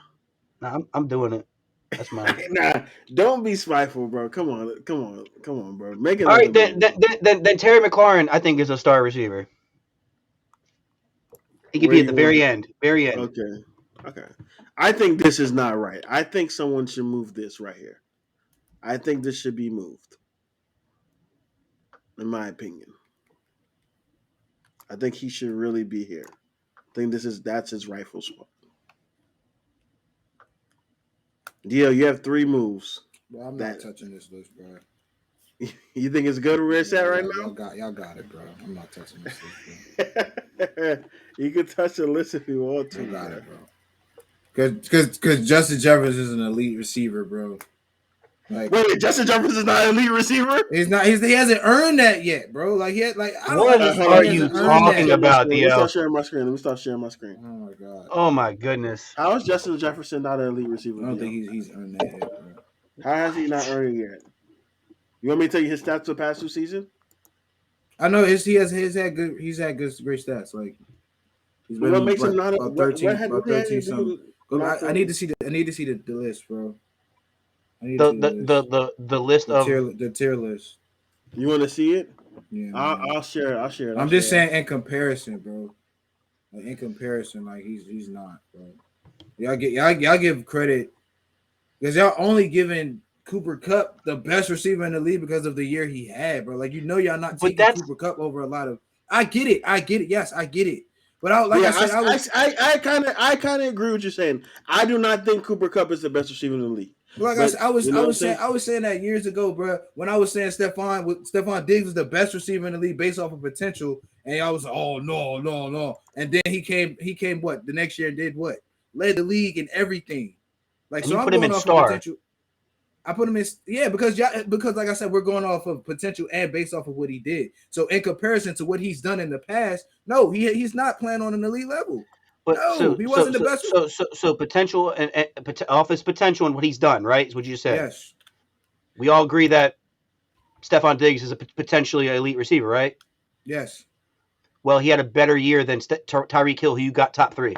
Nah, I'm doing it. That's mine. Nah, don't be spiteful, bro. Come on, bro. Make it. All right, then Terry McLaurin, I think, is a star receiver. He could Where be at you the want very it? end. Very end. Okay. Okay. I think this is not right. I think someone should move this right here. I think this should be moved. In my opinion. I think he should really be here. I think that's his rightful spot. Dio, you have 3 moves. Well, I'm not That touching this list, bro. you think it's good where it's at right Y'all got it, bro. I'm not touching this list, now? You can touch the list if you want to. bro. I got it, bro. Because Justin Jefferson is an elite receiver, bro. Like, wait, Justin Jefferson is not an elite receiver? he's not. He hasn't earned that yet, bro. Like, I don't What understand. are He you hasn't earned talking that. about, Let me Dio? start sharing my screen. Oh my god. Oh my goodness. How is Justin Jefferson not an elite receiver? I don't Dio? think he's earned that yet, bro. How has he not earned it yet? You want me to tell you his stats for the past 2 seasons? I know he's had great stats. Like, he's been What makes him not about 13 what something. I need to see the list, bro. I need to see The list of the tier list. You want to see it? Yeah, I'll share it. I'm just saying in comparison, bro. Like, in comparison, like he's not, bro. Y'all give credit because y'all only giving Cooper Kupp the best receiver in the league because of the year he had, bro. Like, y'all not taking Cooper Kupp over a lot of. I get it. Yes, I get it. But I kind of agree with what you're saying. I do not think Cooper Kupp is the best receiver in the league. Like, I was saying that years ago, bro. When I was saying Stephon Diggs was the best receiver in the league based off of potential, and I was oh no, and then he came what the next year and did what, led the league in everything. Like, so I'm going off of potential. I put him in, because like I said, we're going off of potential and based off of what he did. So in comparison to what he's done in the past, no, he's not playing on an elite level. But no, he wasn't the best. So potential and off his potential and what he's done, right? Is what you said. Yes. We all agree that Stephon Diggs is a potentially elite receiver, right? Yes. Well, he had a better year than Tyreek Hill, who you got top 3.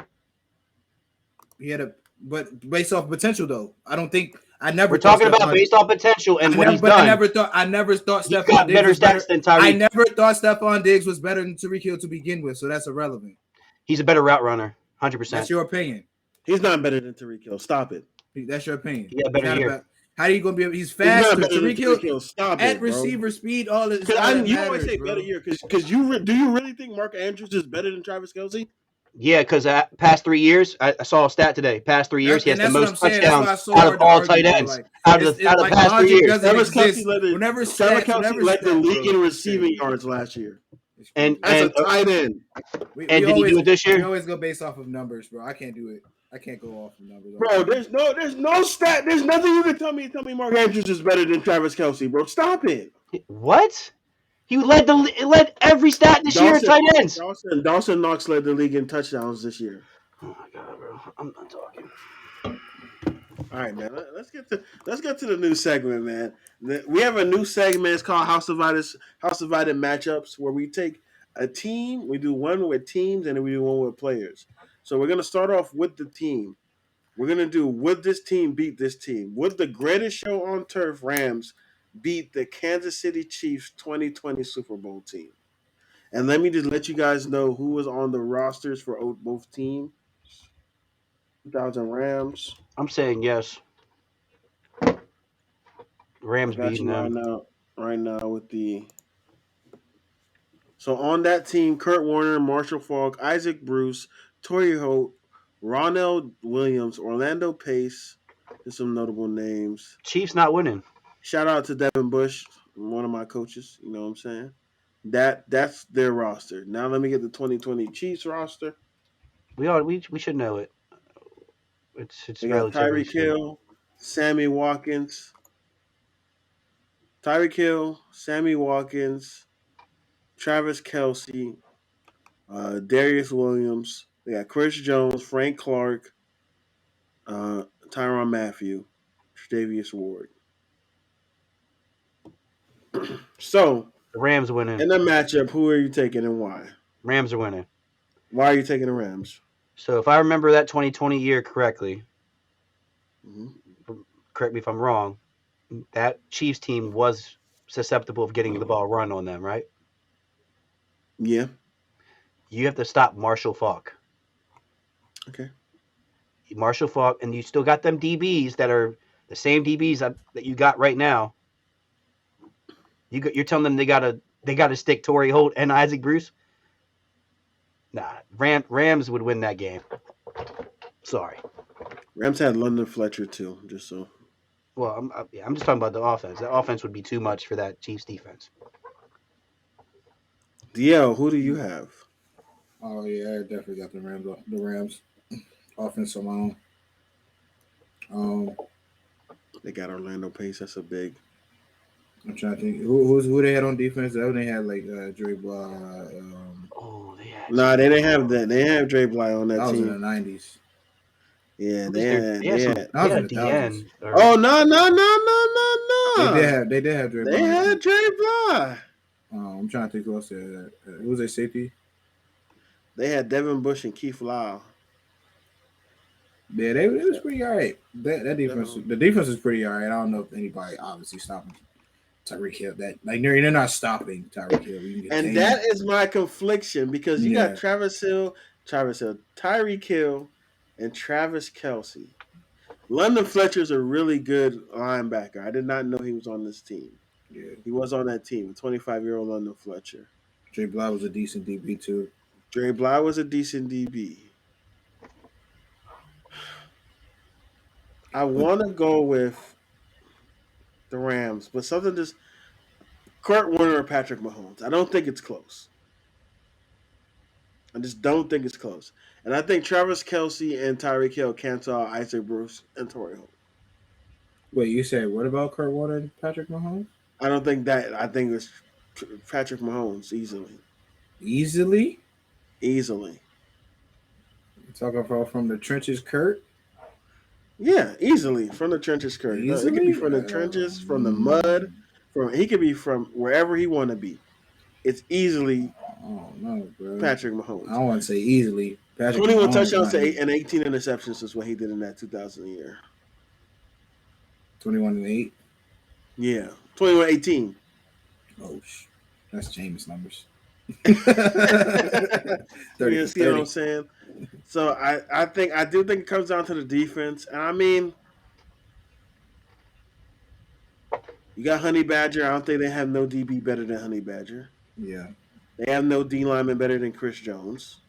But based off potential though, I don't think. We're talking about based off potential and what he's done. I never thought Stephon Diggs was better than Tyreek. I never thought Stephon Diggs was better than Tyreek Hill to begin with, so that's irrelevant. He's a better route runner, 100%. That's your opinion. He's not better than Tyreek Hill. Stop it. That's your opinion. Yeah, better year. How are you going to be? He's faster. Tyreek Hill. Stop at it, receiver speed. All this. You always say better year because do you really think Mark Andrews is better than Travis Kelce? Yeah, because past 3 years, I saw a stat today. Past 3 years, he has the most touchdowns out of all tight ends. Out of the past 3 years. Travis Kelce led the league in receiving yards last year. And that's a tight end. And did he do it this year? We always go based off of numbers, bro. I can't do it. I can't go off of numbers. Bro, there's no stat. There's nothing you can tell me Mark Andrews is better than Travis Kelce, bro. Stop it. What? He led every stat this year in tight ends. Dawson Knox led the league in touchdowns this year. Oh my god, bro! I'm not talking. All right, man. Let's get to the new segment, man. We have a new segment. It's called House Divided Matchups, where we take a team, we do one with teams, and then we do one with players. So we're gonna start off with the team. We're gonna do would this team beat this team? Would the greatest show on turf, Rams, beat the Kansas City Chiefs 2020 Super Bowl team? And let me just let you guys know who was on the rosters for both teams. 2000 Rams. I'm saying yes. Rams beating them. Right now with the... So on that team, Kurt Warner, Marshall Faulk, Isaac Bruce, Torrey Holt, Ronell Williams, Orlando Pace. There's some notable names. Chiefs not winning. Shout out to Devin Bush, one of my coaches. You know what I'm saying? That's their roster. Now let me get the 2020 Chiefs roster. We should know it. It's they got Tyreek Hill, Sammy Watkins, Travis Kelce, Darius Williams. They got Chris Jones, Frank Clark, Tyrann Mathieu, Tre'Davious Ward. So the Rams winning. In the matchup, who are you taking and why? Rams are winning. Why are you taking the Rams? So if I remember that 2020 year correctly, correct me if I'm wrong, that Chiefs team was susceptible of getting the ball run on them, right? Yeah. You have to stop Marshall Faulk. Okay. Marshall Faulk, and you still got them DBs that are the same DBs that you got right now. You're telling them they gotta stick Torrey Holt and Isaac Bruce. Nah, Rams would win that game. Sorry. Rams had London Fletcher too, just so. Well, I'm just talking about the offense. The offense would be too much for that Chiefs defense. DL, who do you have? Oh yeah, I definitely got the Rams. The Rams offense alone. Um, They got Orlando Pace. That's a big. I'm trying to think who they had on defense. They had like Dre Blah. Oh, they had. Nah, they didn't have that. They didn't have Dre Bly on that That was in the team. '90s. Yeah, They had they some. had. That They was in had the thousands. DN. Oh no! They did have Dre They Blah. had Dre Bly. I'm trying to think who else they had. Who was their safety? They had Devin Bush and Keith Lau. Yeah, they was pretty all right. That defense, the defense is pretty all right. I don't know if anybody obviously stopping Tyreek Hill. That like they're not stopping Tyreek Hill. And that is my confliction because you got Tyreek Hill, and Travis Kelce. London Fletcher's a really good linebacker. I did not know he was on this team. Yeah, He was on that team, 25-year-old London Fletcher. Dre Bly was a decent DB too. Dre Bly was a decent DB. I want to go with the Rams, but something just Kurt Warner or Patrick Mahomes. I don't think it's close. I just don't think it's close. And I think Travis Kelce and Tyreek Hill cancel out Isaac Bruce and Torrey Holt. Wait, you said what about Kurt Warner and Patrick Mahomes? I don't think that. I think it's Patrick Mahomes easily. Easily? Easily. You're talking about from the trenches, Kurt? Yeah, easily from the trenches, Kurt. It could be from the trenches, from the mud, he could be from wherever he want to be. It's easily bro. Patrick Mahomes. I don't want to say easily. Patrick 21 Mahomes, touchdowns and 18 interceptions is what he did in that 2000 year. 21-8? Yeah, 21-18. Oh, that's Jameis numbers. 30 you see 30. What I'm saying? So I do think it comes down to the defense. And I mean, you got Honey Badger. I don't think they have no DB better than Honey Badger. Yeah. They have no D lineman better than Chris Jones.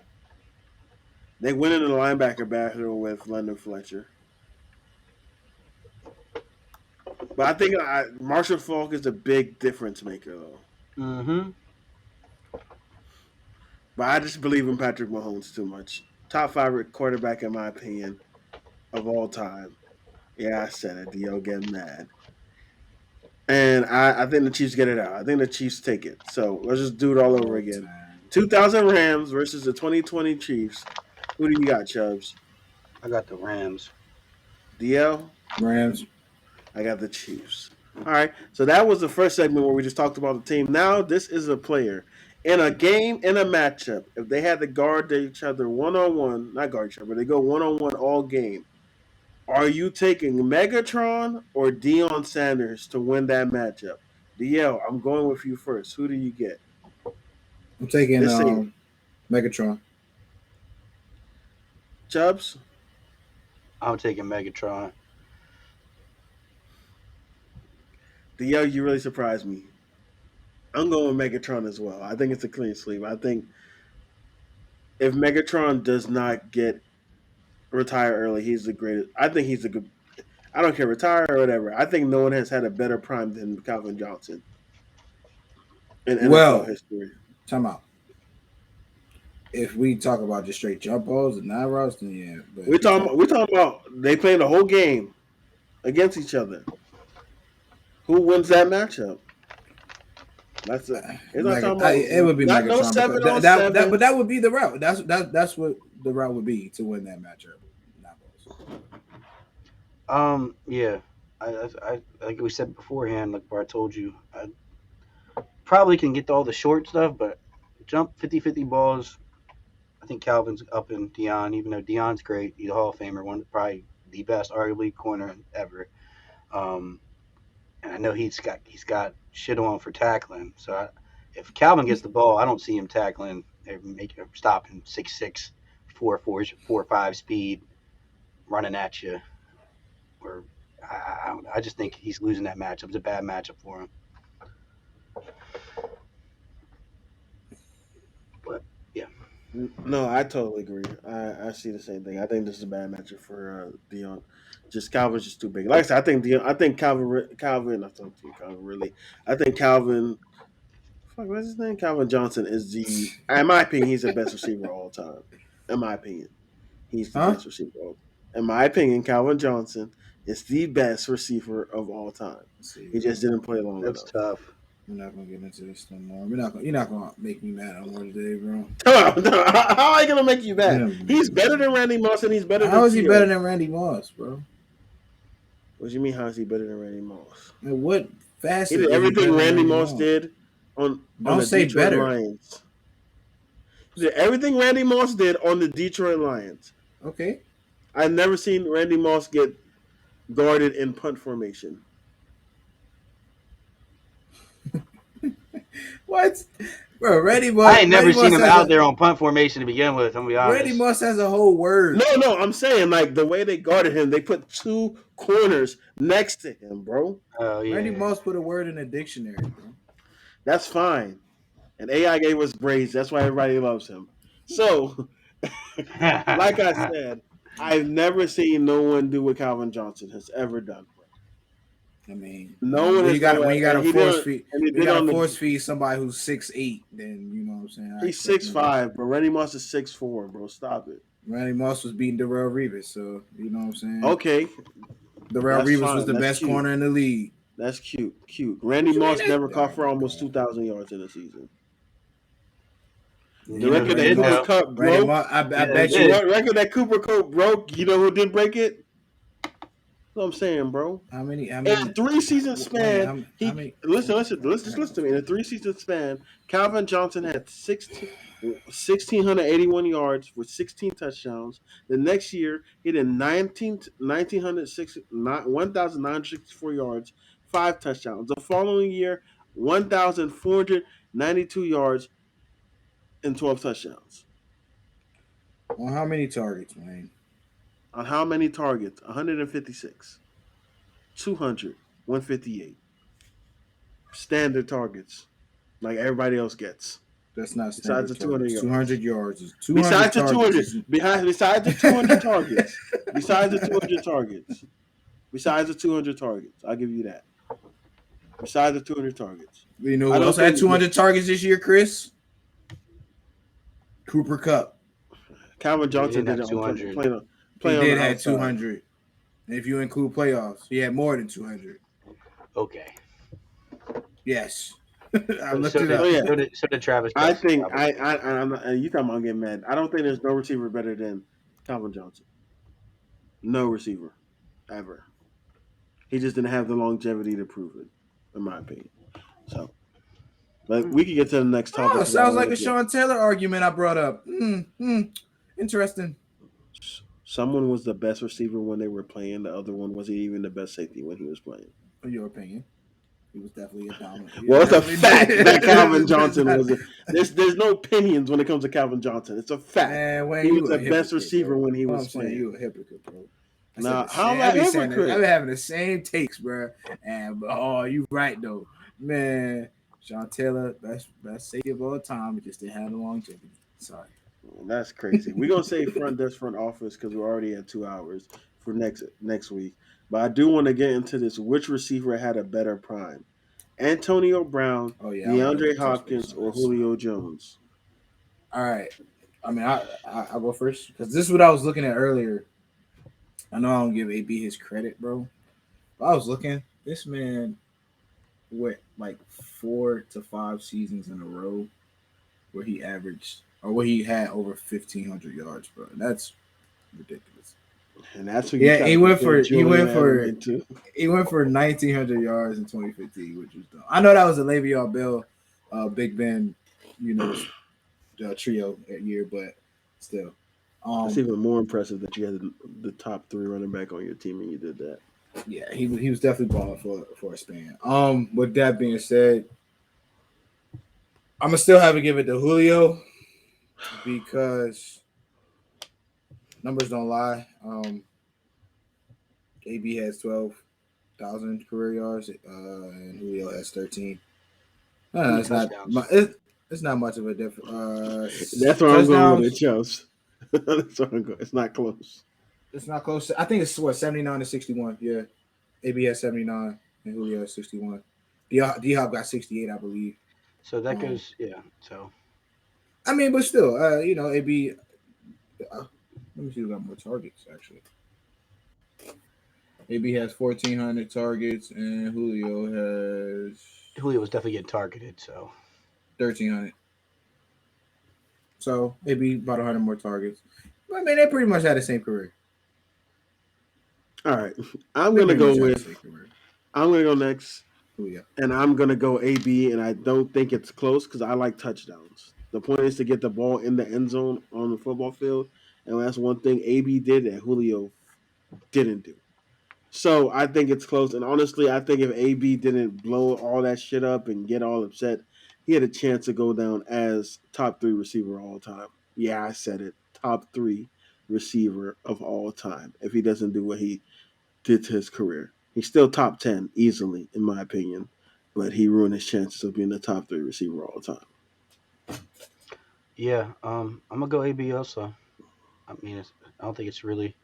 They win in the linebacker battle with London Fletcher. But I think Marshall Faulk is a big difference maker, though. Mm-hmm. But I just believe in Patrick Mahomes too much. Top 5 quarterback, in my opinion, of all time. Yeah, I said it. D.O. getting mad. And I think the Chiefs get it out. I think the Chiefs take it. So let's just do it all over again. 2000 Rams versus the 2020 Chiefs. Who do you got, Chubbs? I got the Rams. DL? Rams. I got the Chiefs. All right. So that was the first segment where we just talked about the team. Now this is a player. In a game, in a matchup, if they had to guard each other one-on-one, not guard each other, but they go one-on-one all game, are you taking Megatron or Deion Sanders to win that matchup? DL, I'm going with you first. Who do you get? I'm taking Megatron. Chubbs? I'm taking Megatron. DL, you really surprised me. I'm going with Megatron as well. I think it's a clean sweep. I think if Megatron does not retire early, he's the greatest. I think he's a good. I don't care, retire or whatever. I think no one has had a better prime than Calvin Johnson in NFL history. Time out. If we talk about just straight jump balls and nine routes, then yeah. But we're talking about they playing the whole game against each other. Who wins that matchup? That's it. It would be Megatron. No 7-on-7. But that would be the route. That's what the route would be to win that matchup. Yeah. I like we said beforehand, like I told you, I probably can get all the short stuff, but jump 50-50 balls. I think Calvin's up in Deion, even though Deion's great. He's a Hall of Famer, probably the best, arguably, corner ever. And I know he's got shit on for tackling. So if Calvin gets the ball, I don't see him tackling or stopping 6'6", 4.5 speed running at you. Or I just think he's losing that matchup. It's a bad matchup for him. But yeah. No, I totally agree. I see the same thing. I think this is a bad matchup for Deion. Just Calvin's just too big. Like I said, I think Deion. I think Calvin. I talked to you, Calvin. Really, I think Calvin. Fuck, what's his name? Calvin Johnson is the. In my opinion, he's the best receiver of all time. In my opinion, he's the best receiver. In my opinion, Calvin Johnson is the best receiver of all time. He just didn't play long That's enough. tough. We're not gonna get into this no more. You're not gonna make me mad no more today, bro. How am I gonna make you mad? He's better than Randy Moss, and he's better. How is he better than Randy Moss, bro? What do you mean? How is he better than Randy Moss? And what facet? He did everything Randy Moss did on the Detroit Lions. He did everything Randy Moss did on the Detroit Lions. Okay. I've never seen Randy Moss get guarded in punt formation. What? Bro, Randy Moss. I ain't never seen him out there on punt formation to begin with. I'm gonna be honest. Randy Moss has a whole word. No, I'm saying like the way they guarded him, they put two corners next to him, bro. Oh yeah. Randy Moss put a word in a dictionary, bro. That's fine. And AI gave us braids. That's why everybody loves him. So, like I said, I've never seen no one do what Calvin Johnson has ever done. I mean, no one. When you got to force feed somebody who's 6'8", then you know what I'm saying. He's 6'5", but Randy Moss is 6'4", bro. Stop it. Randy Moss was beating Darrelle Revis, so you know what I'm saying. Okay, Darrelle Revis was the best corner in the league. That's cute. Randy Moss never caught for almost 2,000 yards in a season. The record that Cooper Kupp broke. I bet you. What record that Cooper Kupp broke? You know who did break it? That's what I'm saying, bro. How many? In a 3-season span, listen to me. In a 3-season span, Calvin Johnson had 1,681 yards with 16 touchdowns. The next year, he did 1,964 yards, 5 touchdowns. The following year, 1,492 yards and 12 touchdowns. On how many targets, man? On how many targets? 156. 200. 158. Standard targets. Like everybody else gets. That's not standard. Besides the 200 yards. 200 yards is 200 besides the 200. Targets. Besides the 200 targets. Besides the 200 targets. Besides the 200 targets. I'll give you that. Besides the 200 targets. You know who else had 200 targets this year, Chris? Cooper Kupp. Calvin Johnson did it 200. He did have 200. And if you include playoffs, he had more than 200. Okay. Yes. I looked it up. So did Travis. I think I'm you talking about getting mad. I don't think there's no receiver better than Calvin Johnson. No receiver. Ever. He just didn't have the longevity to prove it, in my opinion. So, but we can get to the next topic. Oh, sounds like a Sean Taylor argument I brought up. Interesting. Someone was the best receiver when they were playing. The other one wasn't even the best safety when he was playing. In your opinion, he was definitely a dominant. Well, it's a fact that Calvin Johnson was. There's no opinions when it comes to Calvin Johnson. It's a fact. Man, he was the best receiver when he was playing. You a hypocrite, bro. Nah, how am I a hypocrite? I've been having the same takes, bro. And you right though, man. Sean Taylor, best safety of all time. It just didn't have the longevity. Sorry. That's crazy. We're gonna say front desk, front office because we're already at 2 hours for next week. But I do want to get into this. Which receiver had a better prime? Antonio Brown, DeAndre Hopkins, or Julio Jones? All right. I mean, I'll go first because this is what I was looking at earlier. I know I don't give AB his credit, bro. But I was looking. This man went like 4 to 5 seasons in a row where he averaged or where he had over 1,500 yards, bro. That's ridiculous. And that's what he went for 1,900 yards in 2015, which was dumb. I know that was a Le'Veon Bell, Big Ben, trio that year, but still. It's even more impressive that you had the top 3 running back on your team and you did that. Yeah, he was definitely balling for a span. With that being said, I'm gonna still have to give it to Julio because numbers don't lie. AB has 12,000 career yards, and Julio has 13. How many It's not. touchdowns? It's not much of a difference. That's where I'm going with it, Touchdowns. Chubbs. That's where I'm going. It's not close. It's not close. I think it's 79 to 61. Yeah, AB has 79 and Julio has 61. D Hop got 68, I believe. So that goes, So I mean, but still, AB. Let me see who got more targets actually. AB has 1,400 targets and Julio has Julio was definitely getting targeted. So 1,300. So AB about 100 more targets. I mean, they pretty much had the same career. All right, I'm gonna go next, Julio. and I'm gonna go AB, and I don't think it's close because I like touchdowns. The point is to get the ball in the end zone on the football field, and that's one thing AB did that Julio didn't do. So I think it's close, and honestly, I think if AB didn't blow all that shit up and get all upset, he had a chance to go down as top 3 receiver of all time. Yeah, I said it, top 3 receiver of all time. If he doesn't do what he did to his career, he's still top 10 easily, in my opinion, but he ruined his chances of being the top 3 receiver of all time. yeah, I'm gonna go AB also. I mean, I don't think it's really.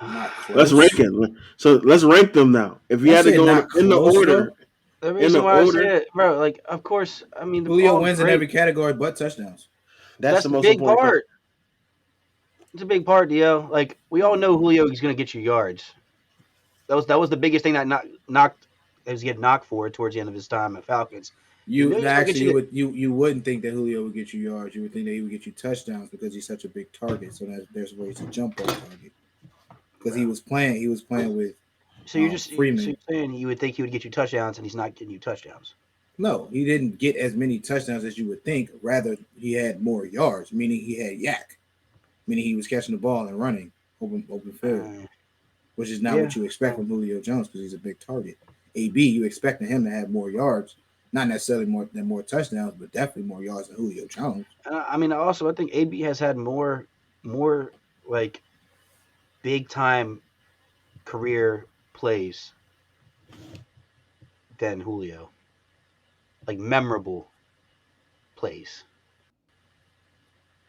Not Let's close. rank it. So let's rank them now. If you had to go in the order, The in the reason why I order, said, bro, like, of course, I mean, they're Julio all wins in great. every category but touchdowns. that's That's the the most big important part. It's a big part, Dio. Like, we all know Julio is gonna get you yards. That was the biggest thing that knocked. He was getting knocked for towards the end of his time at Falcons. You You knew he was gonna get actually you. you wouldn't think that Julio would get you yards. You would think that he would get you touchdowns because he's such a big target. So that there's ways to jump on target. Because he was playing with So you're just so Freeman. you're saying you would think he would get you touchdowns, and he's not getting you touchdowns. No, he didn't get as many touchdowns as you would think. Rather, he had more yards, meaning he had yak, meaning he was catching the ball and running open field, which is not what you expect from Julio Jones because he's a big target. AB, you expecting him to have more yards, not necessarily more touchdowns, but definitely more yards than Julio Jones. I mean, also, I think AB has had more like big time career plays than Julio, like memorable plays.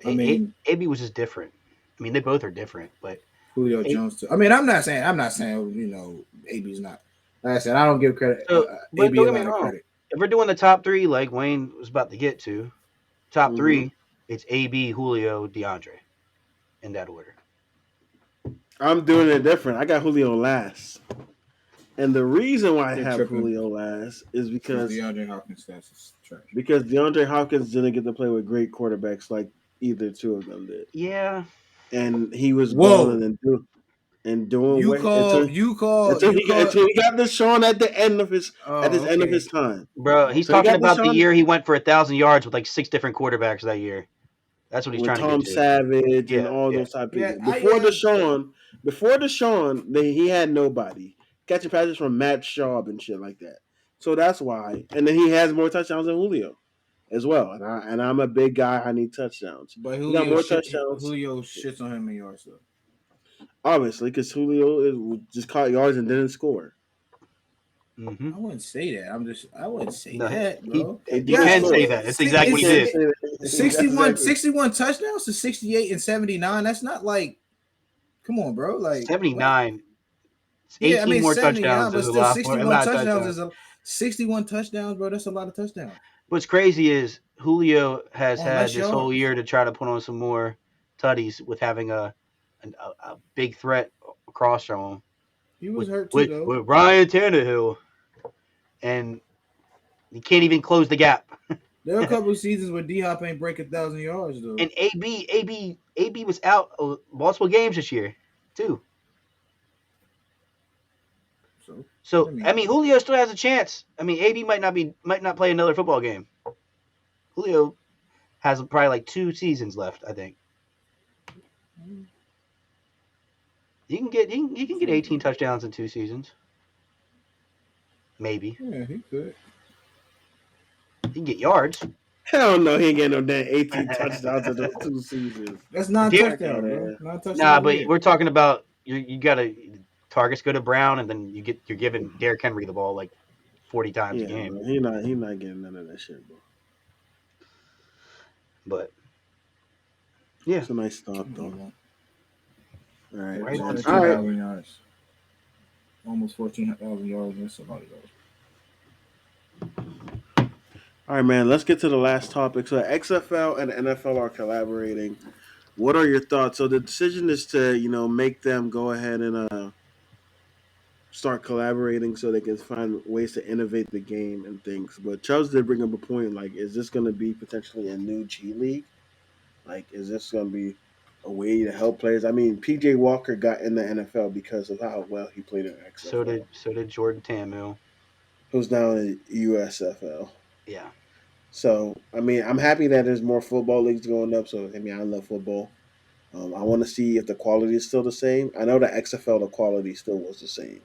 I mean, AB was just different. I mean, they both are different, but Julio Jones too. I mean, I'm not saying AB's not. Like I said, I don't give credit but AB don't a get me lot of wrong. credit. If we're doing the top 3, like Wayne was about to get to, top Mm-hmm. 3, it's AB, Julio, DeAndre, in that order. I'm doing it different. I got Julio last. And the reason why I have tripping. Julio last is because DeAndre Hopkins stats is trash. Because DeAndre Hopkins didn't get to play with great quarterbacks like either two of them did. Yeah. And he was balling and doing You what call until he got Deshaun at the end of his end of his time. Bro, he's talking about the year he went for 1,000 yards with like 6 different quarterbacks that year. That's what he's trying to get to. Savage and all those type of people. Before Deshaun, he had nobody. Catching passes from Matt Schaub and shit like that. So that's why. And then he has more touchdowns than Julio as well. And I'm a big guy. I need touchdowns. But Julio got more touchdowns. Julio shits on him in yards though. Obviously, because Julio just caught yards and didn't score. Mm-hmm. I wouldn't say that. I wouldn't say that, bro. You can say that. It's exactly what he did. 61 touchdowns to 68 and 79. That's not like, come on, bro. Like 79. It's 18 more touchdowns. But still 61 touchdowns is 61 touchdowns, bro. That's a lot of touchdowns. What's crazy is Julio has had this whole year to try to put on some more tutties with having a big threat across from him. He was hurt too, though. With Ryan Tannehill. And he can't even close the gap. There are a couple of seasons where D-Hop ain't break 1,000 yards, though. And AB was out multiple games this year, too. So I mean, Julio still has a chance. I mean, AB might not play another football game. Julio has probably like 2 seasons left, I think. He can get 18 touchdowns in 2 seasons. Maybe. Yeah, he could. He can get yards. Hell no, he ain't getting no damn 18 touchdowns in those 2 seasons. That's not a Dear, Fuck out touchdown, of bro. here. Not a touchdown nah, every but year. we're talking about you got to targets go to Brown, and then you're giving Derrick Henry the ball like 40 times a Yeah, game. bro. He not getting none of that shit, bro. But yeah, It's a nice thought He though. won't. All right, right on man. All right. 13,000 yards. Almost 14,000 yards. That's a lot of yards. All right, man. Let's get to the last topic. So XFL and NFL are collaborating. What are your thoughts? So the decision is to, make them go ahead and start collaborating so they can find ways to innovate the game and things. But Chubbs did bring up a point. Like, is this going to be potentially a new G League? Like, is this going to be a way to help players? I mean, PJ Walker got in the NFL because of how well he played in XFL. so did Jordan Tamu. Who's now in USFL. Yeah, So, I mean, I'm happy that there's more football leagues going up. So, I mean, I love football. I want to see if the quality is still the same. I know the XFL, the quality still was the same.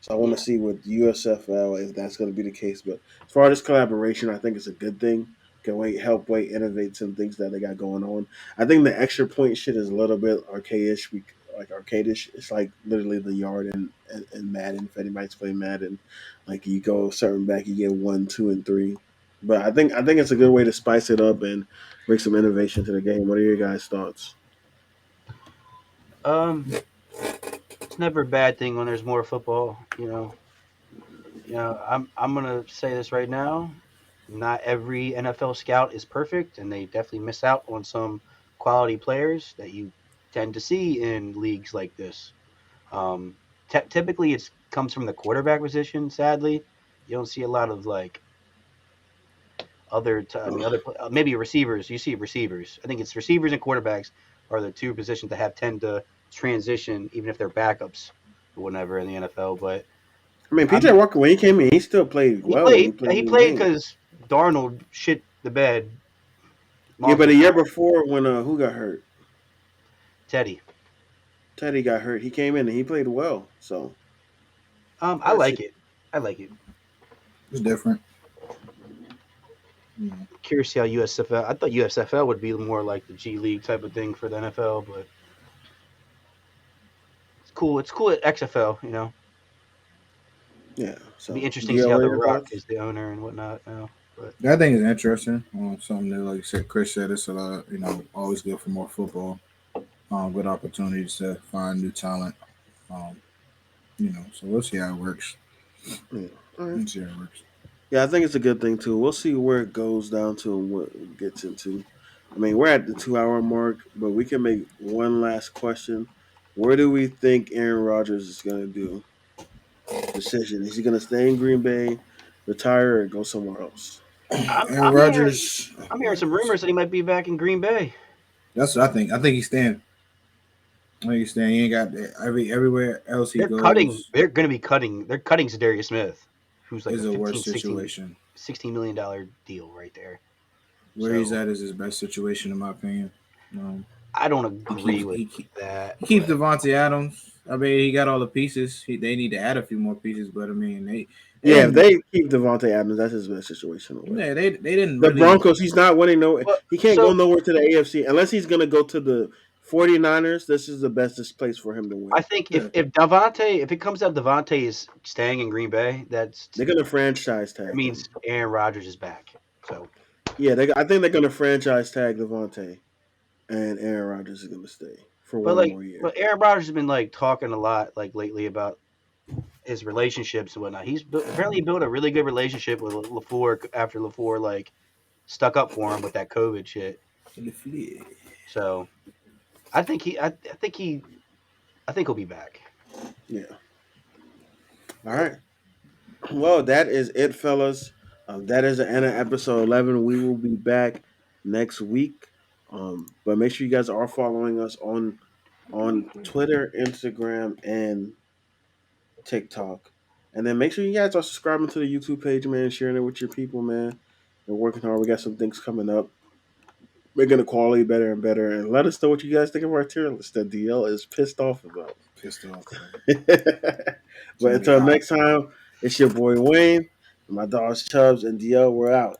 So I want to yeah. see with USFL if that's going to be the case. But as far as collaboration, I think it's a good thing. Can help innovate some things that they got going on. I think the extra point shit is a little bit archaish. Like arcadish. It's like literally the yard and Madden. If anybody's playing Madden, like you go certain back, you get 1, 2, and 3. But I think it's a good way to spice it up and bring some innovation to the game. What are your guys' thoughts? Um, it's never a bad thing when there's more football. I'm gonna say this right now. Not every NFL scout is perfect, and they definitely miss out on some quality players that you tend to see in leagues like this. Typically, it comes from the quarterback position. Sadly, you don't see a lot of like maybe receivers. You see receivers. I think it's receivers and quarterbacks are the two positions that have tend to transition, even if they're backups or whatever in the NFL. But I mean, PJ I'm Walker when he came in, he still played he well when he played. played He in played games. because Darnold shit the bed Yeah, but multiple a year times. before when who got hurt? Teddy. Teddy got hurt. He came in and he played well. So I that's like it. it. I like it. It's different. You know. Curious to see how USFL. I thought USFL would be more like the G League type of thing for the NFL, but it's cool. It's cool at XFL. Yeah. It'd be So interesting to see DL, how what are The your Rock thoughts? is the owner and whatnot now. But I think it's interesting. Something that, like you said, Chris said, it's a lot, always good for more football. Good opportunities to find new talent. Um, so we'll see how it works. Yeah. All right. We'll see how it works. Yeah, I think it's a good thing too. We'll see where it goes down to and what it gets into. I mean, we're at the 2 hour mark, but we can make one last question. Where do we think Aaron Rodgers is going to do? Decision. Is he going to stay in Green Bay, retire, or go somewhere else? I'm Aaron I'm hearing Rodgers. I'm hearing some rumors that he might be back in Green Bay. That's what I think. I think he's staying. I think he's staying. He ain't got everywhere else he goes They're going to be cutting. They're cutting Zadarius Smith, who's like a is a worse 15, 16, situation. $16 million deal right there. Where he's So at is his best situation, in my opinion. I don't He agree keeps with he, keep, that, he keeps but Devontae Adams. I mean, he got all the pieces. They need to add a few more pieces, but I mean, they Yeah, if didn't. they keep Devontae Adams, that's his best situation to win. Yeah, they didn't The really. Broncos, he's not winning no. well, He can't go so nowhere to the AFC unless he's going to go to the 49ers. This is the best place for him to I win. think Yeah, if it comes out Devontae is staying in Green Bay, They're going to franchise that tag means him. Aaron Rodgers is back. So Yeah, I think they're going to franchise tag Devontae, and Aaron Rodgers is going to stay for but one like more year. but Aaron Rodgers has been like talking a lot like lately about his relationships and whatnot. Apparently he built a really good relationship with LaFleur after LaFleur like stuck up for him with that COVID shit. So I think he'll be back. Yeah. All right. Well, that is it, fellas. That is the end of episode 11. We will be back next week. But make sure you guys are following us on Twitter, Instagram, and TikTok. And then make sure you guys are subscribing to the YouTube page, man, sharing it with your people, man. We're working hard. We got some things coming up. Making the quality better and better. And let us know what you guys think of our tier list that DL is pissed off about. pissed off. But Somebody until hot. next time, it's your boy Wayne, and my dogs Chubbs and DL. We're out.